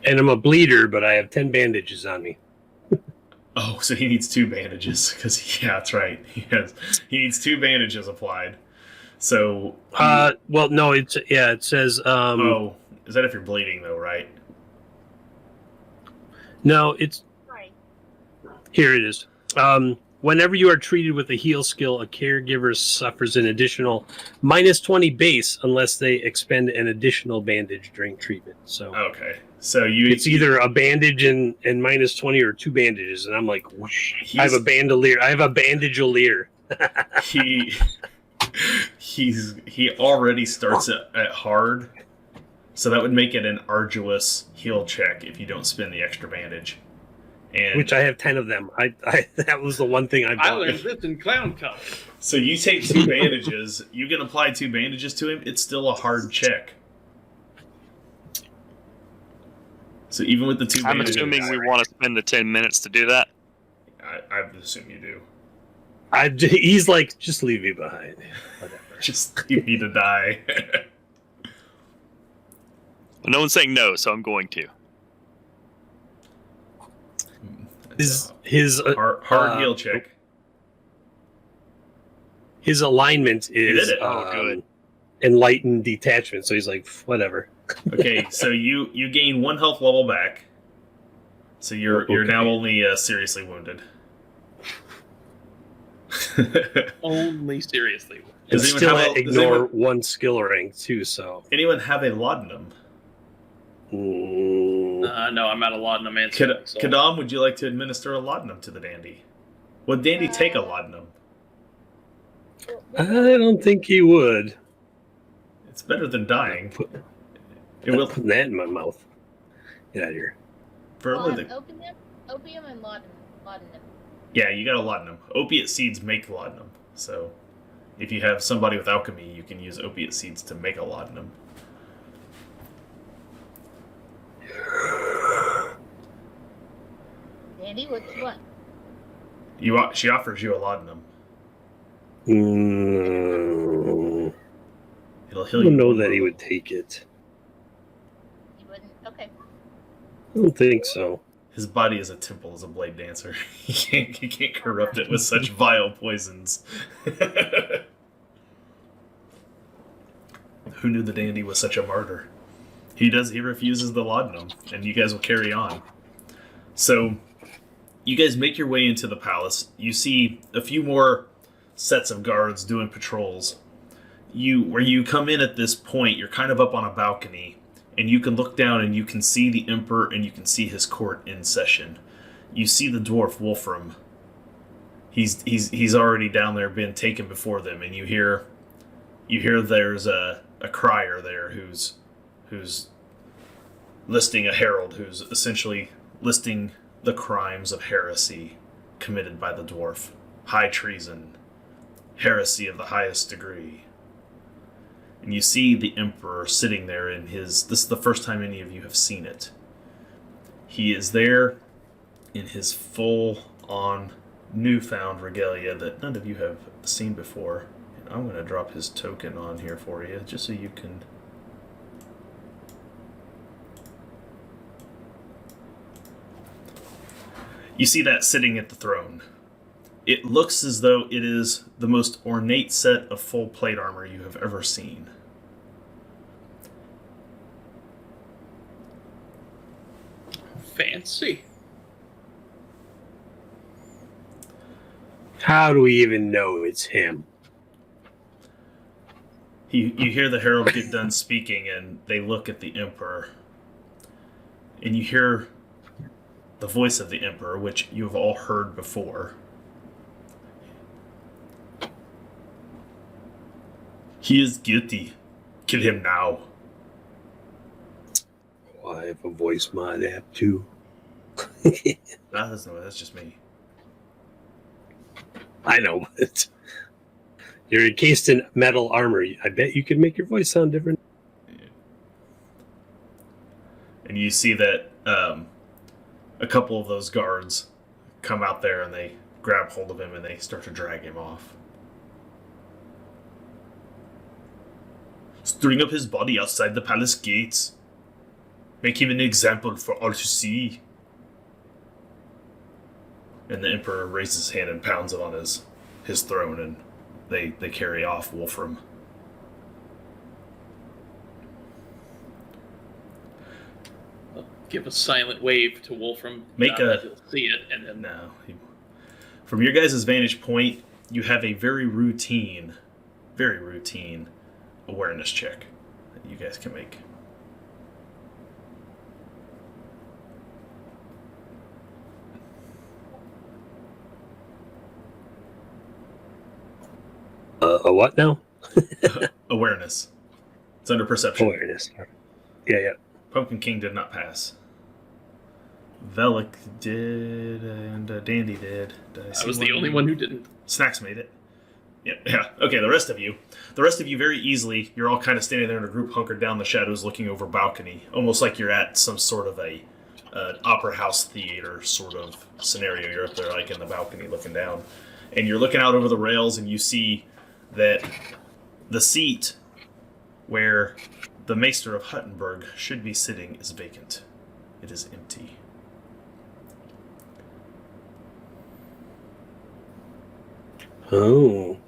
Speaker 4: And I'm a bleeder, but I have 10 bandages on me.
Speaker 1: Oh, so he needs 2 bandages, because, yeah, that's right. He needs 2 bandages applied. So...
Speaker 4: well, no, it says...
Speaker 1: oh, is that if you're bleeding, though, right?
Speaker 4: No, it's...
Speaker 5: Right.
Speaker 4: Here it is. Whenever you are treated with a heal skill, a caregiver suffers an additional -20 base unless they expend an additional bandage during treatment. So
Speaker 1: Okay. So
Speaker 4: it's either a bandage and -20 or 2 bandages, and I'm like, whoosh, I have a bandolier. I have a bandagolier.
Speaker 1: he already starts at hard, so that would make it an arduous heal check if you don't spend the extra bandage. And
Speaker 4: which I have 10 of them. I that was the one thing I bought.
Speaker 3: I learned this in Clown College.
Speaker 1: So you take 2 bandages, you can apply 2 bandages to him, it's still a hard check. So even with the 2
Speaker 2: I'm
Speaker 1: bandages...
Speaker 2: assuming we want to spend the 10 minutes to do that.
Speaker 1: I assume you do.
Speaker 4: He's like, just leave me behind. Whatever.
Speaker 1: Just leave me to die.
Speaker 2: Well, no one's saying no, so I'm going to.
Speaker 4: His
Speaker 1: hard heal check.
Speaker 4: His alignment is
Speaker 2: good.
Speaker 4: enlightened detachment, so he's like, whatever.
Speaker 1: Okay, so you gain 1 health level back. So you're now only seriously wounded.
Speaker 3: Only seriously.
Speaker 4: And
Speaker 1: Does anyone
Speaker 4: still
Speaker 1: have
Speaker 4: ignore 1 skill rank too. So
Speaker 1: anyone have a laudanum?
Speaker 3: No, I'm out of laudanum.
Speaker 1: Kadam, would you like to administer a laudanum to the dandy? Would dandy take a laudanum?
Speaker 4: I don't think he would.
Speaker 1: It's better than dying. It
Speaker 4: I'm
Speaker 1: will.
Speaker 4: putting that in my mouth. Get out of here.
Speaker 1: For a living.
Speaker 5: Opium and laudanum.
Speaker 1: Yeah, you got a laudanum. Opiate seeds make laudanum. So if you have somebody with alchemy, you can use opiate seeds to make a laudanum.
Speaker 5: Andy, what you want?
Speaker 1: She offers you a laudanum. It'll
Speaker 4: I
Speaker 1: heal you.
Speaker 4: don't know that he would take it.
Speaker 5: You wouldn't? Okay.
Speaker 4: I don't think so.
Speaker 1: His body is a temple as a blade dancer. He can't corrupt it with such vile poisons. Who knew the dandy was such a martyr? He refuses the laudanum, and you guys will carry on. So, you guys make your way into the palace. You see a few more sets of guards doing patrols. Where you come in at this point, you're kind of up on a balcony, and you can look down and you can see the Emperor and you can see his court in session. You see the dwarf Wolfram. He's already down there, been taken before them, and you hear there's a crier there who's listing a herald who's essentially listing the crimes of heresy committed by the dwarf. High treason, heresy of the highest degree. And you see the Emperor sitting there in this is the first time any of you have seen it. He is there in his full-on, newfound regalia that none of you have seen before. And I'm going to drop his token on here for you, just so you can... You see that sitting at the throne. It looks as though it is the most ornate set of full plate armor you have ever seen.
Speaker 3: Fancy.
Speaker 4: How do we even know it's him?
Speaker 1: You hear the herald get done speaking, and they look at the emperor. And you hear the voice of the emperor, which you have all heard before. He is guilty. Kill him now.
Speaker 4: Oh, I have a voice mod app too.
Speaker 1: That's just me.
Speaker 4: I know, but you're encased in metal armor. I bet you could make your voice sound different.
Speaker 1: And you see that a couple of those guards come out there and they grab hold of him and they start to drag him off. String up his body outside the palace gates. Make him an example for all to see. And the emperor raises his hand and pounds it on his throne, and they carry off Wolfram.
Speaker 3: I'll give a silent wave to Wolfram.
Speaker 1: Make a-
Speaker 3: he'll see it, and then
Speaker 1: No. From your guys' vantage point, you have a very routine awareness check that you guys can make.
Speaker 4: A what now?
Speaker 1: Awareness. It's under perception.
Speaker 4: Awareness. Yeah.
Speaker 1: Pumpkin King did not pass. Velik did, and Dandy did.
Speaker 3: I was the only one who didn't.
Speaker 1: Snacks made it. Yeah. Okay, the rest of you very easily, you're all kind of standing there in a group hunkered down in the shadows looking over balcony, almost like you're at some sort of a opera house theater sort of scenario. You're up there like in the balcony looking down. And you're looking out over the rails and you see that the seat where the Maester of Huttenberg should be sitting is vacant. It is empty.
Speaker 4: Oh.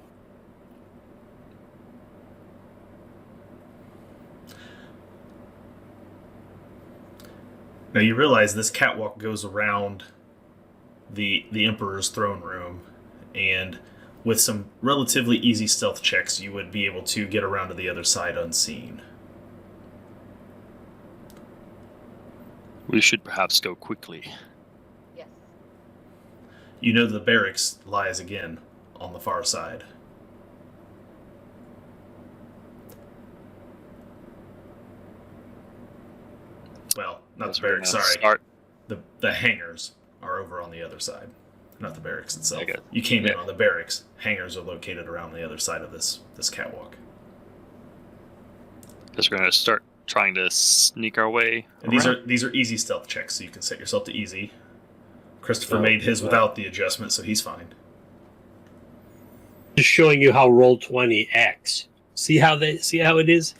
Speaker 1: Now you realize this catwalk goes around the Emperor's throne room, and with some relatively easy stealth checks, you would be able to get around to the other side unseen.
Speaker 2: We should perhaps go quickly.
Speaker 5: Yes.
Speaker 1: You know the barracks lies again on the far side. Well, not
Speaker 2: Guess
Speaker 1: the
Speaker 2: we're
Speaker 1: barracks,
Speaker 2: gonna
Speaker 1: sorry.
Speaker 2: Start.
Speaker 1: The hangars are over on the other side, not the barracks itself.
Speaker 2: Okay.
Speaker 1: You came in
Speaker 2: Yeah.
Speaker 1: on the barracks. Hangars are located around the other side of this catwalk.
Speaker 2: Guess we're gonna start trying to sneak our way.
Speaker 1: And
Speaker 2: around.
Speaker 1: these are easy stealth checks, so you can set yourself to easy. Christopher
Speaker 4: Oh,
Speaker 1: made his
Speaker 4: wow.
Speaker 1: without the adjustment, so he's fine.
Speaker 4: Just showing you how Roll20 acts. See how it is?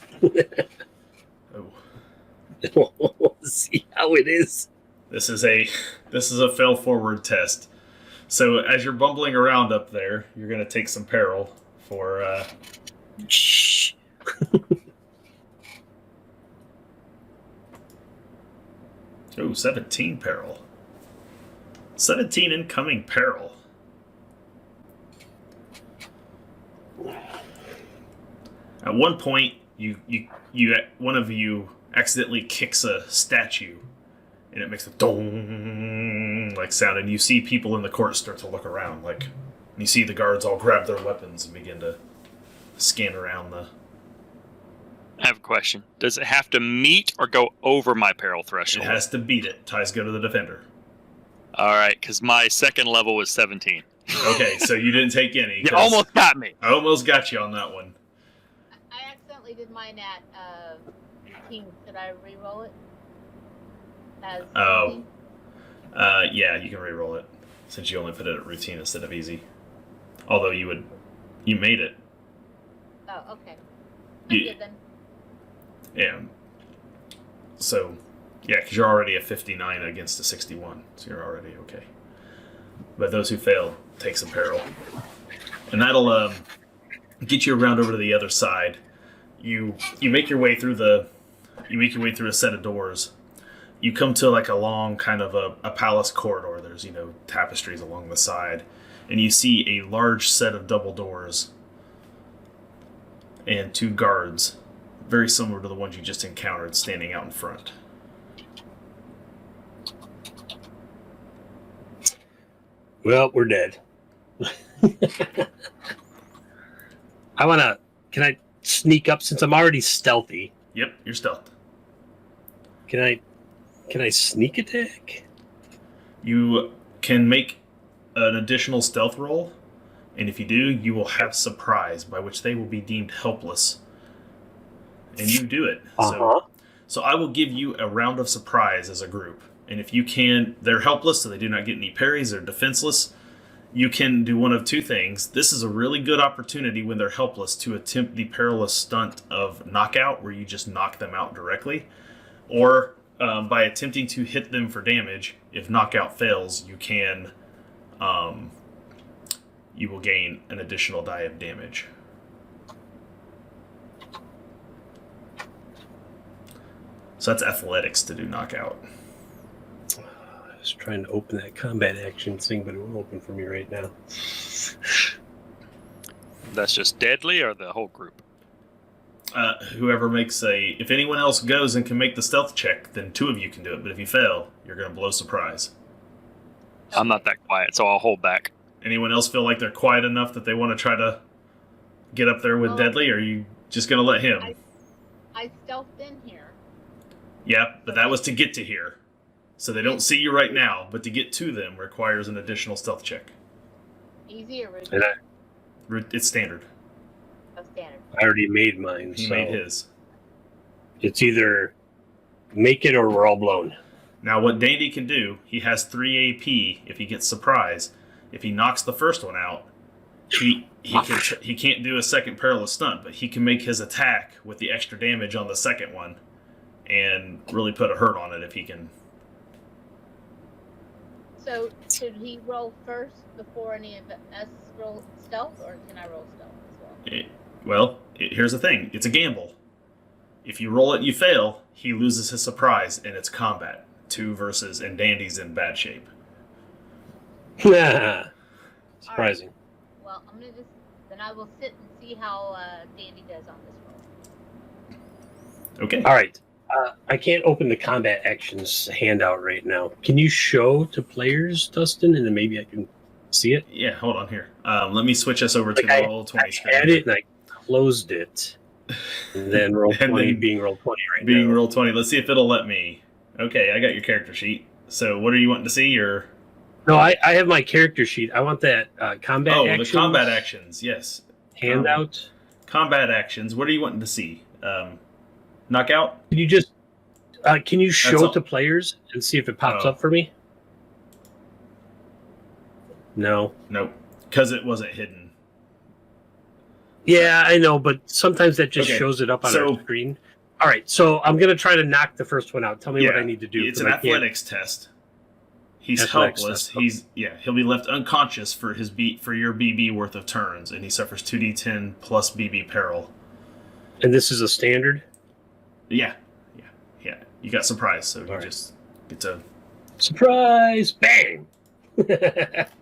Speaker 1: Oh,
Speaker 4: See how it is?
Speaker 1: this is a fail forward test. So as you're bumbling around up there, you're going to take some peril for.
Speaker 4: Shh.
Speaker 1: 17 peril. 17 incoming peril. At one point, you one of you accidentally kicks a statue, and it makes a dong like sound, and you see people in the court start to look around, like, and you see the guards all grab their weapons and begin to scan around the.
Speaker 2: I have a question. Does it have to meet or go over my peril
Speaker 1: It
Speaker 2: threshold?
Speaker 1: has to beat it. Ties go to the defender.
Speaker 2: All right, because my second level was 17.
Speaker 1: Okay, so you didn't take any.
Speaker 2: You
Speaker 1: 'cause
Speaker 2: almost got me.
Speaker 1: I almost got you on that one.
Speaker 5: I accidentally did mine at routine. Should I re-roll it? As
Speaker 1: Oh.
Speaker 5: routine?
Speaker 1: Yeah, you can re-roll it since you only put it at routine instead of easy. Although you made it.
Speaker 5: Oh, okay. I'm
Speaker 1: You-
Speaker 5: good then.
Speaker 1: Yeah. So, yeah, because you're already a 59 against a 61, so you're already okay. But those who failed, take some peril. And that'll get you around over to the other side. You make your way through a set of doors. You come to like a long kind of a palace corridor. There's, tapestries along the side. And you see a large set of double doors and 2 guards, very similar to the ones you just encountered, standing out in front.
Speaker 4: Well, we're dead. Can I sneak up since I'm already stealthy?
Speaker 1: Yep, you're stealth.
Speaker 4: Can I sneak attack?
Speaker 1: You can make an additional stealth roll, and if you do, you will have surprise, by which they will be deemed helpless. And you do it. So I will give you a round of surprise as a group. And if you can, they're helpless, so they do not get any parries, they're defenseless. You can do one of 2 things. This is a really good opportunity when they're helpless to attempt the perilous stunt of knockout, where you just knock them out directly. Or by attempting to hit them for damage, if knockout fails, you will gain an additional die of damage. So that's athletics to do knockout.
Speaker 4: I was trying to open that combat action thing, but it won't open for me right now.
Speaker 2: That's just deadly or the whole group?
Speaker 1: Whoever makes if anyone else goes and can make the stealth check, then 2 of you can do it. But if you fail, you're going to blow surprise.
Speaker 2: I'm not that quiet, so I'll hold back.
Speaker 1: Anyone else feel like they're quiet enough that they want to try to get up there with Deadly, or are you just going to let him?
Speaker 5: I stealthed in here.
Speaker 1: Yeah, but that was to get to here. So they don't see you right now, but to get to them requires an additional stealth check.
Speaker 5: Easy or routine?
Speaker 1: It's standard.
Speaker 5: Oh, standard.
Speaker 4: I already made mine.
Speaker 1: He made his.
Speaker 4: It's either make it or we're all blown.
Speaker 1: Now, what Dandy can do, he has 3 AP if he gets surprise. If he knocks the first one out, he can't do a second perilous stunt, but he can make his attack with the extra damage on the second one and really put a hurt on it if he can.
Speaker 5: So, should he roll first before any of us roll stealth, or can I roll stealth as well?
Speaker 1: Here's the thing. It's a gamble. If you roll it and you fail, he loses his surprise, and it's combat. 2 versus, and Dandy's in bad shape.
Speaker 4: Surprising.
Speaker 5: Right. Well, then I will sit and see how Dandy does on this roll.
Speaker 1: Okay.
Speaker 4: All right. I can't open the combat actions handout right now. Can you show to players, Dustin, and then maybe I can see it?
Speaker 1: Yeah, hold on here. Let me switch us over to the Roll20 screen.
Speaker 4: I had it and I closed it. And then Roll20 being Roll20 right
Speaker 1: being
Speaker 4: now.
Speaker 1: Roll20. Let's see if it'll let me. Okay, I got your character sheet. So what are you wanting to see? Or
Speaker 4: No, I have my character sheet. I want that combat actions.
Speaker 1: The combat actions, yes.
Speaker 4: Handout.
Speaker 1: Combat actions. What are you wanting to see? Knockout?
Speaker 4: Can you just can you show to players and see if it pops up for me? No.
Speaker 1: Nope. Because it wasn't hidden.
Speaker 4: Yeah, I know, but sometimes that just shows it up on our screen. All right, so I'm going to try to knock the first one out. Tell me what I need to do.
Speaker 1: It's an athletics test. He's helpless. He'll be left unconscious for your BB worth of turns, and he suffers 2d10 plus BB peril.
Speaker 4: And this is a standard?
Speaker 1: Yeah. You got surprise, so you just get to
Speaker 4: surprise! Bang!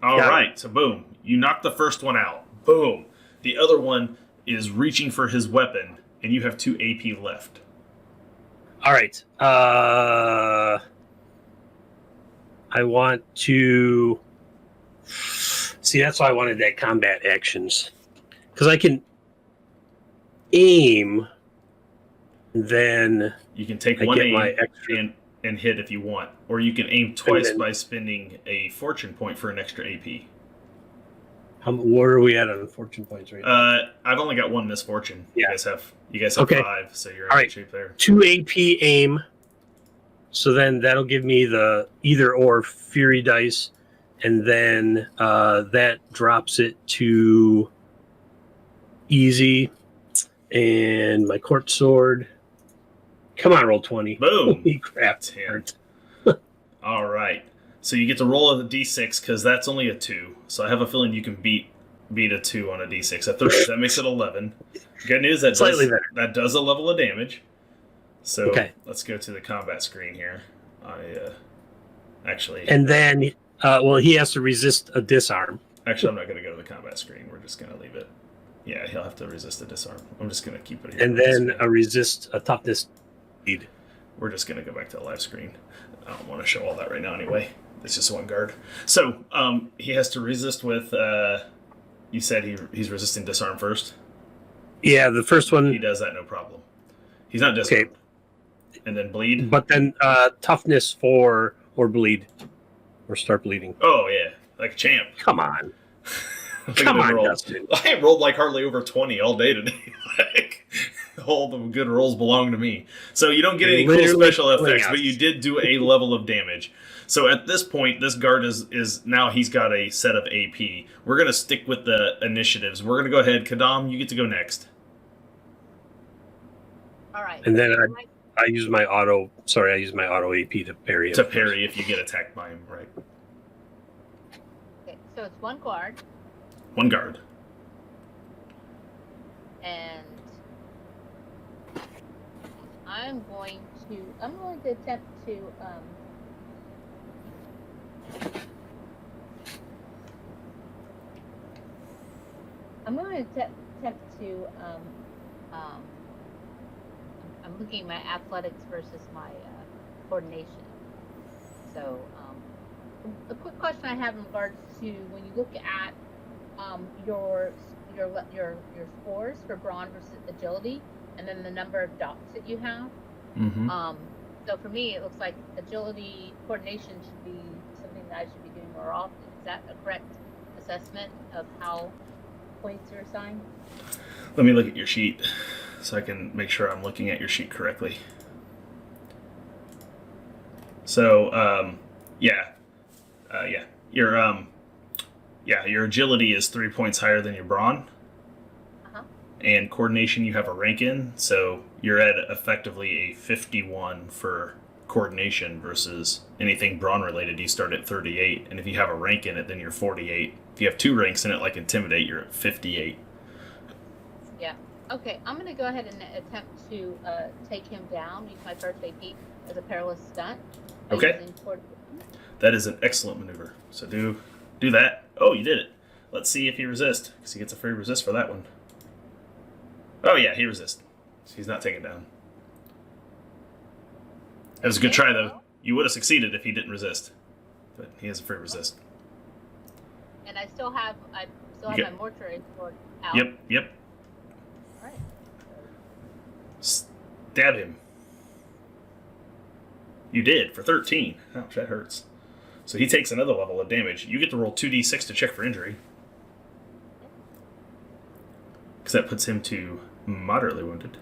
Speaker 1: All right, so boom, you knock the first one out. Boom. The other one is reaching for his weapon, and you have 2 AP left.
Speaker 4: All right. I want to see. That's why I wanted that combat actions, because I can aim. Then
Speaker 1: you can take one aim and hit if you want, or you can aim twice by spending a fortune point for an extra AP.
Speaker 4: Where are we at on fortune points right now?
Speaker 1: I've only got 1 misfortune.
Speaker 4: Yeah.
Speaker 1: You guys have 5, so you're in good shape there.
Speaker 4: 2 AP aim. So then that'll give me the either or fury dice, and then that drops it to easy. And my court sword. Come on, Roll20.
Speaker 1: Boom.
Speaker 4: Holy crap.
Speaker 1: 10. All right. So you get to roll a d6 because that's only a 2. So I have a feeling you can beat a 2 on a d6. That makes it 11. Good news, that does a level of damage. So
Speaker 4: Okay.
Speaker 1: Let's go to the combat screen here. Actually...
Speaker 4: And then, he has to resist a disarm.
Speaker 1: Actually, I'm not going to go to the combat screen. We're just going to leave it. Yeah, he'll have to resist a disarm. I'm just going to keep it here.
Speaker 4: And then resist a toughness speed.
Speaker 1: We're just going to go back to the live screen. I don't want to show all that right now anyway. It's just one guard. So he has to resist with... you said he's resisting disarm first?
Speaker 4: Yeah, the first one...
Speaker 1: He does that, no problem. He's not disarmed. Okay. And then bleed?
Speaker 4: But then toughness or bleed. Or start bleeding.
Speaker 1: Oh, yeah. Like a champ.
Speaker 4: Come on.
Speaker 1: Come on, Dustin. I have rolled like hardly over 20 all day today. Like, all the good rolls belong to me. So you don't get any cool special effects, but you did do a level of damage. So at this point, this guard is now he's got a set of AP. We're going to stick with the initiatives. We're going to go ahead. Kadam, you get to go next.
Speaker 5: All right.
Speaker 4: And then I use my auto AP to parry.
Speaker 1: To parry if you get attacked by him, right?
Speaker 5: Okay, so it's one guard.
Speaker 1: One guard.
Speaker 5: And I'm going to attempt to I'm looking at my athletics versus my coordination. So a quick question I have in regards to when you look at your scores for brawn versus agility, and then the number of dots that you have.
Speaker 1: Mm-hmm.
Speaker 5: So for me, it looks like agility coordination should be something that I should be doing more often. Is that a correct assessment of how points are assigned?
Speaker 1: Let me look at your sheet so I can make sure I'm looking at your sheet correctly. So, your agility is 3 points higher than your brawn.
Speaker 5: Uh-huh.
Speaker 1: And coordination you have a rank in, so you're at effectively a 51 for coordination versus anything brawn related, you start at 38. And if you have a rank in it, then you're 48. If you have 2 ranks in it, like Intimidate, you're at 58.
Speaker 5: Yeah. Okay, I'm going to go ahead and attempt to take him down, use my first AP as a perilous stunt.
Speaker 1: Okay. That is an excellent maneuver. So do that. Oh, you did it. Let's see if he resists, because he gets a free resist for that one. Oh, yeah, he resists. He's not taken down. That was a good try, though. You would have succeeded if he didn't resist. But he has a free resist.
Speaker 5: And I still have my mortuary sword out.
Speaker 1: Yep.
Speaker 5: All right.
Speaker 1: Stab him. You did, for 13. Ouch, that hurts. So he takes another level of damage. You get to roll 2d6 to check for injury. Because that puts him to moderately wounded.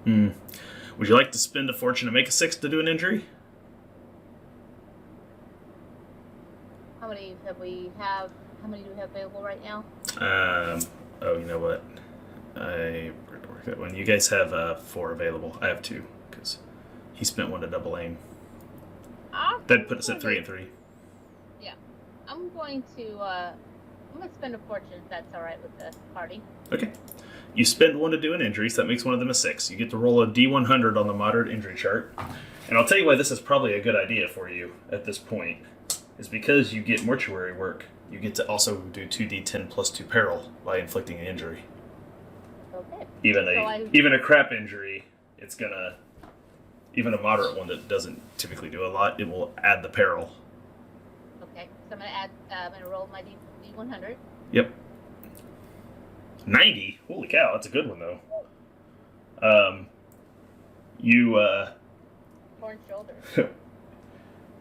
Speaker 1: Would you like to spend a fortune to make a 6 to do an injury?
Speaker 5: How many do we have available right now?
Speaker 1: You know what? I forgot to work that one. You guys have 4 available. I have 2, because he spent 1 to double aim. That'd put us at 3 and 3.
Speaker 5: Yeah. I'm going to spend a fortune if that's all right with the party.
Speaker 1: Okay. You spend 1 to do an injury, so that makes one of them a 6. You get to roll a d100 on the moderate injury chart. And I'll tell you why this is probably a good idea for you at this point. Is because you get mortuary work. You get to also do 2d10 plus 2 peril by inflicting an injury.
Speaker 5: Okay.
Speaker 1: Even a crap injury, it's gonna... Even a moderate one that doesn't typically do a lot, it will add the peril.
Speaker 5: Okay, so I'm gonna roll my D100.
Speaker 1: Yep. 90? Holy cow, that's a good one though.
Speaker 5: Torn shoulder.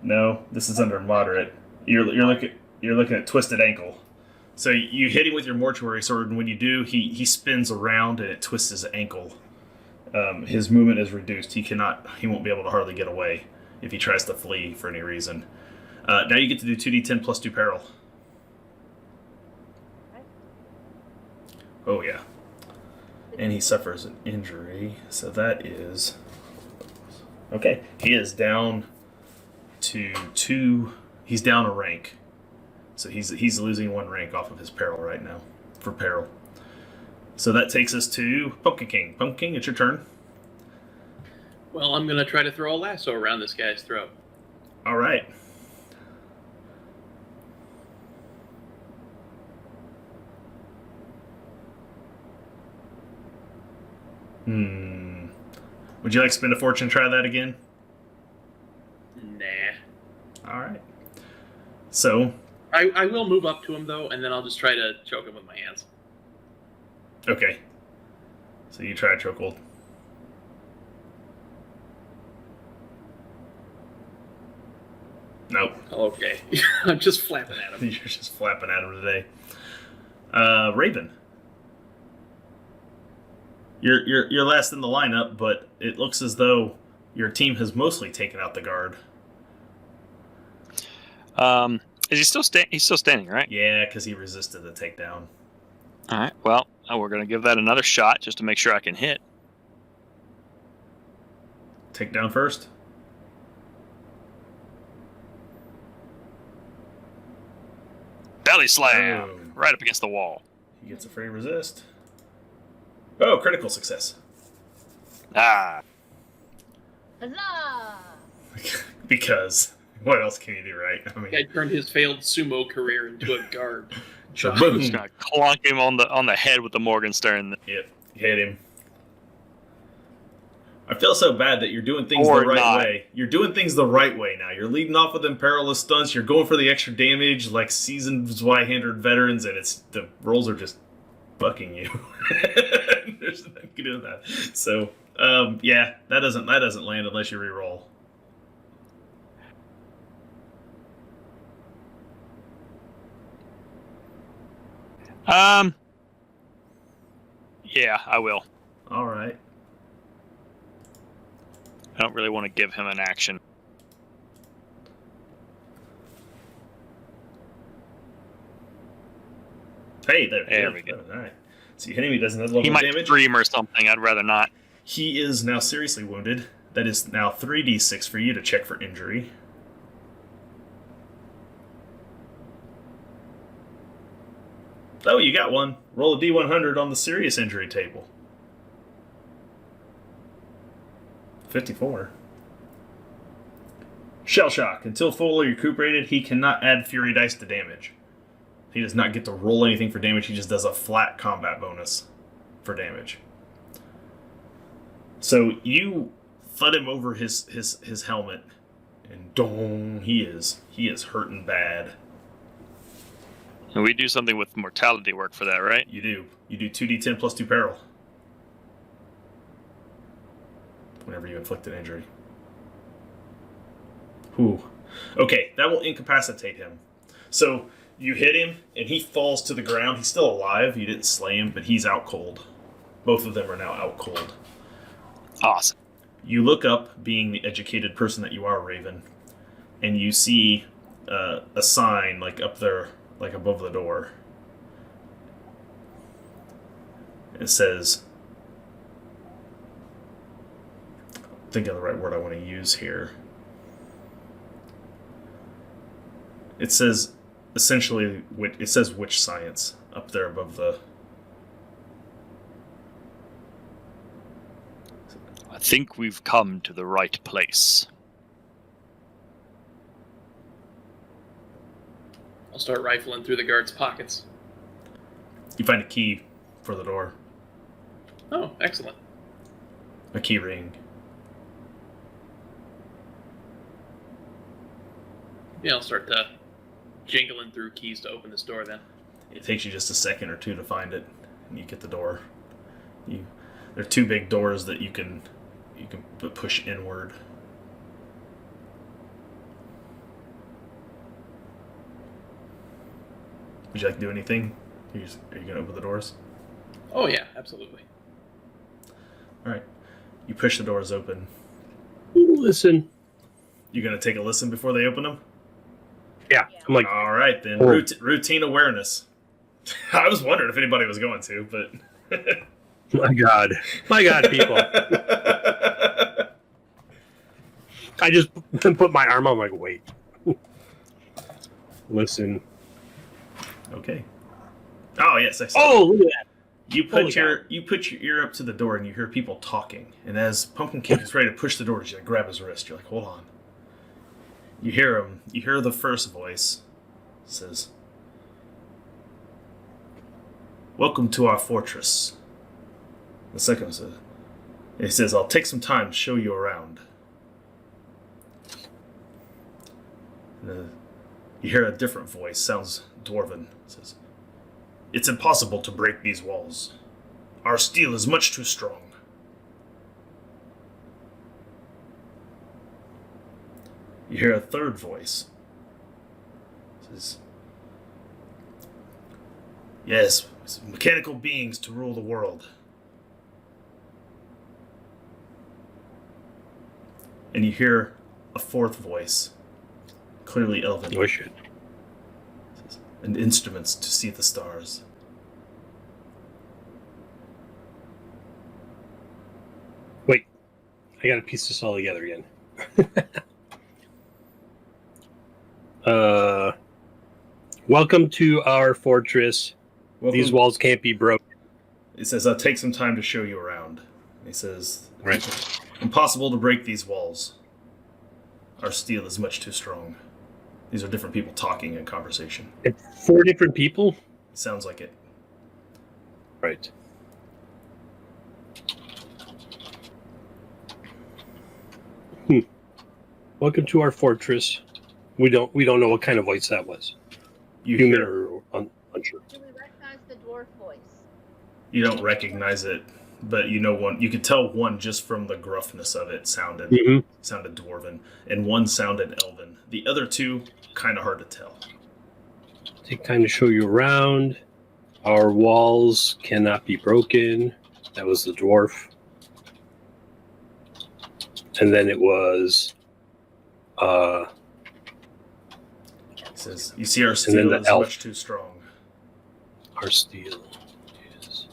Speaker 1: No, this is under moderate. You're looking at twisted ankle. So you hit him with your mortuary sword, and when you do, he spins around and it twists his ankle. His movement is reduced. He won't be able to hardly get away if he tries to flee for any reason. Now you get to do 2d10 plus 2 peril.
Speaker 5: Okay.
Speaker 1: Oh yeah. And he suffers an injury, so that is... Okay, he is down to 2. He's down a rank. So he's losing 1 rank off of his peril right now. For peril. So that takes us to Pumpkin King. Pumpkin King, it's your turn.
Speaker 3: Well, I'm going to try to throw a lasso around this guy's throat.
Speaker 1: All right. Would you like to spend a fortune to try that again?
Speaker 3: Nah.
Speaker 1: All right. So.
Speaker 3: I will move up to him, though, and then I'll just try to choke him with my hands.
Speaker 1: Okay. So you try a chokehold. Nope.
Speaker 3: Okay. I'm just flapping at him.
Speaker 1: You're just flapping at him today. Raven. You're last in the lineup, but it looks as though your team has mostly taken out the guard.
Speaker 2: Is he still he's still standing, right?
Speaker 1: Yeah, because he resisted the takedown.
Speaker 2: All right. Well, we're going to give that another shot just to make sure I can hit.
Speaker 1: Takedown first.
Speaker 2: Belly slam!
Speaker 1: Oh.
Speaker 2: Right up against the wall.
Speaker 1: He gets a free resist. Oh, critical success.
Speaker 2: Ah.
Speaker 5: Huzzah!
Speaker 1: Because what else can you do, right? I mean,
Speaker 3: Guy turned his failed sumo career into a guard.
Speaker 1: so
Speaker 2: I'm
Speaker 1: boom.
Speaker 2: just going to clunk him on the head with the Morgenstern.
Speaker 1: Yep, hit him. I feel so bad that you're doing things
Speaker 2: Or
Speaker 1: the right
Speaker 2: not.
Speaker 1: way. You're doing things the right way now. You're leading off with them perilous stunts. You're going for the extra damage like seasoned Zweihander veterans, and the rolls are just bucking you. There's nothing you can do with that. So, yeah, that doesn't land unless you reroll.
Speaker 2: Yeah, I will.
Speaker 1: All right.
Speaker 2: I don't really want to give him an action.
Speaker 1: Hey,
Speaker 2: There we go.
Speaker 1: All right. So you hit him. He doesn't have level
Speaker 2: He might
Speaker 1: damage.
Speaker 2: scream or something. I'd rather not.
Speaker 1: He is now seriously wounded. That is now 3d6 for you to check for injury. Oh, you got one. Roll a d100 on the serious injury table. 54. Shell shock. Until fully recuperated, he cannot add fury dice to damage. He does not get to roll anything for damage. He just does a flat combat bonus for damage. So you thud him over his helmet, and dong, he is hurting bad.
Speaker 2: And we do something with mortality work for that, right?
Speaker 1: You do 2d10 plus 2 peril whenever you inflict an injury. Whew. Okay, that will incapacitate him. So you hit him, and he falls to the ground. He's still alive. You didn't slay him, but he's out cold. Both of them are now out cold.
Speaker 2: Awesome.
Speaker 1: You look up, being the educated person that you are, Raven, and you see a sign like up there, like above the door. It says, think of the right word I want to use here. It says, essentially, it says witch science up there above the...
Speaker 2: I think we've come to the right place.
Speaker 3: I'll start rifling through the guard's pockets.
Speaker 1: You find a key for the door.
Speaker 3: Oh, excellent.
Speaker 1: A key ring.
Speaker 3: Yeah, I'll start jingling through keys to open this door then.
Speaker 1: It takes you just a second or two to find it, and you get the door. There are 2 big doors that you can push inward. Would you like to do anything? Are you going to open the doors?
Speaker 3: Oh yeah, absolutely.
Speaker 1: All right. You push the doors open.
Speaker 4: Listen.
Speaker 1: You going to take a listen before they open them?
Speaker 4: Yeah, I'm like,
Speaker 1: All right, then.
Speaker 4: Oh.
Speaker 1: Routine awareness. I was wondering if anybody was going to, but...
Speaker 4: my God, people. I just put my arm on. I'm like, wait. Listen.
Speaker 1: Okay. Oh yes, I saw.
Speaker 4: Oh, look at that.
Speaker 1: You
Speaker 4: Holy
Speaker 1: put your ear up to the door and you hear people talking. And as Pumpkin King is ready to push the door, you like grab his wrist. You're like, hold on. You hear him. You hear the first voice. It says, "Welcome to our fortress." The second one says, it says, "I'll take some time to show you around." You hear a different voice, sounds dwarven. It says, "It's impossible to break these walls. Our steel is much too strong." You hear a third voice. It says, "Yes, mechanical beings to rule the world." And you hear a fourth voice, clearly elven.
Speaker 4: Oh, shit.
Speaker 1: And instruments to see the stars.
Speaker 4: Wait. I gotta piece this all together again. Welcome to our fortress. These walls can't be broken.
Speaker 1: It says, "I'll take some time to show you around." He says,
Speaker 4: Right.
Speaker 1: "Impossible to break these walls. Our steel is much too strong." These are different people talking in conversation.
Speaker 4: And 4 different people?
Speaker 1: Sounds like it.
Speaker 4: Right. Welcome to our fortress. We don't know what kind of voice that was.
Speaker 1: You
Speaker 4: Human
Speaker 1: hear,
Speaker 4: or unsure.
Speaker 5: Do we recognize the dwarf voice?
Speaker 1: you don't recognize it, but you know one. You could tell one just from the gruffness of it sounded dwarven, and one sounded elven. The other two, kind of hard to tell.
Speaker 4: Take time to show you around. Our walls cannot be broken. That was the dwarf. And then it was
Speaker 1: He says, "You see, our
Speaker 4: then
Speaker 1: steel
Speaker 4: the
Speaker 1: is
Speaker 4: elf.
Speaker 1: much too strong."
Speaker 4: our steel is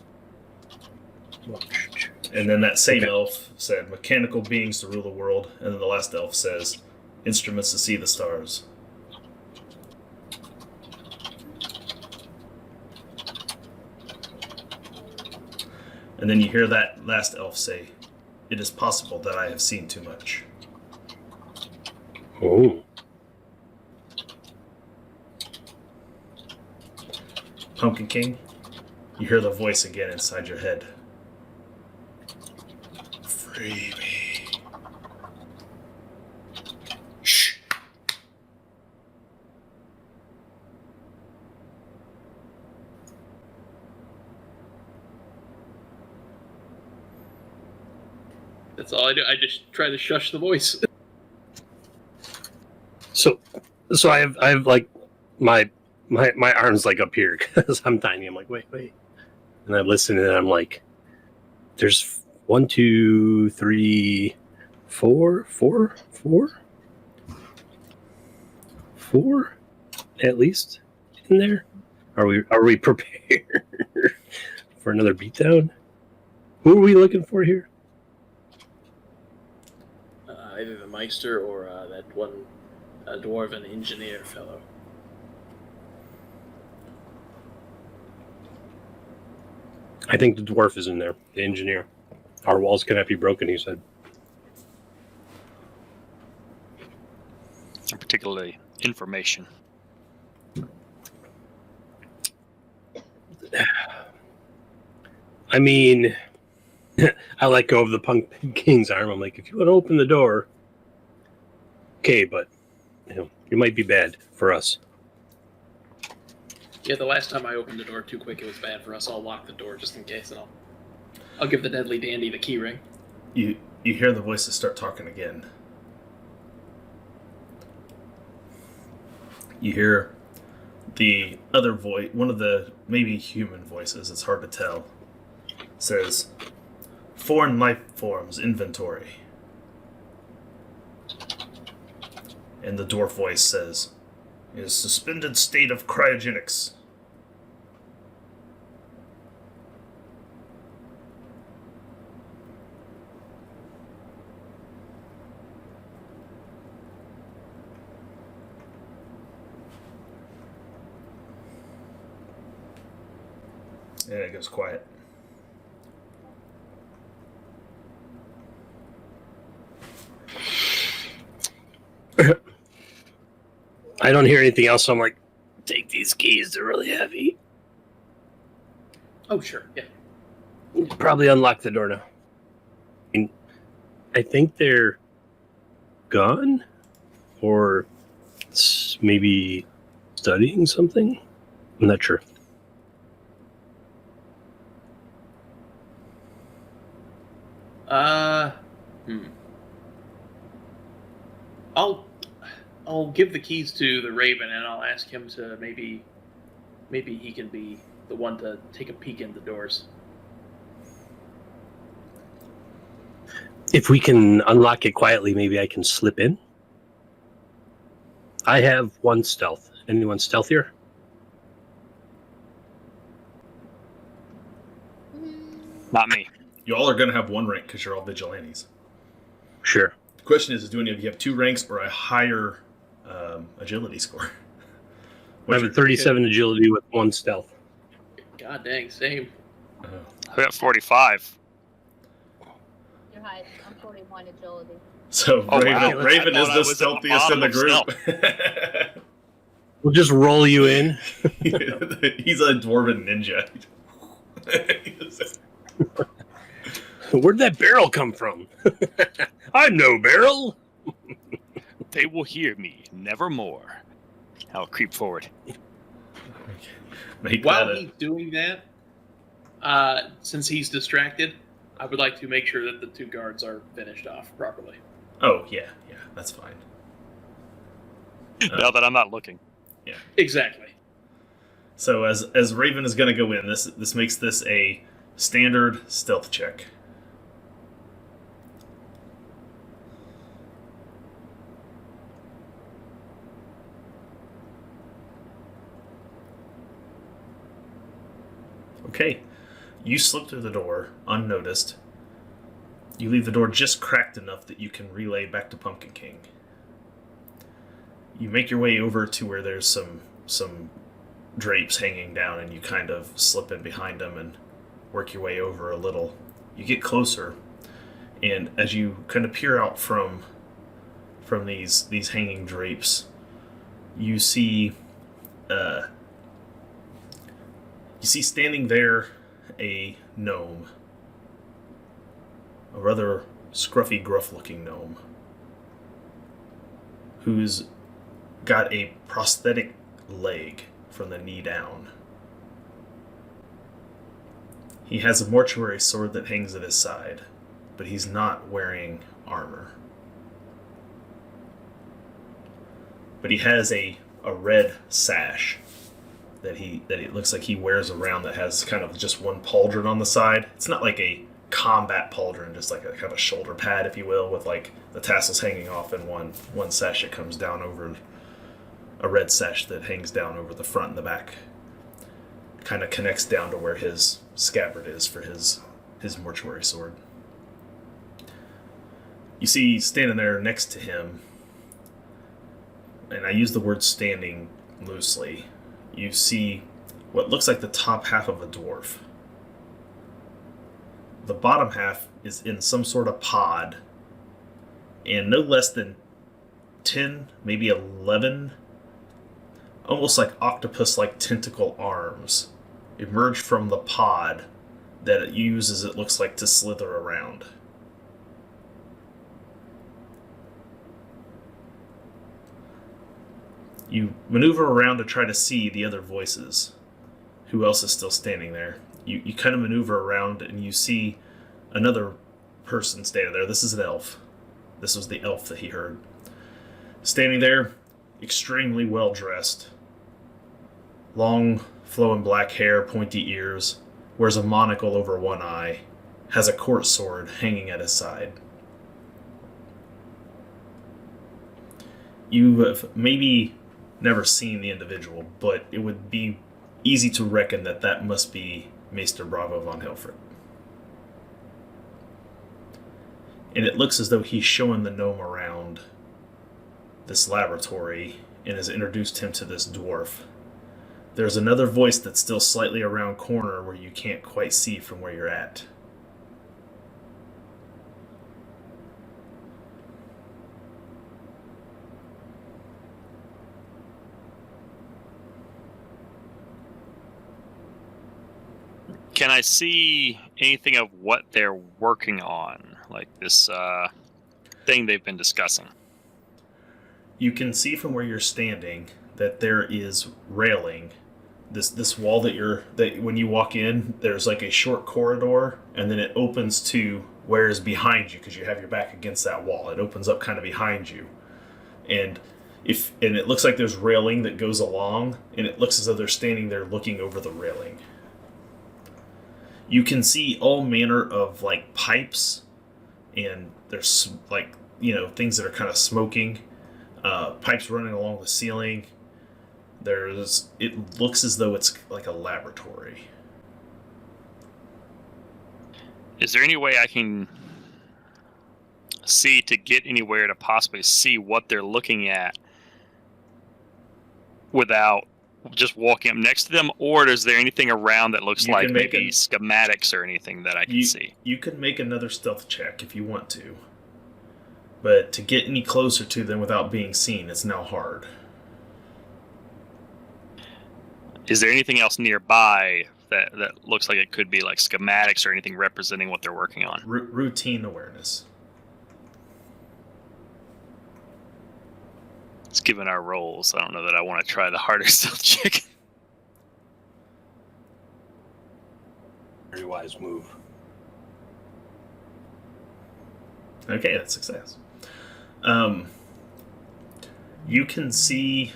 Speaker 1: And then that same
Speaker 4: Okay.
Speaker 1: elf said, "Mechanical beings to rule the world." And then the last elf says, "Instruments to see the stars." And then you hear that last elf say, "It is possible that I have seen too much."
Speaker 4: Oh.
Speaker 1: Pumpkin King, you hear the voice again inside your head. "Free me."
Speaker 3: Shh. That's all I do. I just try to shush the voice.
Speaker 4: So I have like my arms like up here because I'm tiny. I'm like, wait. And I listen and I'm like, there's 1, 2, 3, 4 at least in there. Are we prepared for another beatdown? Who are we looking for here?
Speaker 3: Either the Meister or that one dwarven engineer fellow.
Speaker 4: I think the dwarf is in there, the engineer. Our walls cannot be broken, he said.
Speaker 2: And particularly information.
Speaker 4: I mean, I let go of the Punk King's arm. I'm like, if you want to open the door, okay, but you might be bad for us.
Speaker 3: Yeah, the last time I opened the door too quick, it was bad for us. I'll lock the door just in case, and I'll give the deadly dandy the key ring.
Speaker 1: You hear the voices start talking again. You hear the other voice, one of the maybe human voices, it's hard to tell, says, "Foreign life forms inventory." And the dwarf voice says, "Is suspended state of cryogenics." And it goes quiet.
Speaker 4: I don't hear anything else, so I'm like, take these keys, they're really heavy.
Speaker 3: Oh, sure. Yeah.
Speaker 4: Probably unlock the door now. I think they're gone, or maybe studying something. I'm not sure.
Speaker 3: I'll give the keys to the Raven, and I'll ask him to maybe he can be the one to take a peek in the doors.
Speaker 4: If we can unlock it quietly, maybe I can slip in. I have 1 stealth. Anyone stealthier?
Speaker 2: Not me.
Speaker 1: You all are going to have 1 rank because you're all vigilantes.
Speaker 4: Sure.
Speaker 1: The question is, do any of you have 2 ranks or a higher agility score?
Speaker 4: I have a 37 agility with 1 stealth.
Speaker 3: God dang, same.
Speaker 2: I got 45.
Speaker 5: You're high. I'm 41 agility.
Speaker 1: So
Speaker 2: Oh,
Speaker 1: Raven,
Speaker 2: wow.
Speaker 1: Raven
Speaker 2: I
Speaker 1: is
Speaker 2: thought I
Speaker 1: the
Speaker 2: was at the
Speaker 1: stealthiest in the
Speaker 2: bottom
Speaker 1: group.
Speaker 4: We'll just roll you in.
Speaker 1: He's a dwarven ninja.
Speaker 4: Where'd that barrel come from? I'm no barrel.
Speaker 2: They will hear me nevermore. I'll creep forward.
Speaker 3: While he's doing that, since he's distracted, I would like to make sure that the 2 guards are finished off properly.
Speaker 1: Oh, yeah, that's fine.
Speaker 2: Now that I'm not looking.
Speaker 1: Yeah.
Speaker 3: Exactly.
Speaker 1: So as Raven is going to go in, this makes this a standard stealth check. Okay. You slip through the door unnoticed. You leave the door just cracked enough that you can relay back to Pumpkin King. You make your way over to where there's some drapes hanging down, and you kind of slip in behind them and work your way over a little. You get closer, and as you kind of peer out from these hanging drapes, you see standing there a gnome, a rather scruffy, gruff-looking gnome, who's got a prosthetic leg from the knee down. He has a mortuary sword that hangs at his side, but he's not wearing armor. But he has a red sash that it looks like he wears around that has kind of just one pauldron on the side. It's not like a combat pauldron, just like a kind of shoulder pad, if you will, with like the tassels hanging off in one sash that comes down over a red sash that hangs down over the front and the back. Kind of connects down to where his scabbard is for his mortuary sword. You see standing there next to him, and I use the word standing loosely, you see what looks like the top half of a dwarf. The bottom half is in some sort of pod, and no less than 10, maybe 11, almost like octopus-like tentacle arms emerge from the pod that it uses, it looks like, to slither around. You maneuver around to try to see the other voices. Who else is still standing there? You kind of maneuver around and you see another person standing there. This is an elf. This was the elf that he heard. Standing there, extremely well dressed. Long, flowing black hair, pointy ears, wears a monocle over one eye, has a court sword hanging at his side. You have maybe never seen the individual, but it would be easy to reckon that must be Maester Bravo von Hilfert. And it looks as though he's showing the gnome around this laboratory and has introduced him to this dwarf. there's another voice that's still slightly around corner where you can't quite see from where you're at.
Speaker 2: Can I see anything of what they're working on? Like this thing they've been discussing?
Speaker 1: You can see from where you're standing that there is railing. This wall that when you walk in, there's like a short corridor, and then it opens to where is behind you because you have your back against that wall. It opens up kind of behind you, and it looks like there's railing that goes along, and it looks as though they're standing there looking over the railing. You can see all manner of like pipes, and there's like things that are kind of smoking, pipes running along the ceiling. It looks as though it's like a laboratory.
Speaker 2: Is there any way I can see to get anywhere to possibly see what they're looking at without just walking up next to them, or is there anything around that looks like maybe schematics or anything that I can see?
Speaker 1: You can make another stealth check if you want to, but to get any closer to them without being seen, it's now hard.
Speaker 2: Is there anything else nearby that looks like it could be like schematics or anything representing what they're working on?
Speaker 1: Routine awareness.
Speaker 2: It's given our roles. I don't know that I want to try the harder stealth check.
Speaker 4: Very wise move.
Speaker 1: Okay, that's success. You can see.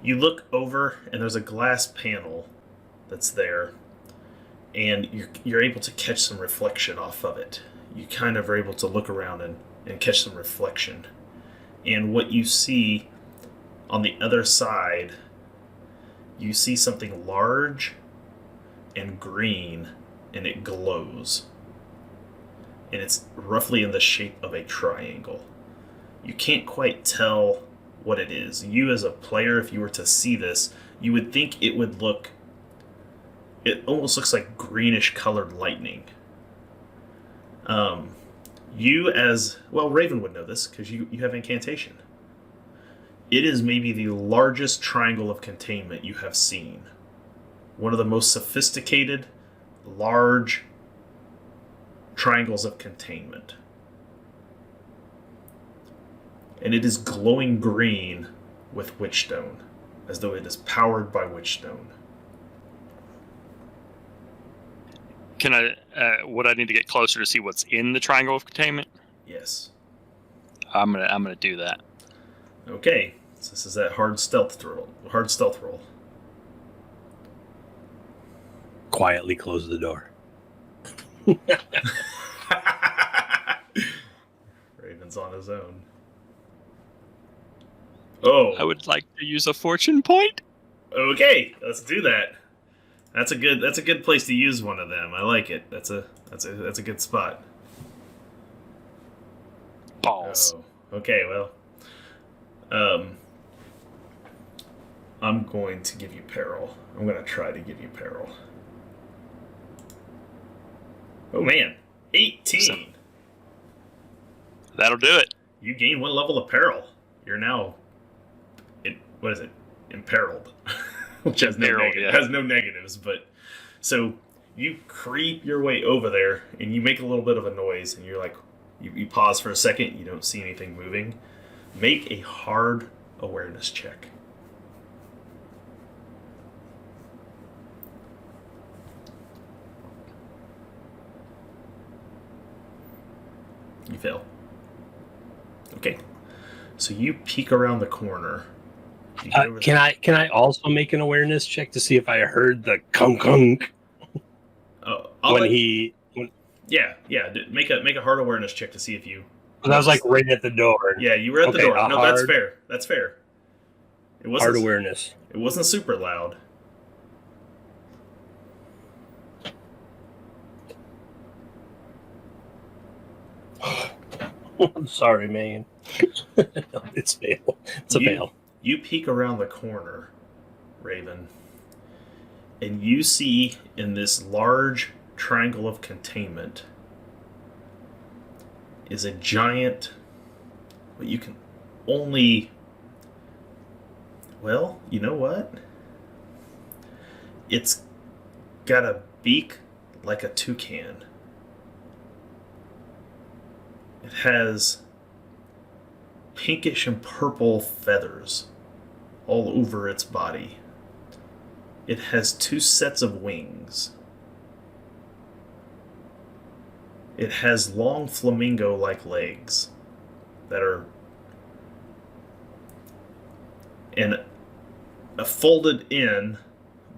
Speaker 1: You look over, and there's a glass panel that's there, and you're able to catch some reflection off of it. You kind of are able to look around and catch some reflection. And what you see on the other side, you see something large and green, and it glows. And it's roughly in the shape of a triangle. You can't quite tell what it is. You as a player, if you were to see this, you would think it almost looks like greenish colored lightning. Raven would know this because you have incantation. It is maybe the largest triangle of containment you have seen. One of the most sophisticated, large triangles of containment. And it is glowing green with witchstone, as though it is powered by witchstone.
Speaker 2: Can I? Would I need to get closer to see what's in the triangle of containment?
Speaker 1: Yes.
Speaker 2: I'm gonna do that.
Speaker 1: Okay, so this is that hard stealth roll.
Speaker 4: Quietly close the door.
Speaker 1: Raven's on his own. Oh.
Speaker 2: I would like to use a fortune point.
Speaker 1: Okay, let's do that. That's a good place to use one of them. I like it. That's a good spot.
Speaker 2: Balls.
Speaker 1: Oh, okay, well. I'm going to give you peril. I'm going to try to give you peril. Oh man, 18.
Speaker 2: So, that'll do it.
Speaker 1: You gain 1 level of peril. You're now imperiled. Which has no negatives, but so you creep your way over there and you make a little bit of a noise and you're like you pause for a second, you don't see anything moving. Make a hard awareness check. You fail. Okay. So you peek around the corner.
Speaker 4: Can I also make an awareness check to see if I heard the kunk kunk
Speaker 1: Yeah. Make a hard awareness check to see if you.
Speaker 4: I was like right at the door.
Speaker 1: Yeah, you were at the door. No, that's fair. That's fair. It wasn't
Speaker 4: hard awareness.
Speaker 1: It wasn't super loud.
Speaker 4: I'm sorry, man. It's fail. It's a fail.
Speaker 1: You peek around the corner Raven. And you see in this large triangle of containment is a giant, what you can only, well, you know what? It's got a beak like a toucan. It has pinkish and purple feathers all over its body. It has 2 sets of wings. It has long flamingo-like legs that are and a folded in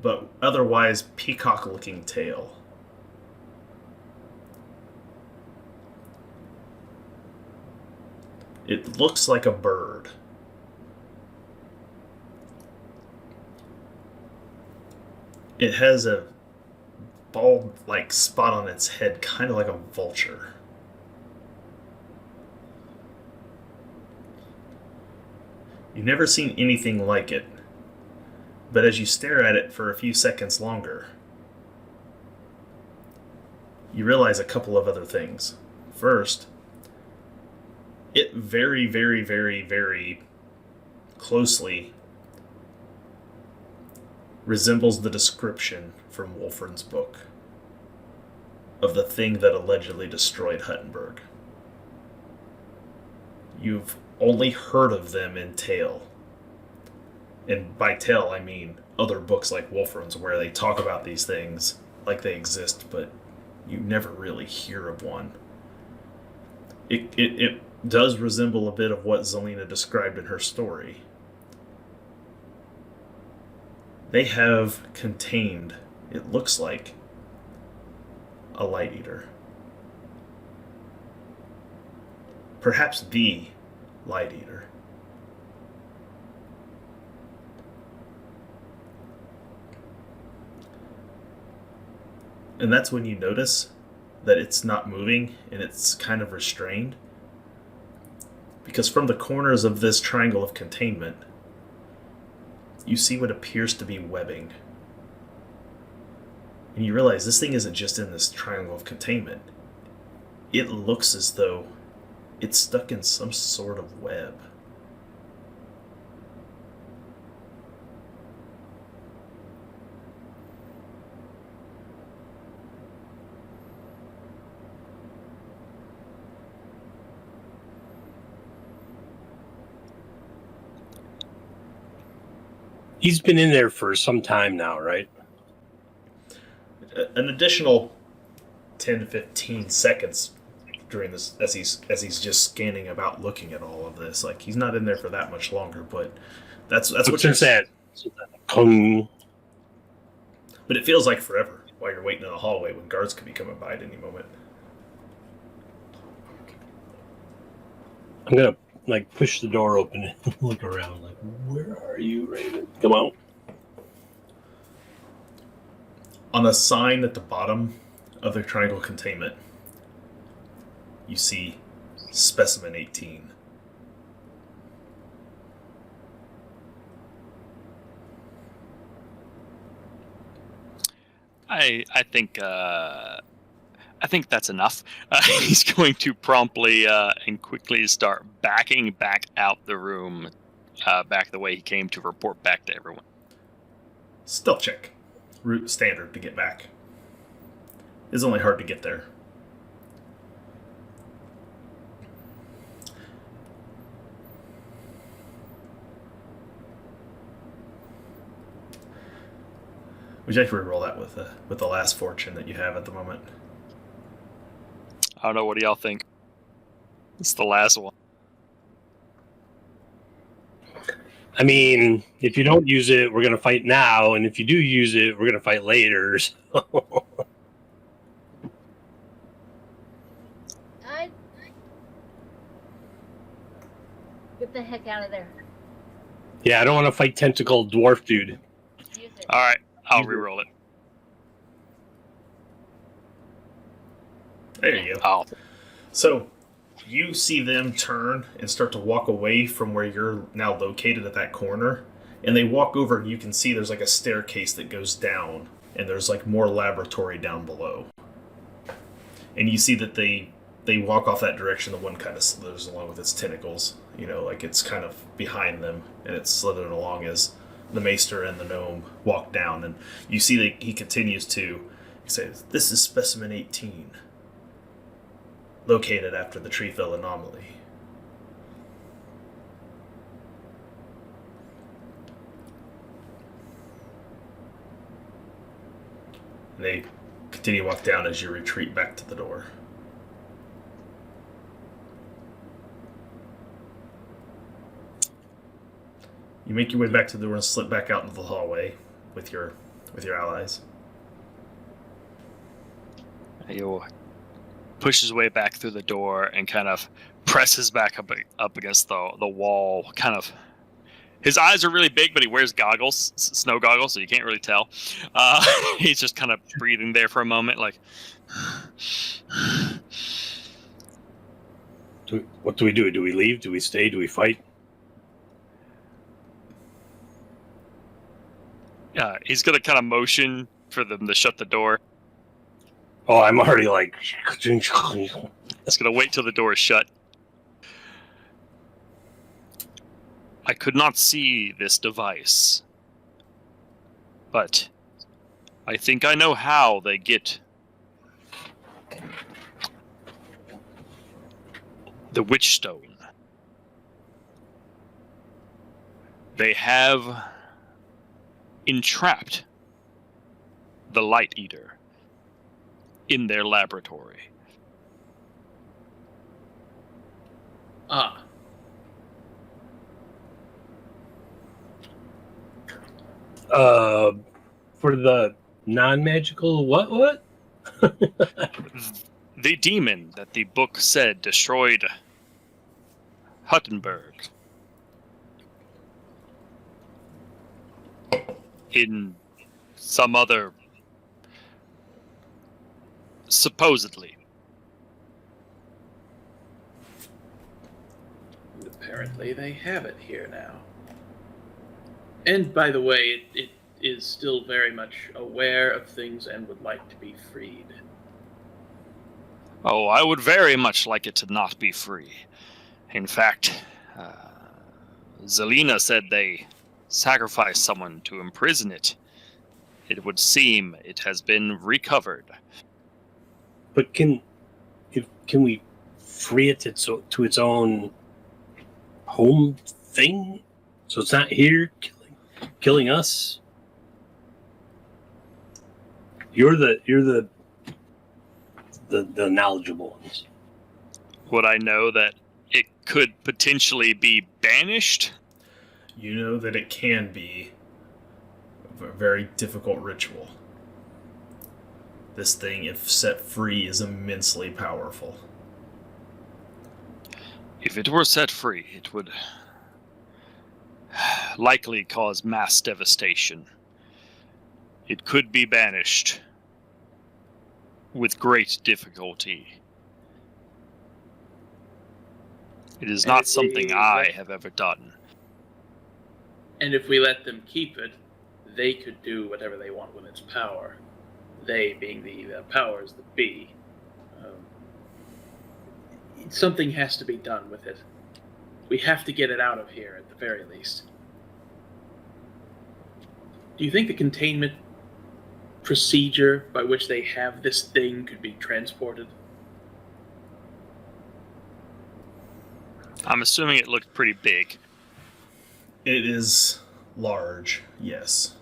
Speaker 1: but otherwise peacock-looking tail. It looks like a bird. It has a bald-like spot on its head, kind of like a vulture. You've never seen anything like it, but as you stare at it for a few seconds longer, you realize a couple of other things. First, it very, very, very, very closely resembles the description from Wolfern's book of the thing that allegedly destroyed Huttenberg. You've only heard of them in tale. And by tale, I mean other books like Wolfern's where they talk about these things like they exist, but you never really hear of one. It does resemble a bit of what Zelina described in her story. They have contained, it looks like, a light eater. Perhaps the light eater. And that's when you notice that it's not moving and it's kind of restrained. Because from the corners of this triangle of containment, you see what appears to be webbing. And you realize this thing isn't just in this triangle of containment. It looks as though it's stuck in some sort of web.
Speaker 4: He's been in there for some time now, right?
Speaker 1: An additional 10 to 15 seconds during this as he's just scanning about looking at all of this. Like, he's not in there for that much longer, but that's what you're
Speaker 4: saying. Kung.
Speaker 1: But it feels like forever while you're waiting in the hallway when guards could be coming by at any moment.
Speaker 4: I'm gonna push the door open and look around. Like, where are you, Raven? Come on.
Speaker 1: On a sign at the bottom of the triangle containment, you see Specimen 18.
Speaker 2: I think that's enough. He's going to promptly and quickly start backing back out the room, back the way he came to report back to everyone.
Speaker 1: Stealth check. Route standard to get back. It's only hard to get there. Would you like to re-roll that with the last fortune that you have at the moment?
Speaker 2: I don't know. What do y'all think? It's the last one.
Speaker 4: I mean, if you don't use it, we're going to fight now. And if you do use it, we're going to fight later. So.
Speaker 5: Get the heck out of there.
Speaker 4: Yeah, I don't want to fight tentacle dwarf dude.
Speaker 5: Use it.
Speaker 2: All right. I'll re-roll it.
Speaker 1: There you go.
Speaker 2: Oh.
Speaker 1: So, you see them turn and start to walk away from where you're now located at that corner, And they walk over, and you can see there's like a staircase that goes down, and there's like more laboratory down below. And you see that they walk off that direction. The one kind of slithers along with its tentacles, like it's kind of behind them, and it's slithering along as the maester and the gnome walk down. And you see that he continues to say, "This is specimen 18, located after the tree fell anomaly." And they continue to walk down as you retreat back to the door. You make your way back to the door and slip back out into the hallway with your allies.
Speaker 2: He'll push his way back through the door and kind of presses back up against the wall. Kind of, his eyes are really big, but he wears goggles, snow goggles, so you can't really tell. He's just kind of breathing there for a moment, like.
Speaker 4: What do we do? Do we leave? Do we stay? Do we fight?
Speaker 2: He's gonna kind of motion for them to shut the door.
Speaker 4: Oh, I'm already like.
Speaker 2: He's gonna wait till the door is shut. I could not see this device, but I think I know how they get the witch stone. They have entrapped the Light Eater in their laboratory.
Speaker 3: Ah.
Speaker 4: For the non-magical what?
Speaker 2: The demon that the book said destroyed Huttenberg in some other, supposedly.
Speaker 3: Apparently they have it here now. And by the way, it is still very much aware of things and would like to be freed.
Speaker 2: Oh, I would very much like it to not be free. In fact, Zelina said they sacrificed someone to imprison it. It would seem it has been recovered.
Speaker 4: But can we free it to its own home thing, so it's not here killing us? You're the knowledgeable ones.
Speaker 2: Would I know that it could potentially be banished?
Speaker 1: You know that it can be a very difficult ritual. This thing, if set free, is immensely powerful.
Speaker 2: If it were set free, it would likely cause mass devastation. It could be banished with great difficulty. It is not something I have ever done.
Speaker 3: And if we let them keep it, they could do whatever they want with its power. They being the powers that be. Something has to be done with it. We have to get it out of here at the very least. Do you think the containment procedure by which they have this thing could be transported?
Speaker 2: I'm assuming it looked pretty big.
Speaker 1: It is large, yes.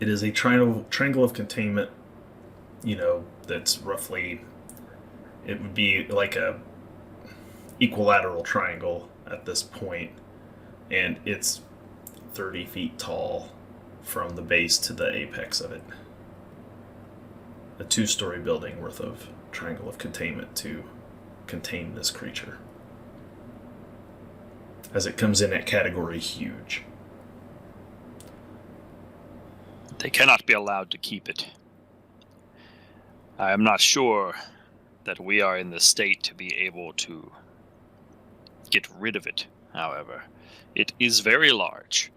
Speaker 1: It is a triangle of containment, that's roughly, it would be like a equilateral triangle at this point, and it's 30 feet tall from the base to the apex of it. A 2-story building worth of triangle of containment to contain this creature, as it comes in at category huge.
Speaker 2: They cannot be allowed to keep it. I am not sure that we are in the state to be able to get rid of it, however. It is very large.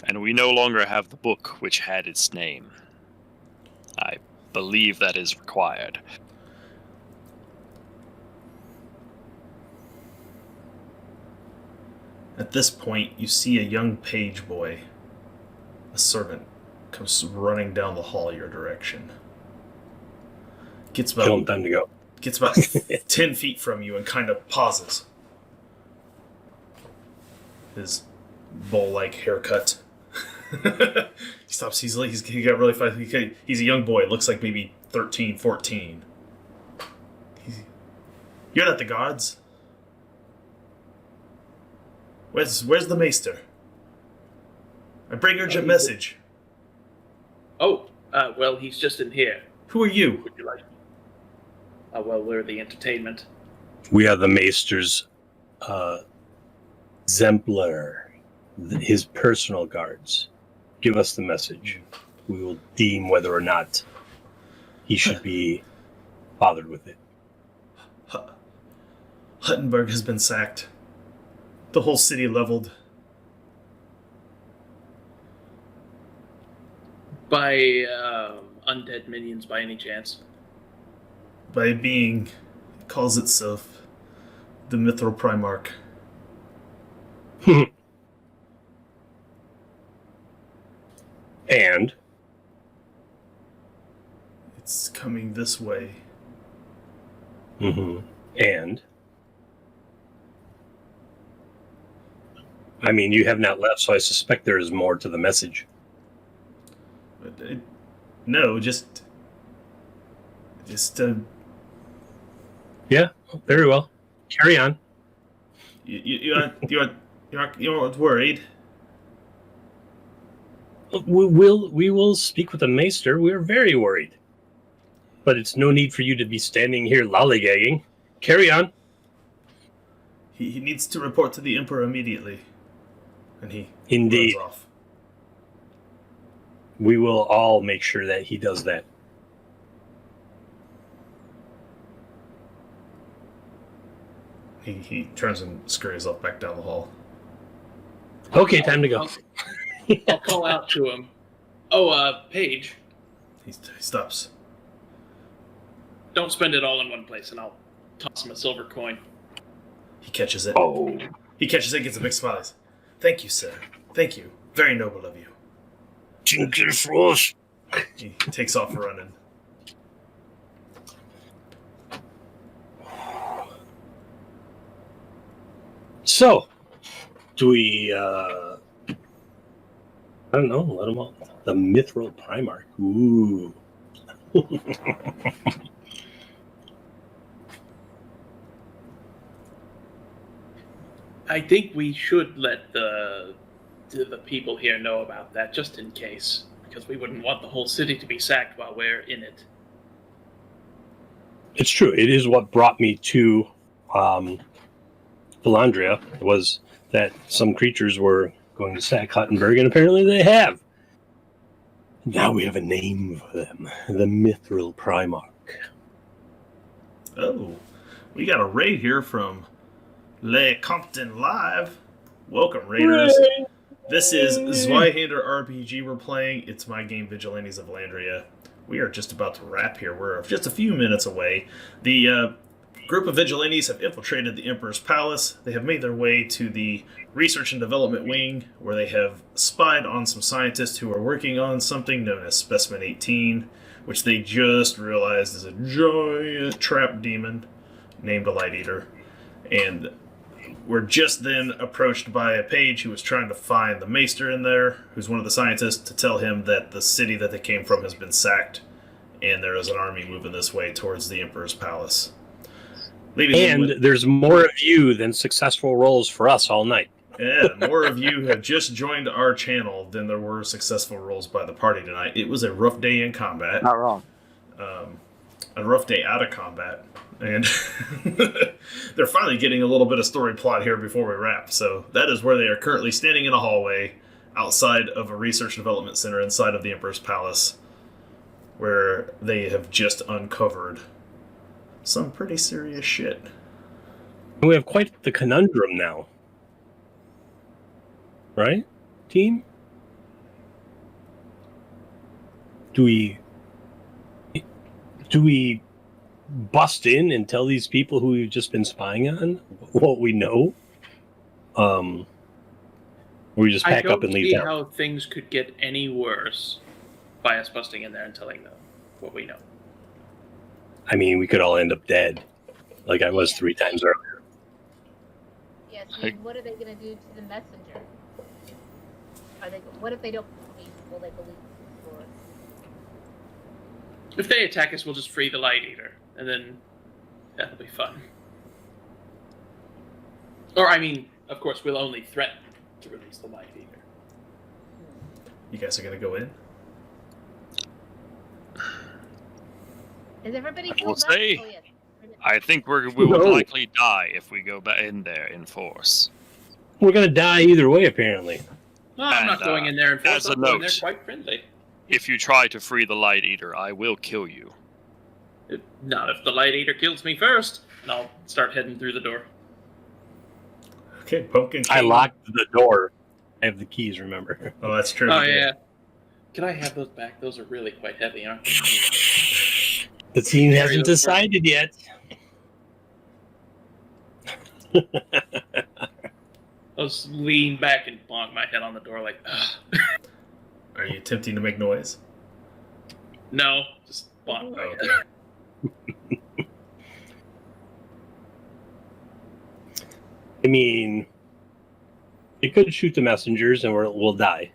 Speaker 2: And we no longer have the book which had its name. I believe that is required.
Speaker 1: At this point, you see a young page boy, a servant, comes running down the hall your direction. Gets
Speaker 4: Tell him
Speaker 1: about
Speaker 4: time to go.
Speaker 1: 10 feet from you and kind of pauses. His bowl-like haircut. He stops. He got really fast. He's a young boy. Looks like maybe 13, 14. You're not the guards. Where's the maester? I bring urgent message.
Speaker 3: Oh, well, he's just in here.
Speaker 1: Who are you?
Speaker 3: Would you like? Well, we're the entertainment.
Speaker 4: We are the Maester's exemplar, his personal guards. Give us the message. We will deem whether or not he should be bothered with it.
Speaker 1: Huttenberg has been sacked. The whole city leveled.
Speaker 3: By undead minions, by any chance?
Speaker 1: By a being that calls itself the Mithril Primarch.
Speaker 4: And
Speaker 1: It's coming this way.
Speaker 4: and I mean, you have not left, so I suspect there is more to the message.
Speaker 1: But no, just
Speaker 4: Yeah, very well. Carry on.
Speaker 1: you aren't worried.
Speaker 4: We will speak with the Maester. We are very worried. But it's no need for you to be standing here lollygagging. Carry on.
Speaker 1: He needs to report to the Emperor immediately. And he
Speaker 4: Indeed.
Speaker 1: runs off.
Speaker 4: We will all make sure that he does that.
Speaker 1: He turns and scurries off back down the hall.
Speaker 4: Okay, time to go.
Speaker 3: I'll call out to him. Oh, Paige,
Speaker 1: He stops.
Speaker 3: don't spend it all in one place, and I'll toss him a silver coin.
Speaker 1: He catches it.
Speaker 4: Oh.
Speaker 1: He catches it, gets a big smile. Thank you, sir. Thank you. Very noble of you. He takes off running.
Speaker 4: So, do we, I don't know, let him all. The Mithril Primarch. Ooh.
Speaker 3: I think we should let the people here know about that, just in case, because we wouldn't want the whole city to be sacked while we're in it.
Speaker 4: It's true. It is what brought me to Vallandria, was that some creatures were going to sack Huttenberg, and apparently they have. Now we have a name for them. The Mithril Primarch.
Speaker 1: Oh, we got a raid here from Le Compton Live. Welcome, raiders. This is Zweihander RPG we're playing. It's my game, Vigilantes of Vallandria. We are just about to wrap here. We're just a few minutes away. The group of vigilantes have infiltrated the Emperor's Palace. They have made their way to the Research and Development Wing, where they have spied on some scientists who are working on something known as Specimen 18, which they just realized is a giant trap demon named a Light Eater. And we're just then approached by a page who was trying to find the Maester in there, who's one of the scientists, to tell him that the city that they came from has been sacked, and there is an army moving this way towards the Emperor's Palace.
Speaker 4: And there's more of you than successful rolls for us all night.
Speaker 1: Yeah, more of you have just joined our channel than there were successful rolls by the party tonight. It was a rough day in combat.
Speaker 2: Not wrong.
Speaker 1: A rough day out of combat. And they're finally getting a little bit of story plot here before we wrap. So that is where they are currently standing in a hallway outside of a research development center inside of the Emperor's Palace, where they have just uncovered some pretty serious shit.
Speaker 4: We have quite the conundrum now. Right, team? Do we bust in and tell these people who we've just been spying on what we know? Or we just pack up and leave
Speaker 3: I
Speaker 4: town?
Speaker 3: don't see how things could get any worse by us busting in there and telling them what we know.
Speaker 4: I mean, we could all end up dead, like I was 3 times earlier.
Speaker 5: Yes. And what are they going to do to the messenger? What if they don't believe? Will they believe? Or...
Speaker 3: If they attack us, we'll just free the Light Eater, and then that'll be fun. Or, I mean, of course, we'll only threaten to release the Light Eater.
Speaker 1: You guys are gonna go in?
Speaker 5: Is everybody
Speaker 2: I will
Speaker 5: filled up?
Speaker 2: say-
Speaker 5: Oh, yes.
Speaker 2: I think we would likely die if we go back in there in force.
Speaker 4: We're gonna die either way, apparently.
Speaker 3: No, I'm not
Speaker 2: And,
Speaker 3: going in there and force.
Speaker 2: as a
Speaker 3: I'm going there
Speaker 2: note-
Speaker 3: quite friendly.
Speaker 2: If you try to free the Light Eater, I will kill you.
Speaker 3: Not if the Light Eater kills me first, and I'll start heading through the door.
Speaker 1: Okay, Pumpkin King.
Speaker 4: I locked the door. I have the keys, remember?
Speaker 1: Oh, that's true.
Speaker 3: Oh
Speaker 1: you did.
Speaker 3: yeah. Can I have those back? Those are really quite heavy, aren't they?
Speaker 4: The team
Speaker 3: Carry
Speaker 4: hasn't
Speaker 3: those forward.
Speaker 4: decided yet.
Speaker 3: I'll just lean back and bonk my head on the door like, ugh.
Speaker 1: Are you attempting to make noise?
Speaker 3: No, just bonk my
Speaker 1: Oh,
Speaker 3: head.
Speaker 1: okay.
Speaker 4: I mean, they could shoot the messengers and we'll die.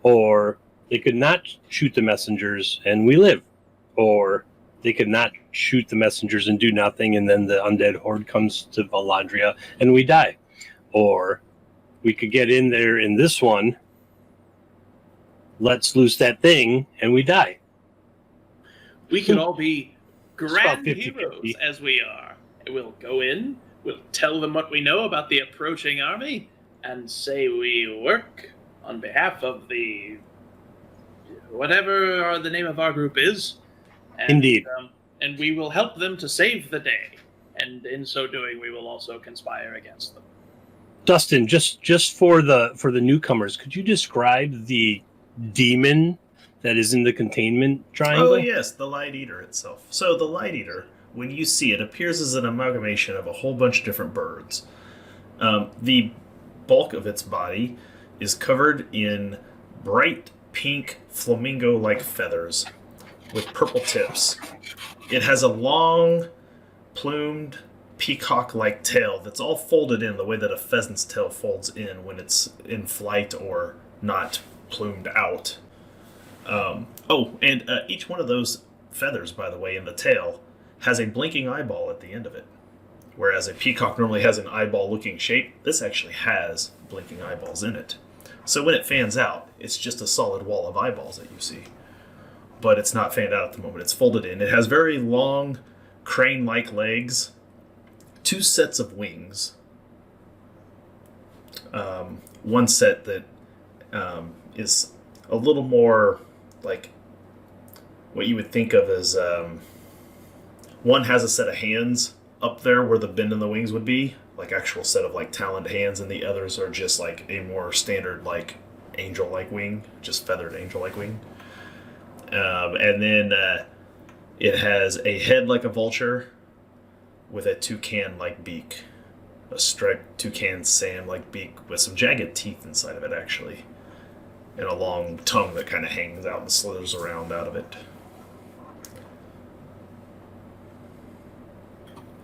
Speaker 4: Or they could not shoot the messengers and we live. Or they could not shoot the messengers and do nothing, and then the undead horde comes to Vallandria and we die. Or we could get in there in this one, let's loose that thing, and we die.
Speaker 3: We could all be grand
Speaker 4: 50-50.
Speaker 3: heroes as we are. We'll go in, we'll tell them what we know about the approaching army, and say we work on behalf of the whatever the name of our group is. And,
Speaker 4: Indeed.
Speaker 3: And we will help them to save the day. And in so doing, we will also conspire against them.
Speaker 4: Dustin, just for the newcomers, could you describe the demon that is in the containment triangle?
Speaker 1: Oh, yes, the Light Eater itself. So the Light Eater, when you see it, appears as an amalgamation of a whole bunch of different birds. The bulk of its body is covered in bright pink flamingo-like feathers with purple tips. It has a long, plumed, peacock-like tail that's all folded in the way that a pheasant's tail folds in when it's in flight or not plumed out. Each one of those feathers, by the way, in the tail, has a blinking eyeball at the end of it. Whereas a peacock normally has an eyeball-looking shape, this actually has blinking eyeballs in it. So when it fans out, it's just a solid wall of eyeballs that you see. But it's not fanned out at the moment. It's folded in. It has very long, crane-like legs, 2 sets of wings. One set that is a little more like what you would think of as one has a set of hands up there where the bend in the wings would be, like actual set of like taloned hands, and the others are just like a more standard like angel-like wing, just feathered angel-like wing. And then it has a head like a vulture with a toucan-like beak. A striped toucan sand-like beak with some jagged teeth inside of it, actually. And a long tongue that kind of hangs out and slithers around out of it.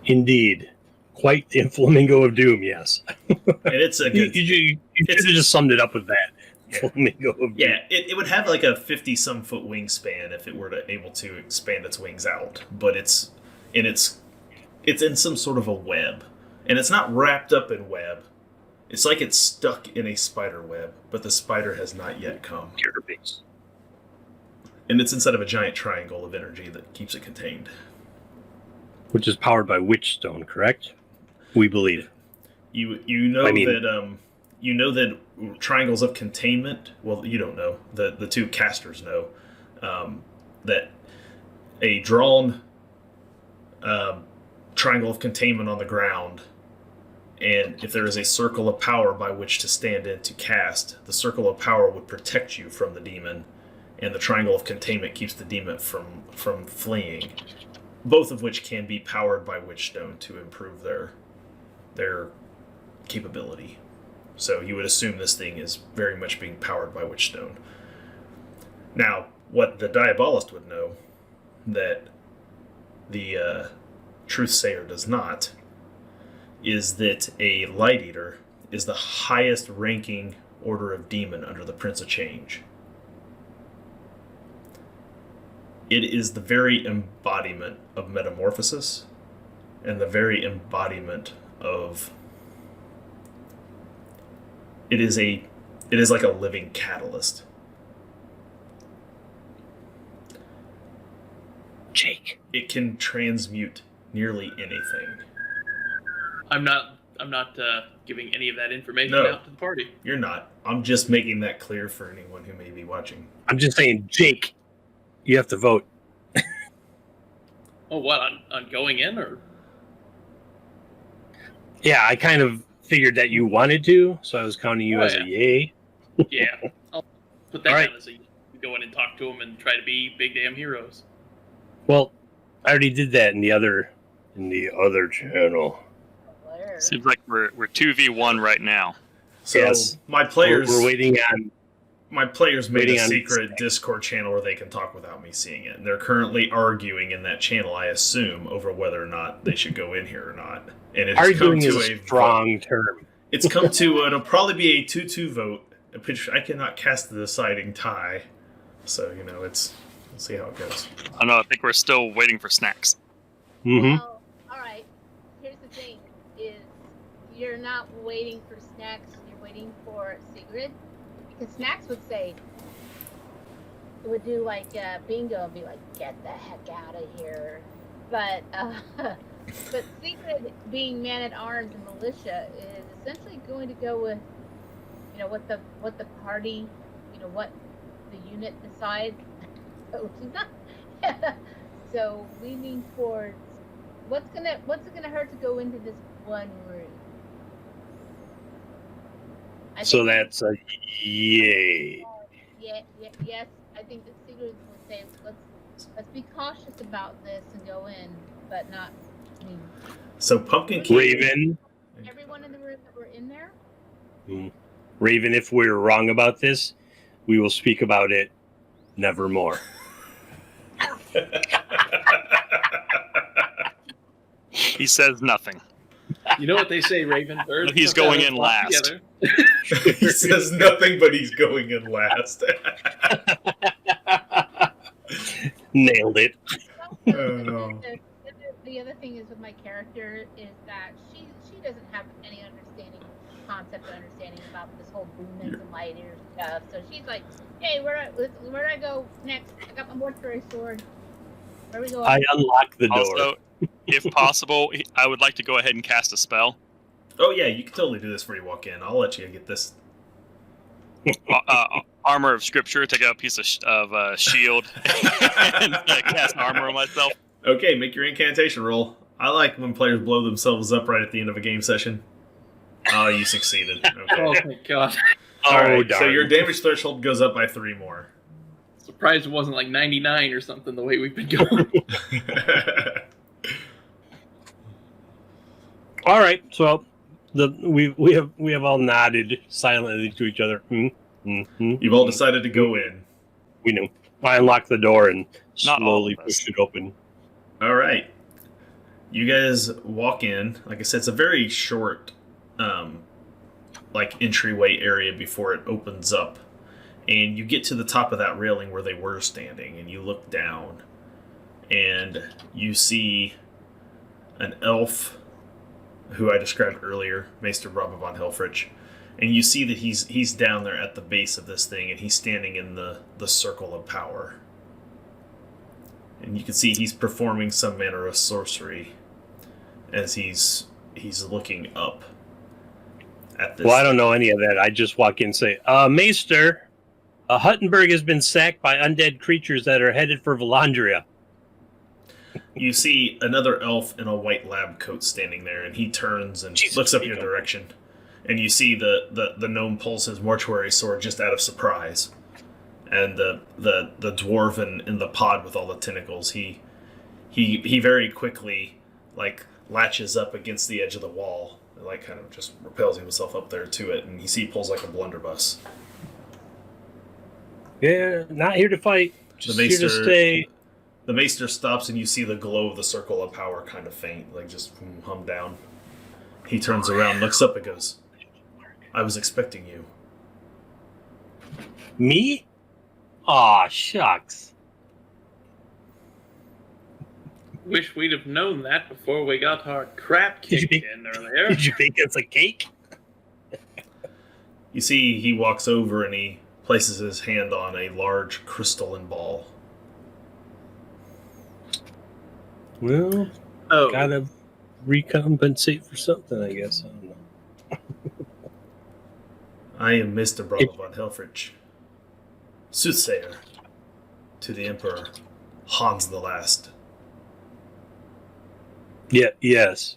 Speaker 4: Indeed. Quite the flamingo of doom, yes.
Speaker 1: And it's a good...
Speaker 4: You should have just summed it up with that. Flamingo of doom.
Speaker 1: Yeah, it would have like a 50-some foot wingspan if it were able to expand its wings out. But it's in some sort of a web. And it's not wrapped up in web. It's like it's stuck in a spider web, but the spider has not yet come. And it's inside of a giant triangle of energy that keeps it contained.
Speaker 4: Which is powered by Witchstone, correct? We believe.
Speaker 1: You know that triangles of containment. Well, you don't know. The 2 casters know that a drawn triangle of containment on the ground, and if there is a circle of power by which to stand in to cast, the circle of power would protect you from the demon, and the Triangle of Containment keeps the demon from fleeing. Both of which can be powered by Witchstone to improve their capability. So you would assume this thing is very much being powered by Witchstone. Now, what the Diabolist would know that the Truthsayer does not is that a Light Eater is the highest ranking order of demon under the Prince of Change. It is the very embodiment of metamorphosis and the very embodiment of... It is like a living catalyst.
Speaker 4: Jake.
Speaker 1: It can transmute nearly anything.
Speaker 3: I'm not giving any of that information
Speaker 1: No.
Speaker 3: out to the party.
Speaker 1: You're not. I'm just making that clear for anyone who may be watching.
Speaker 4: I'm just saying, Jake, you have to vote.
Speaker 3: Oh, what, on going in, or?
Speaker 4: Yeah, I kind of figured that you wanted to, so I was counting you as a yay.
Speaker 3: Yeah, I'll put that
Speaker 4: All right.
Speaker 3: down as a go in and talk to them and try to be big damn heroes.
Speaker 4: Well, I already did that in the other channel.
Speaker 5: Blair.
Speaker 2: Seems like we're 2v1 right now.
Speaker 1: So
Speaker 4: Yes.
Speaker 1: my players...
Speaker 4: We're waiting on...
Speaker 1: My players made
Speaker 4: Waiting
Speaker 1: a
Speaker 4: on
Speaker 1: secret
Speaker 4: Slack.
Speaker 1: Discord channel where they can talk without me seeing it. And they're currently arguing in that channel, I assume, over whether or not they should go in here or not. And it's come
Speaker 4: Arguing
Speaker 1: to
Speaker 4: is
Speaker 1: a
Speaker 4: a strong term.
Speaker 1: It's come to it'll probably be a 2-2 vote. Which I cannot cast the deciding tie. So, we'll see how it goes.
Speaker 2: I know. I think we're still waiting for snacks.
Speaker 4: Mm-hmm.
Speaker 5: Well, all right. Here's the thing: is you're not waiting for Snacks. You're waiting for Sigrid, because Snacks would do like bingo and be like, "Get the heck out of here!" But but Sigrid, being man at arms and militia, is essentially going to go with what the party, what the unit decides. So she's not. So leaning towards what's it gonna hurt to go into this one room?
Speaker 4: So that's a yay.
Speaker 5: Yes. I think that Sigrid will say let's be cautious about this and go in, but not. I mean,
Speaker 1: So Pumpkin King...
Speaker 4: Raven,
Speaker 5: everyone in the room that were in there.
Speaker 4: Raven, if we're wrong about this, we will speak about it nevermore.
Speaker 2: He says nothing.
Speaker 3: You know what they say, Raven? Birds
Speaker 2: He's
Speaker 3: come
Speaker 2: going
Speaker 3: down
Speaker 2: in
Speaker 3: and flock
Speaker 2: last.
Speaker 3: together.
Speaker 1: He says nothing, but he's going in last.
Speaker 4: Nailed it.
Speaker 1: Oh.
Speaker 5: The other thing is with my character is that she doesn't have any concept or understanding about this whole boomers and light ear stuff. So she's like, "Hey, where do I go next? I got my mortuary sword. Where we going?"
Speaker 4: I unlock the door.
Speaker 2: Also, if possible, I would like to go ahead and cast a spell.
Speaker 1: Oh yeah, you can totally do this before you walk in. I'll let you get this.
Speaker 2: Armor of Scripture. Take out a piece of shield and cast armor on myself.
Speaker 1: Okay, make your incantation roll. I like when players blow themselves up right at the end of a game session. Oh, you succeeded. Okay.
Speaker 3: Oh my god!
Speaker 1: All right,
Speaker 4: darn.
Speaker 1: so your damage threshold goes up by 3 more.
Speaker 3: Surprised it wasn't like 99 or something the way we've been going.
Speaker 4: All right, so we have all nodded silently to each other.
Speaker 1: You've all decided to go in.
Speaker 4: We knew. I unlocked the door and
Speaker 2: Not all
Speaker 4: slowly
Speaker 2: of us.
Speaker 4: pushed it open.
Speaker 1: All right. You guys walk in. Like I said, it's a very short entryway area before it opens up. And you get to the top of that railing where they were standing, and you look down, and you see an elf who I described earlier, Maester Robert von Helfrich. And you see that he's down there at the base of this thing, and he's standing in the circle of power. And you can see he's performing some manner of sorcery as he's looking up at this.
Speaker 4: Well, I don't know any of that. I just walk in and say, Maester, Huttenberg has been sacked by undead creatures that are headed for Vallandria.
Speaker 1: You see another elf in a white lab coat standing there, and he turns and
Speaker 4: Jesus,
Speaker 1: looks up
Speaker 4: Nico.
Speaker 1: your direction. And you see the gnome pulls his mortuary sword just out of surprise and the dwarf in the pod with all the tentacles, he very quickly like latches up against the edge of the wall, and like kind of just repels himself up there to it, and he pulls like a blunderbuss.
Speaker 4: Yeah, not here to fight. Just here to stay.
Speaker 1: The maester stops, and you see the glow of the circle of power kind of faint, like just hum down. He turns around, looks up, and goes, "I was expecting you."
Speaker 4: Me? Aw, shucks.
Speaker 3: Wish we'd have known that before we got our crap kicked in earlier.
Speaker 4: Did you think it's a cake?
Speaker 1: You see, he walks over and he places his hand on a large crystalline ball.
Speaker 4: Well, gotta recompensate for something, I guess. I don't know.
Speaker 1: I am Mr. Bravo von Helfrich, soothsayer to the Emperor Hans the Last.
Speaker 4: Yeah, yes.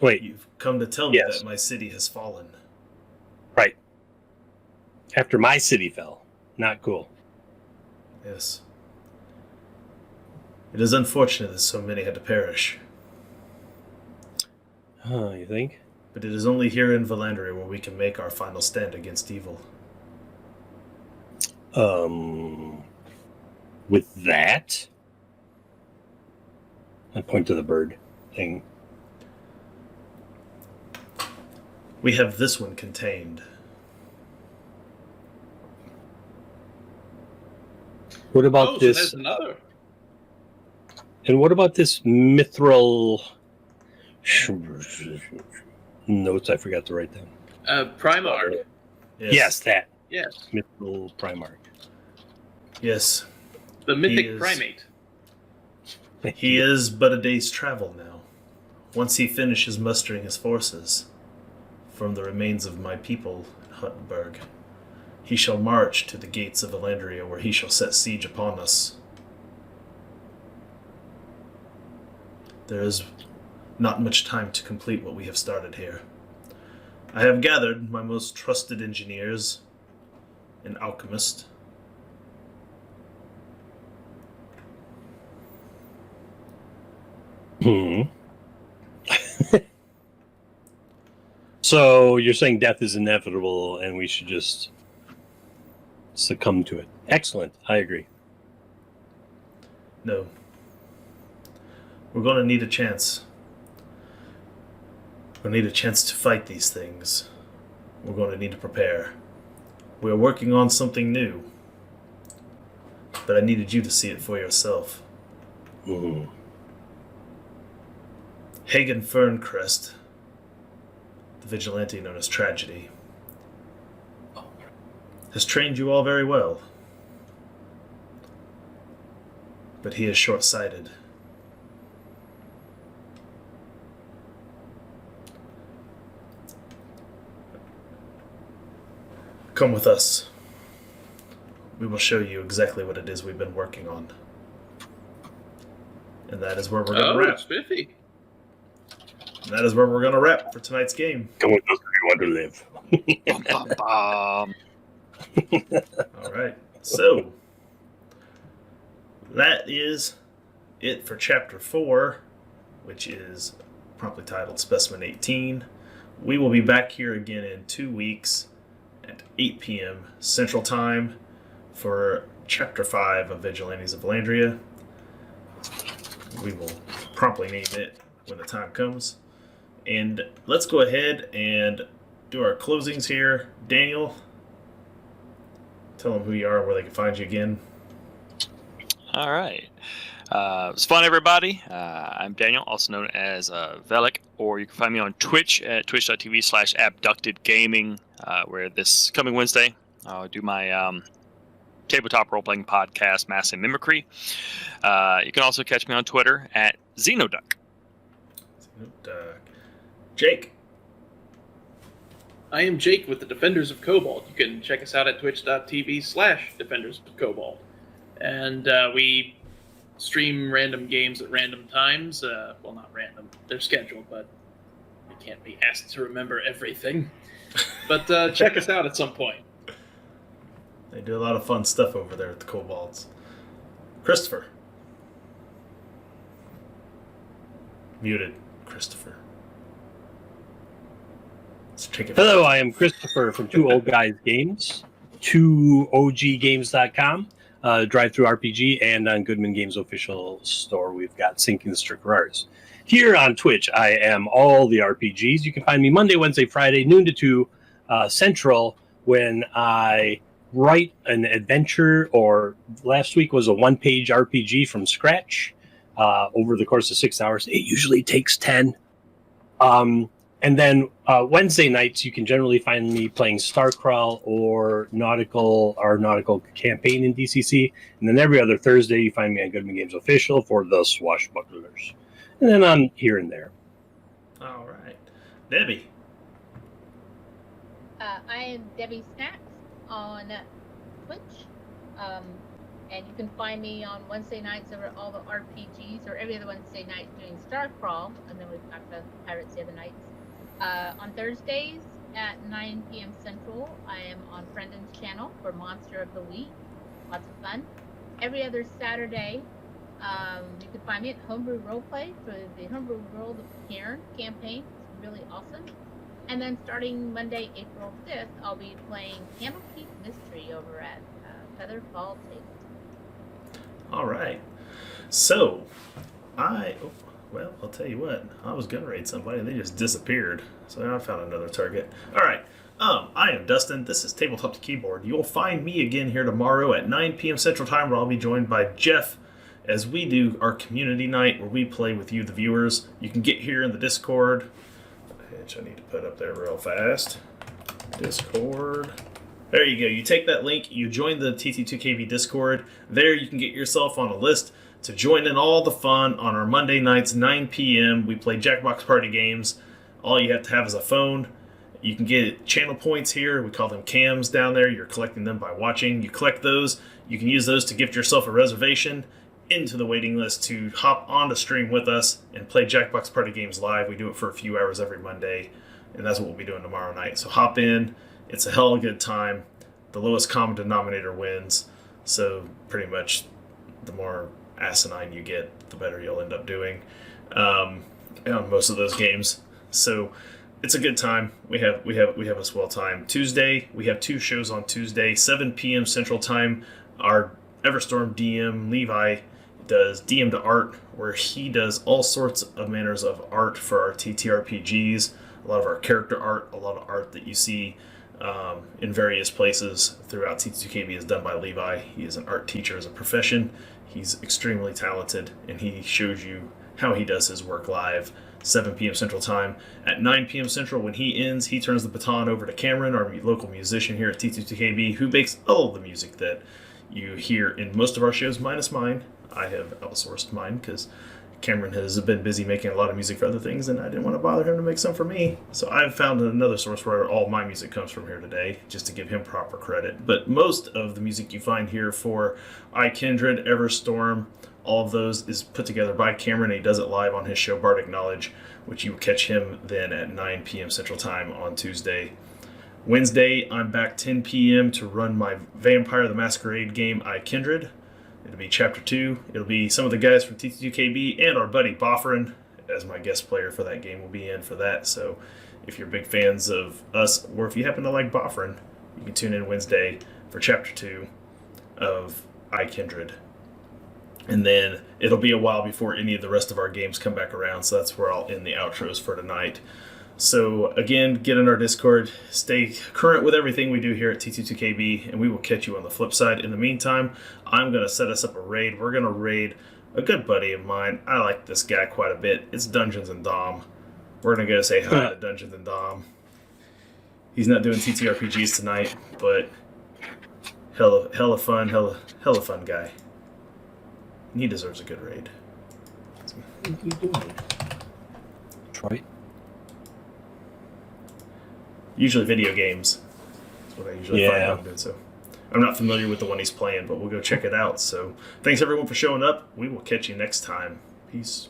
Speaker 4: Wait.
Speaker 1: You've come to tell me that my city has fallen.
Speaker 4: Right. After my city fell. Not cool.
Speaker 1: Yes. It is unfortunate that so many had to perish.
Speaker 4: Oh, you think?
Speaker 1: But it is only here in Vallandria where we can make our final stand against evil.
Speaker 4: With that? I point to the bird thing.
Speaker 1: We have this one contained.
Speaker 4: What about this?
Speaker 3: So there's another.
Speaker 4: And what about this mithril notes? I forgot to write down.
Speaker 3: Primarch.
Speaker 4: Yes, that.
Speaker 3: Yes.
Speaker 4: Mithril Primarch.
Speaker 1: Yes.
Speaker 3: The mythic primate.
Speaker 1: He is but a day's travel now. Once he finishes mustering his forces from the remains of my people in Huttenberg, he shall march to the gates of Vallandria, where he shall set siege upon us. There is not much time to complete what we have started here. I have gathered my most trusted engineers and alchemists.
Speaker 4: So you're saying death is inevitable and we should just succumb to it. Excellent. I agree.
Speaker 1: No. We're going to need a chance. We'll need a chance to fight these things. We're going to need to prepare. We're working on something new. But I needed you to see it for yourself. Hagen Ferncrest, the vigilante known as Tragedy, has trained you all very well. But he is short-sighted. Come with us. We will show you exactly what it is we've been working on. And that is where we're going to wrap.
Speaker 3: Spiffy.
Speaker 1: And that is where we're going to wrap for tonight's game.
Speaker 4: Come with us if you want to live.
Speaker 1: All right. So, that is it for Chapter 4, which is promptly titled Specimen 18. We will be back here again in 2 weeks at 8 p.m. Central Time for Chapter 5 of Vigilantes of Vallandria. We will promptly name it when the time comes. And let's go ahead and do our closings here. Daniel, tell them who you are and where they can find you again.
Speaker 2: All right. It was fun, everybody. I'm Daniel, also known as Velik, or you can find me on Twitch at twitch.tv/abductedgaming, where this coming Wednesday I'll do my tabletop role-playing podcast, Mass and Mimicry. You can also catch me on Twitter at Xenoduck.
Speaker 1: Jake.
Speaker 3: I am Jake with the Defenders of Cobalt. You can check us out at twitch.tv/Defenders of Cobalt. And we stream random games at random times. Well, not random. They're scheduled, but we can't be asked to remember everything. But check us out at some point.
Speaker 1: They do a lot of fun stuff over there at the Kobolds. Christopher. Muted, Christopher. Let's take it.
Speaker 4: Hello, I am Christopher from Two Old Guys Games, 2oggames.com, Drive-Thru RPG, and on Goodman Games official store, we've got Sinking the Strickerars. Here on Twitch, I am all the RPGs. You can find me Monday, Wednesday, Friday, noon to 2 Central, when I write an adventure, or last week was a one-page RPG from scratch over the course of 6 hours. It usually takes 10. And then Wednesday nights, you can generally find me playing Starcrawl or Nautical Campaign in DCC. And then every other Thursday, you find me on Goodman Games Official for the Swashbucklers. And then I'm here and there.
Speaker 1: All right. Debbie.
Speaker 5: I am Debbie Snacks on Twitch. And you can find me on Wednesday nights over all the RPGs, or every other Wednesday night doing Starcrawl. And then we've got the Pirates the other nights. On Thursdays at 9 p.m. Central, I am on Brendan's channel for Monster of the Week. Lots of fun. Every other Saturday, you can find me at Homebrew Roleplay for the Homebrew World of Cairn campaign. It's really awesome. And then starting Monday, April 5th, I'll be playing Candlekeep Mystery over at Featherfall Table.
Speaker 1: All right. So, well, I'll tell you what. I was going to raid somebody, and they just disappeared. So I found another target. All right. I am Dustin. This is Tabletop to Keyboard. You'll find me again here tomorrow at 9 p.m. Central Time, where I'll be joined by Jeff as we do our community night, where we play with you, the viewers. You can get here in the Discord, which I need to put up there real fast. Discord. There you go. You take that link, you join the TT2KB Discord. There you can get yourself on a list to join in all the fun on our Monday nights, 9 p.m. We play Jackbox Party games. All you have to have is a phone. You can get channel points here. We call them cams down there. You're collecting them by watching. You collect those. You can use those to gift yourself a reservation into the waiting list to hop on the stream with us and play Jackbox Party games live. We do it for a few hours every Monday, and that's what we'll be doing tomorrow night. So hop in. It's a hell of a good time. The lowest common denominator wins. So pretty much the more asinine you get, the better you'll end up doing on most of those games. So it's a good time. We have a swell time. Tuesday, we have 2 shows on Tuesday, 7 p.m. Central Time. Our Everstorm DM, Levi, does DM to Art, where he does all sorts of manners of art for our TTRPGs. A lot of our character art, a lot of art that you see in various places throughout TT2KB is done by Levi. He is an art teacher as a profession. He's extremely talented, and he shows you how he does his work live. 7 p.m. Central Time. At 9 p.m. Central, when he ends, he turns the baton over to Cameron, our local musician here at T22KB, who makes all of the music that you hear in most of our shows, minus mine. I have outsourced mine because Cameron has been busy making a lot of music for other things, and I didn't want to bother him to make some for me. So I've found another source where all my music comes from here today, just to give him proper credit. But most of the music you find here for iKindred, Everstorm, all of those is put together by Cameron, and he does it live on his show, Bardic Knowledge, which you will catch him then at 9 p.m. Central Time on Tuesday. Wednesday, I'm back 10 p.m. to run my Vampire the Masquerade game, iKindred. It'll be Chapter 2. It'll be some of the guys from TT2KB and our buddy Bofferin as my guest player for that game will be in for that. So if you're big fans of us, or if you happen to like Bofferin, you can tune in Wednesday for Chapter 2 of iKindred. And then it'll be a while before any of the rest of our games come back around, so that's where I'll end the outros for tonight. So again, get in our Discord, stay current with everything we do here at T22KB, and we will catch you on the flip side. In the meantime, I'm going to set us up a raid. We're going to raid a good buddy of mine. I like this guy quite a bit. It's Dungeons and Dom. We're going to go say hi to Dungeons and Dom. He's not doing TTRPGs tonight, but hella fun guy. He deserves a good raid.
Speaker 4: What are you doing? Detroit?
Speaker 1: Usually video games. That's what I usually find out doing. So I'm not familiar with the one he's playing, but we'll go check it out. So thanks everyone for showing up. We will catch you next time. Peace.